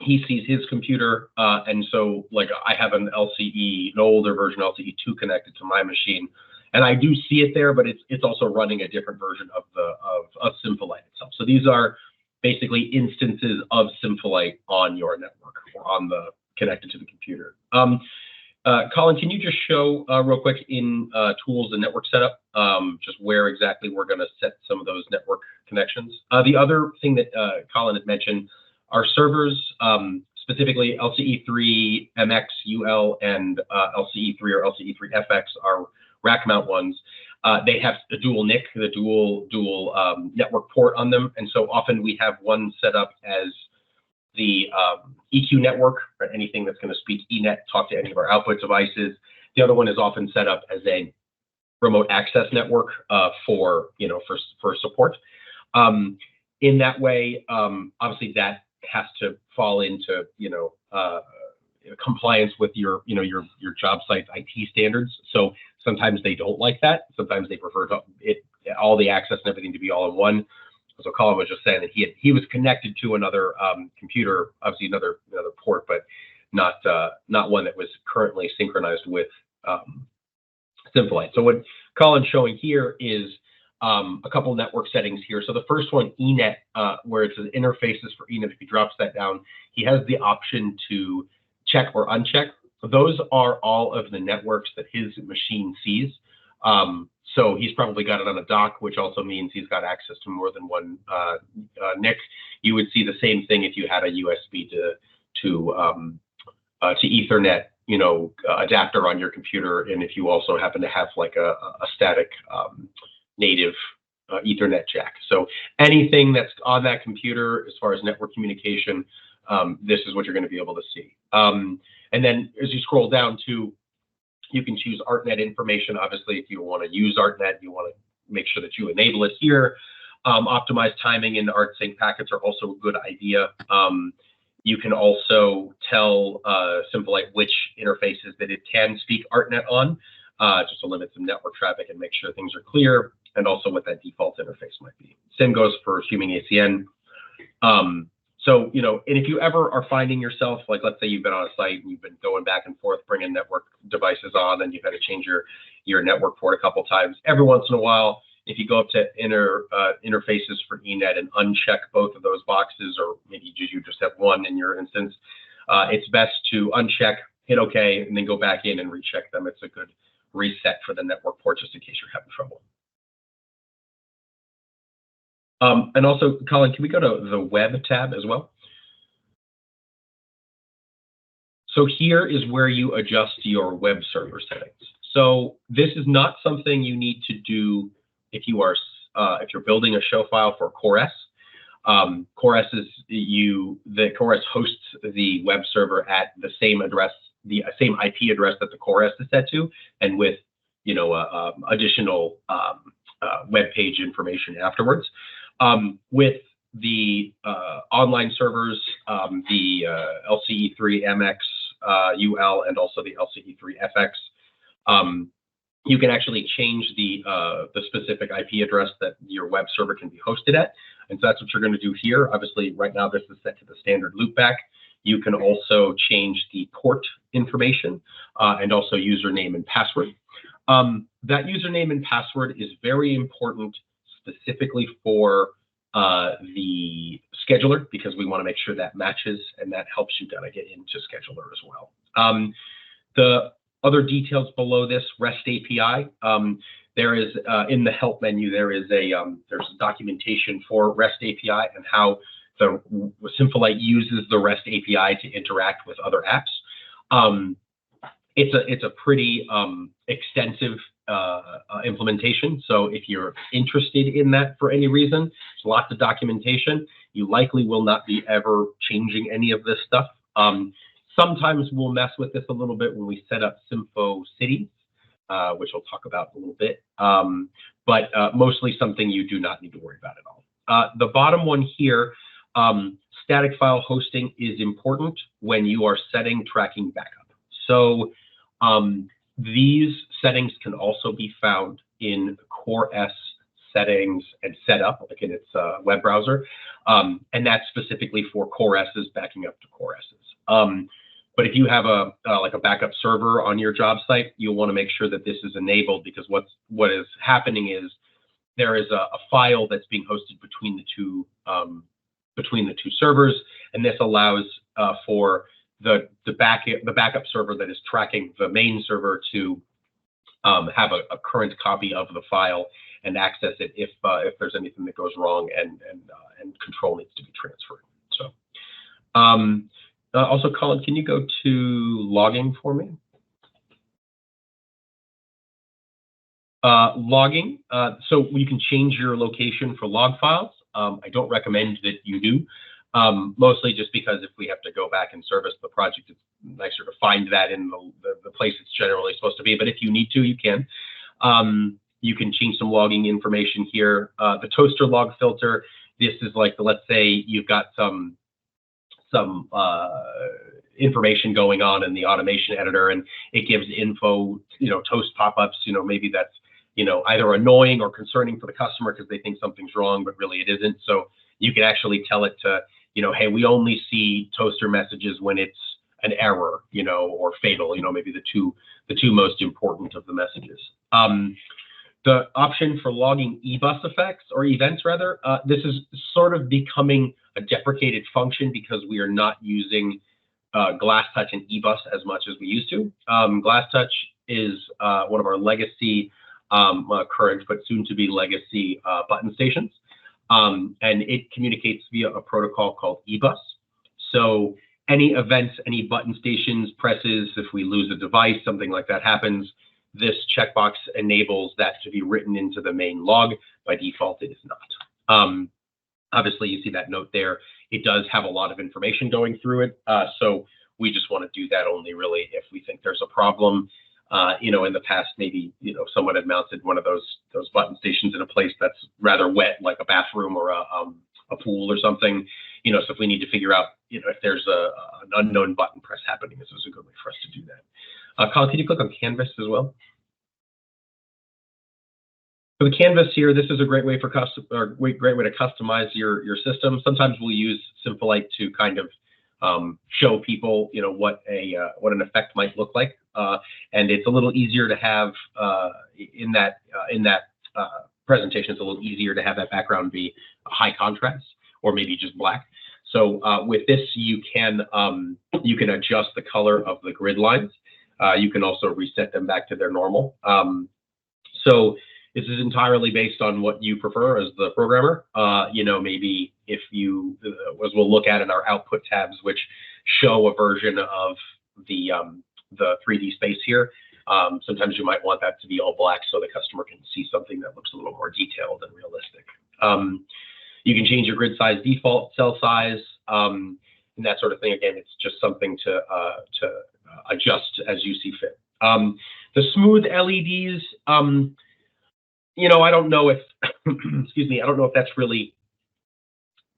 he sees his computer, and so like I have an LCE, an older version LCE2 connected to my machine, and I do see it there, but it's also running a different version of Sympholight itself. So these are basically instances of Sympholight on your network or on the connected to the computer. Colin, can you just show real quick in tools and network setup, just where exactly we're going to set some of those network connections? The other thing that Colin had mentioned, our servers, specifically LCE3 MX UL and LCE3 or LCE3 FX, are rack mount ones. They have the dual NIC, the dual network port on them, and so often we have one set up as the EQ network, or anything that's going to speak ENet, talk to any of our output devices. The other one is often set up as a remote access network for support. In that way, obviously that has to fall into compliance with your job site's IT standards. So sometimes they don't like that. Sometimes they prefer all the access and everything to be all in one. So Colin was just saying that he was connected to another computer, obviously another port, but not one that was currently synchronized with Sympholight. So what Colin's showing here is a couple network settings here. So the first one, ENet, where it says interfaces for ENet, if he drops that down, he has the option to check or uncheck. Those are all of the networks that his machine sees. So he's probably got it on a dock, which also means he's got access to more than one NIC. You would see the same thing if you had a USB to Ethernet, adapter on your computer, and if you also happen to have like a static native Ethernet jack. So anything that's on that computer as far as network communication, this is what you're going to be able to see. And then as you scroll down to, you can choose ARTnet information. Obviously, if you want to use ARTnet, you want to make sure that you enable it here. Optimized timing and ARTsync packets are also a good idea. You can also tell Sympholight which interfaces that it can speak ARTnet on. just to limit some network traffic and make sure things are clear, and also what that default interface might be. Same goes for streaming ACN. So, you know, and if you ever are finding yourself, like, let's say you've been on a site and you've been going back and forth, bringing network devices on, and you've had to change your network port a couple times, every once in a while, if you go up to interfaces for eNet and uncheck both of those boxes, or maybe you just have one in your instance, it's best to uncheck, hit OK, and then go back in and recheck them. It's a good reset for the network port, just in case you're having trouble. And also, Colin, can we go to the web tab as well? So here is where you adjust your web server settings. So this is not something you need to do if you're building a show file for CoreOS. CoreOS hosts the web server at the same address, the same IP address that the CoreOS is set to, and with, you know, additional web page information afterwards. With the online servers, the LCE3MX UL and also the LCE3FX, you can actually change the specific IP address that your web server can be hosted at. And so that's what you're going to do here. Obviously, right now this is set to the standard loopback. You can also change the port information and also username and password. That username and password is very important specifically for the scheduler, because we want to make sure that matches, and that helps you kind of get into scheduler as well. The other details below this, REST API, there is in the help menu, there's documentation for REST API and how the Sympholight uses the REST API to interact with other apps. It's a pretty extensive implementation. So if you're interested in that for any reason, there's lots of documentation. You likely will not be ever changing any of this stuff. Sometimes we'll mess with this a little bit when we set up Sympho cities, which we'll talk about in a little bit, but mostly something you do not need to worry about at all. The bottom one here, static file hosting is important when you are setting tracking backup. So these settings can also be found in CoreOS settings and setup, like in its web browser, and that's specifically for CoreOS's backing up to CoreOS's. But if you have like a backup server on your job site, you'll want to make sure that this is enabled, because what is happening is there is a file that's being hosted between the two servers, and this allows for the backup server that is tracking the main server to have a current copy of the file and access it if there's anything that goes wrong and control needs to be transferred. So also, Colin, can you go to logging for me? Logging, so you can change your location for log files. I don't recommend that you do, mostly just because if we have to go back and service the project, it's nicer to find that in the place it's generally supposed to be. But if you need to, you can. You can change some logging information here. The toaster log filter, this is like, let's say you've got some information going on in the automation editor, and it gives info, toast pop-ups, maybe that's, either annoying or concerning for the customer because they think something's wrong, but really it isn't. So you can actually tell it to, hey, we only see toaster messages when it's an error, or fatal, maybe the two most important of the messages. The option for logging eBus effects, or events rather, this is sort of becoming a deprecated function because we are not using GlassTouch and eBus as much as we used to. GlassTouch is one of our legacy, current but soon to be legacy button stations, and it communicates via a protocol called eBus. So any events, any button stations, presses, if we lose a device, something like that happens, this checkbox enables that to be written into the main log. By default, it is not. Obviously, you see that note there. It does have a lot of information going through it. So we just want to do that only really if we think there's a problem. In the past, maybe, someone had mounted one of those button stations in a place that's rather wet, like a bathroom or a pool or something. So if we need to figure out, if there's an unknown button press happening, this is a good way for us to do that. Colin, can you click on Canvas as well? For the canvas here, this is a great way for great way to customize your system. Sometimes we'll use Sympholight to kind of show people, you know, what an effect might look like, and it's a little easier to have in that presentation. It's a little easier to have that background be high contrast or maybe just black. So with this, you can adjust the color of the grid lines. You can also reset them back to their normal. So this is entirely based on what you prefer as the programmer. You know, maybe if you, as we'll look at in our output tabs, which show a version of the 3D space here, sometimes you might want that to be all black so the customer can see something that looks a little more detailed and realistic. You can change your grid size, default cell size, and that sort of thing. Again, it's just something to adjust as you see fit. The smooth LEDs, you know, I don't know if, excuse me, I don't know if that's really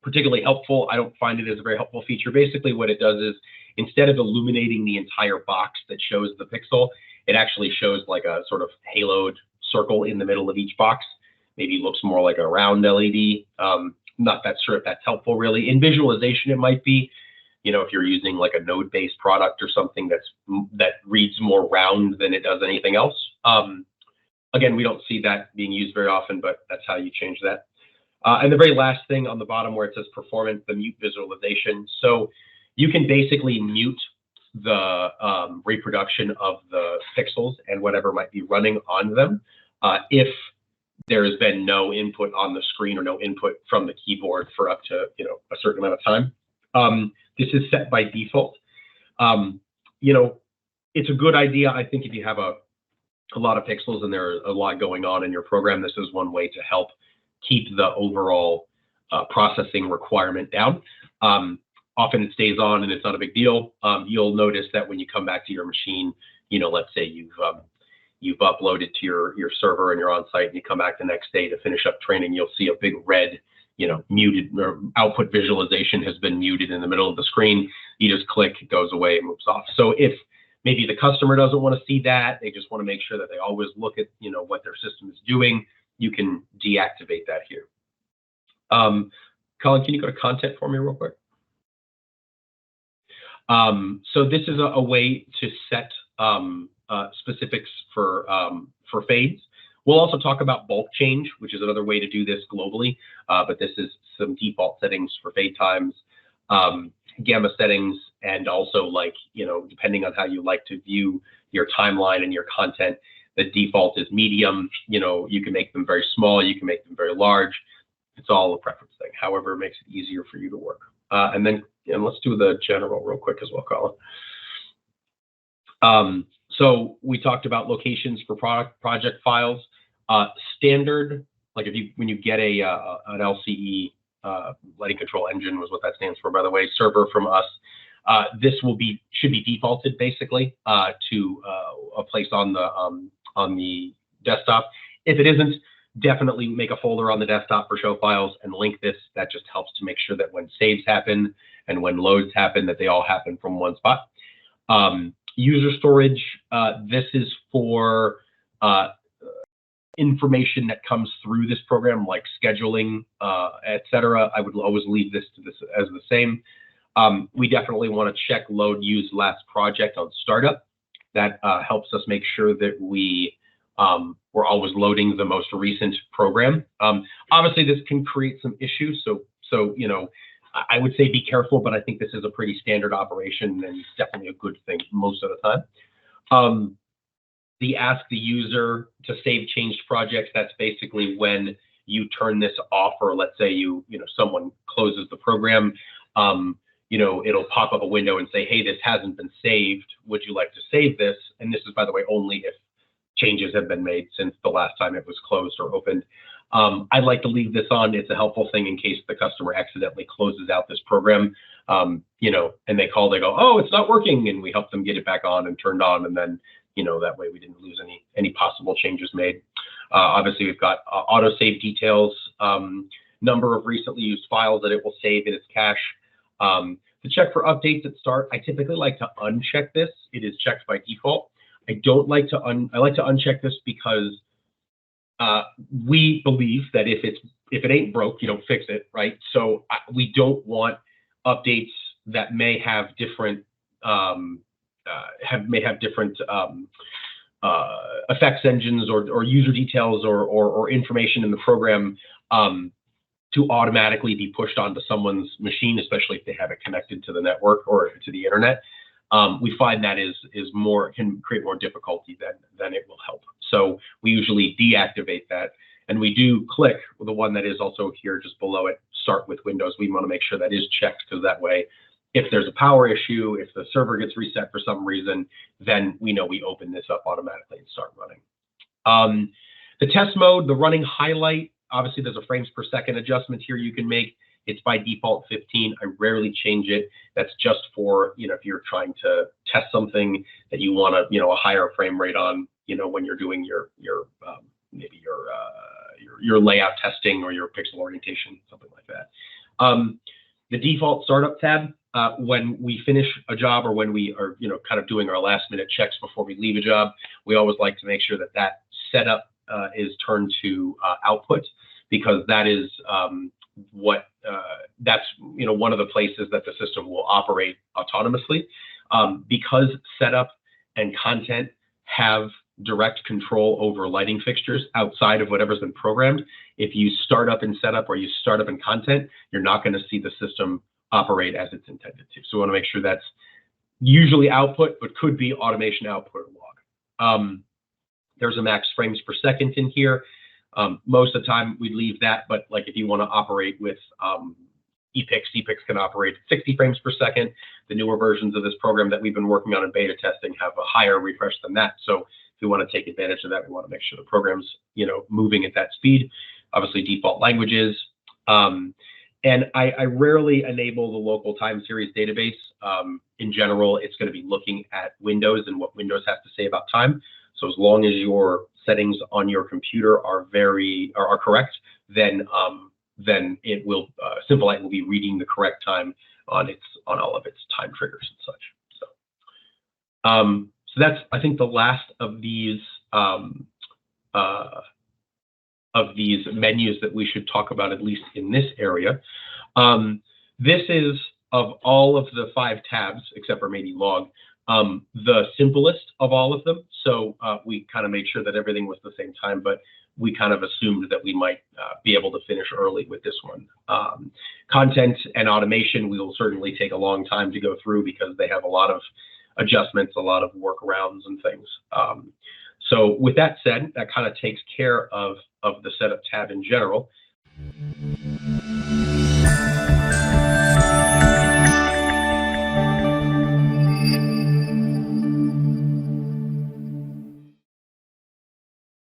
particularly helpful. I don't find it as a very helpful feature. Basically, what it does is instead of illuminating the entire box that shows the pixel, it actually shows like a sort of haloed circle in the middle of each box. Maybe looks more like a round LED. Not that sure if that's helpful really. In visualization, it might be, you know, if you're using like a node-based product or something that reads more round than it does anything else. Again, we don't see that being used very often, but that's how you change that. And the very last thing on the bottom where it says performance, the mute visualization. So you can basically mute the reproduction of the pixels and whatever might be running on them if there has been no input on the screen or no input from the keyboard for up to, you know, a certain amount of time. This is set by default. You know, it's a good idea, I think, if you have a lot of pixels and there's a lot going on in your program. This is one way to help keep the overall processing requirement down. Often it stays on and it's not a big deal. You'll notice that when you come back to your machine, you know, let's say you've uploaded to your server and you're on site and you come back the next day to finish up training, you'll see a big red, you know, muted or output visualization has been muted in the middle of the screen. You just click, it goes away, it moves off. So if maybe the customer doesn't want to see that, they just want to make sure that they always look at, you know, what their system is doing, you can deactivate that here. Colin, can you go to content for me real quick? So this is a way to set specifics for fades. We'll also talk about bulk change, which is another way to do this globally, but this is some default settings for fade times, gamma settings, and also, like, you know, depending on how you like to view your timeline and your content, the default is medium. You know, you can make them very small, you can make them very large. It's all a preference thing, however it makes it easier for you to work. And then let's do the general real quick as well, Colin. So we talked about locations for project files. Standard, like when you get an LCE, lighting control engine was what that stands for, by the way, server from us. This should be defaulted basically to a place on the desktop. If it isn't, definitely make a folder on the desktop for show files and link this. That just helps to make sure that when saves happen and when loads happen, that they all happen from one spot. User storage, this is for information that comes through this program, like scheduling, etc. I would always leave this as the same. We definitely want to check load use last project on startup. That helps us make sure that we're always loading the most recent program. Obviously, this can create some issues, so you know, I would say be careful, but I think this is a pretty standard operation and it's definitely a good thing most of the time. The ask the user to save changed projects, that's basically when you turn this off, or let's say someone closes the program, you know, it'll pop up a window and say, hey, this hasn't been saved. Would you like to save this? And this is, by the way, only if changes have been made since the last time it was closed or opened. I'd like to leave this on. It's a helpful thing in case the customer accidentally closes out this program, you know, and they go, oh, it's not working. And we help them get it back on and turned on. And then, you know, that way we didn't lose any possible changes made. Obviously, we've got auto save details, number of recently used files that it will save in its cache. To check for updates at start, I typically like to uncheck this. It is checked by default. I like to uncheck this because we believe that if it ain't broke, you don't fix it, right? So we don't want updates that may have different effects engines or user details or information in the program to automatically be pushed onto someone's machine, especially if they have it connected to the network or to the internet. We find that can create more difficulty than it will help. So we usually deactivate that, and we do click the one that is also here just below it, start with Windows. We want to make sure that is checked, because that way, if there's a power issue, if the server gets reset for some reason, then we know we open this up automatically and start running. The test mode, the running highlight, obviously there's a frames per second adjustment here you can make. It's by default 15. I rarely change it. That's just for, if you're trying to test something that you want a higher frame rate on, when you're doing maybe your layout testing or your pixel orientation, something like that. The default startup tab, when we finish a job or when we are, kind of doing our last minute checks before we leave a job, we always like to make sure that setup is turned to output, because that is that's one of the places that the system will operate autonomously, because setup and content have direct control over lighting fixtures outside of whatever's been programmed. If you start up in setup or you start up in content, you're not going to see the system operate as it's intended to. So we want to make sure that's usually output, but could be automation output or log. There's a max frames per second in here. Most of the time we leave that, but like if you want to operate with ePix can operate 60 frames per second. The newer versions of this program that we've been working on in beta testing have a higher refresh than that. So if we want to take advantage of that, we want to make sure the program's moving at that speed. Obviously default languages. And I rarely enable the local time series database. In general, it's going to be looking at Windows and what Windows has to say about time. So as long as your settings on your computer are correct, then it will Sympholight will be reading the correct time on all of its time triggers and such. So that's, I think, the last of these menus that we should talk about, at least in this area. This is, of all of the 5 tabs, except for maybe log, the simplest of all of them. So we kind of made sure that everything was the same time, but we kind of assumed that we might be able to finish early with this one. Content and automation, we will certainly take a long time to go through, because they have a lot of adjustments, a lot of workarounds and things. So with that said, that kind of takes care of the setup tab in general.